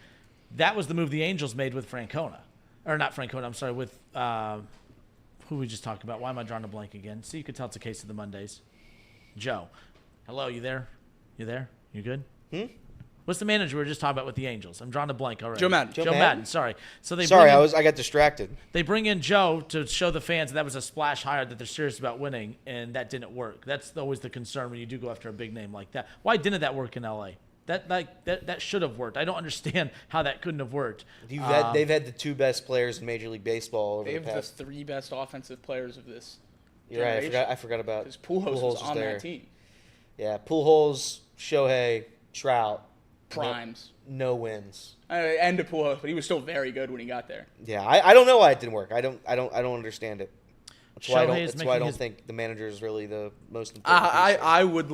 That was the move the Angels made with Francona, or not Francona. I'm sorry, with who we just talked about. Why am I drawing a blank again? See, you could tell it's a case of the Mondays. Joe, hello, you there? You there? You good? What's the manager we were just talking about with the Angels? I'm drawing a blank already. Joe Madden. Joe Madden. Sorry. So I got distracted. They bring in Joe to show the fans that was a splash higher, that they're serious about winning, and that didn't work. That's always the concern when you do go after a big name like that. Why didn't that work in LA? That should have worked. I don't understand how that couldn't have worked. They've had the 2 best players in Major League Baseball over the past. They have the 3 best offensive players of this. You're right. I forgot about. Because Pujols was on that team. Yeah, Pujols, Shohei, Trout. Primes. No wins. And to Pujols, but he was still very good when he got there. Yeah, I don't know why it didn't work. I don't understand it. That's why I don't think the manager is really the most important. I would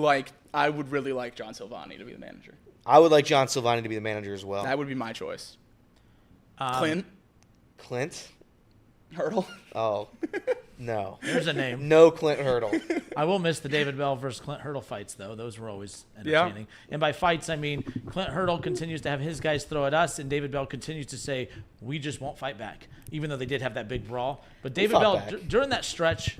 really like John Silvani to be the manager. I would like John Silvani to be the manager as well. That would be my choice. Clint Hurdle. Oh, no. There's a name. No Clint Hurdle. I will miss the David Bell versus Clint Hurdle fights, though. Those were always entertaining. Yeah. And by fights, I mean Clint Hurdle continues to have his guys throw at us, and David Bell continues to say, we just won't fight back, even though they did have that big brawl. But David Bell, during that stretch,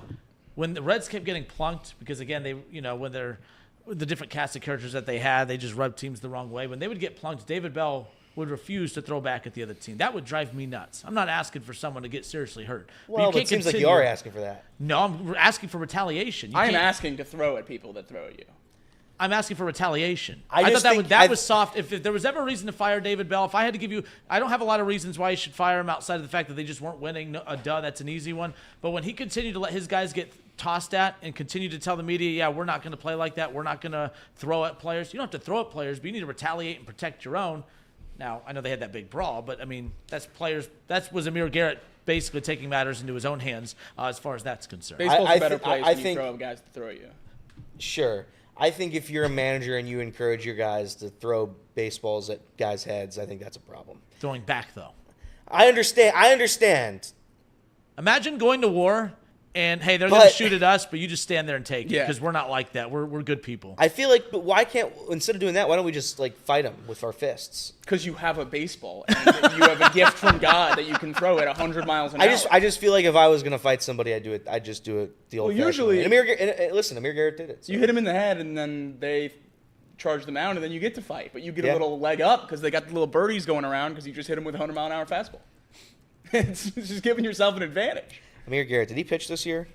when the Reds kept getting plunked, because, again, when they're the different cast of characters that they had, they just rubbed teams the wrong way. When they would get plunked, David Bell would refuse to throw back at the other team. That would drive me nuts. I'm not asking for someone to get seriously hurt. Well, it seems like you are asking for that. No, I'm asking for retaliation. I'm asking to throw at people that throw at you. I'm asking for retaliation. I thought that was soft. If there was ever a reason to fire David Bell, if I had to give you, I don't have a lot of reasons why you should fire him outside of the fact that they just weren't winning. That's an easy one. But when he continued to let his guys get tossed at and continue to tell the media, yeah, we're not going to play like that. We're not going to throw at players. You don't have to throw at players, but you need to retaliate and protect your own. Now, I know they had that big brawl, but, I mean, that's players. That was Amir Garrett basically taking matters into his own hands as far as that's concerned. Baseball's a better place when you throw at guys to throw at you. Sure. I think if you're a manager and you encourage your guys to throw baseballs at guys' heads, I think that's a problem. Throwing back, though. I understand. Imagine going to war And hey, they're going to shoot at us, but you just stand there and take it Yeah. because we're not like that. We're good people. I feel like, but why can't, instead of doing that, why don't we just like fight them with our fists? Because you have a baseball and you have a gift from God that you can throw at 100 miles an hour. I just feel like if I was gonna fight somebody, I'd just do it the old fashioned usually- way. And Amir Garrett did it. So. You hit him in the head, and then they charge the mound, and then you get to fight. But you get Yeah. a little leg up because they got the little birdies going around because you just hit him with a 100-mile-an-hour fastball. It's just giving yourself an advantage. Amir Garrett, did he pitch this year?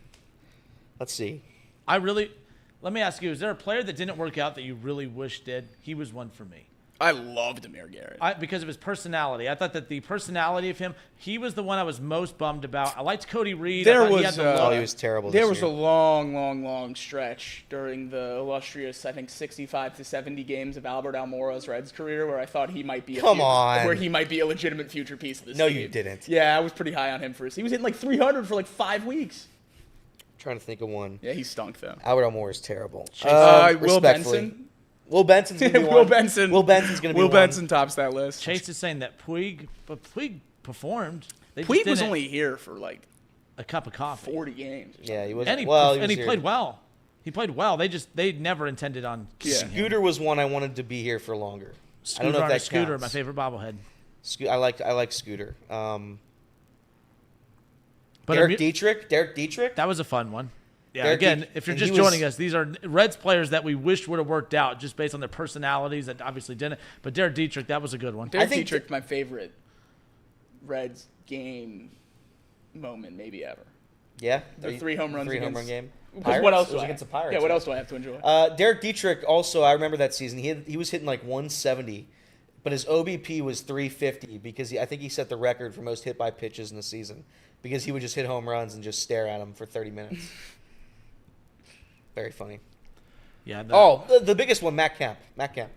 Let's see. Let me ask you, is there a player that didn't work out that you really wish did? He was one for me. I loved Amir Garrett. Because of his personality. I thought that the personality of him, he was the one I was most bummed about. I liked Cody Reed. There I thought he was, had the look. He was terrible There this was year. a long stretch during the illustrious, I think, 65 to 70 games of Albert Almora's Reds career where I thought he might be where he might be a legitimate future piece of this No, team. you didn't. Yeah, I was pretty high on him first. He was hitting like 300 for like 5 weeks. Trying to think of one. Yeah, he stunk though. Albert Elmore is terrible. Will Respectfully. Benson. Will Benson's gonna be one. Will Benson. Will Benson's gonna be Will one. Benson tops that list. Chase is saying that Puig performed. They just Puig was didn't- only here for like a cup of coffee. 40 games. Or Yeah, he was. And he well, and he here. played well. He played well. They never intended on keeping him. Scooter was one I wanted to be here for longer. Scooter I don't know if on that a Scooter, counts. my favorite bobblehead. I like Scooter. But Derek Dietrich. that was a fun one. Yeah, Derek again, Dietrich- if you're and just he was- joining us, these are Reds players that we wish would have worked out just based on their personalities that obviously didn't. But Derek Dietrich, that was a good one. Derek think Dietrich, my favorite Reds game moment maybe ever. Yeah, The 3 home runs 3 home against- run game. Because Pirates? what else It do was I against the have? Pirates. Yeah, what right? else do I have to enjoy? Derek Dietrich also, I remember that season. He was hitting like 170, but his OBP was 350 because I think he set the record for most hit by pitches in the season because he would just hit home runs and just stare at them for 30 minutes. Very funny. Yeah. The biggest one, Matt Kemp. that He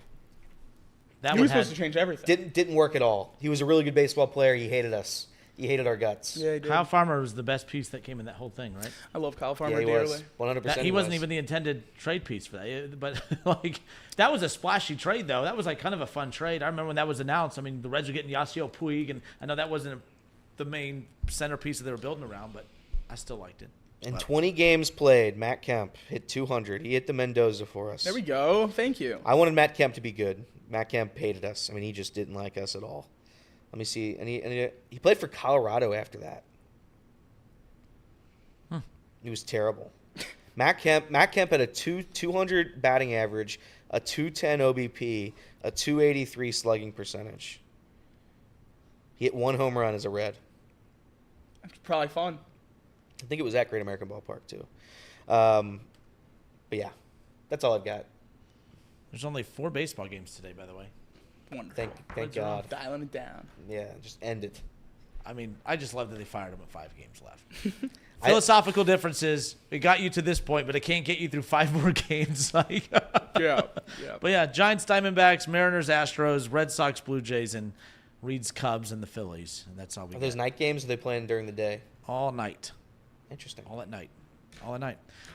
one was had, supposed to change everything. Didn't work at all. He was a really good baseball player. He hated us. He hated our guts. Yeah, he did. Kyle Farmer was the best piece that came in that whole thing, right? I love Kyle Farmer Yeah, he dearly. was 100%. He wasn't even the intended trade piece for that. But like that was a splashy trade though. That was like kind of a fun trade. I remember when that was announced. I mean, the Reds were getting Yasiel Puig, and I know that wasn't the main centerpiece that they were building around, but I still liked it. In 20 games played, Matt Kemp hit 200. He hit the Mendoza for us. There we go. Thank you. I wanted Matt Kemp to be good. Matt Kemp hated us. I mean, he just didn't like us at all. Let me see. And he played for Colorado after that. He was terrible. Matt Kemp had a 200 batting average, a 210 OBP, a 283 slugging percentage. He hit 1 home run as a Red. That's probably fun. I think it was at Great American Ballpark too. But yeah, that's all I've got. There's only 4 baseball games today, by the way. Wonderful. Thank God. Dialing it down. Yeah, just end it. I mean, I just love that they fired him with 5 games left. Philosophical differences. It got you to this point, but it can't get you through 5 more games. Like, Yeah. but yeah, Giants, Diamondbacks, Mariners, Astros, Red Sox, Blue Jays, and Reed's Cubs and the Phillies. And that's all we Are those got. night games or are they playing during the day? All night. Interesting. All at night. All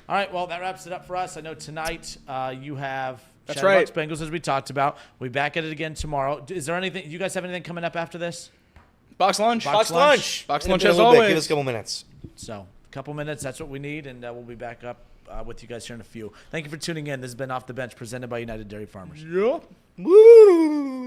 right, well, that wraps it up for us. I know tonight you have That's Chatterbox right. Bengals, as we talked about. We'll be back at it again tomorrow. Is there anything – you guys have anything coming up after this? Box lunch. Box lunch. Box In a lunch bit, a as little bit. always. Give us a couple minutes. So, a couple minutes, that's what we need, and we'll be back up with you guys here in a few. Thank you for tuning in. This has been Off the Bench presented by United Dairy Farmers. Yeah. Woo!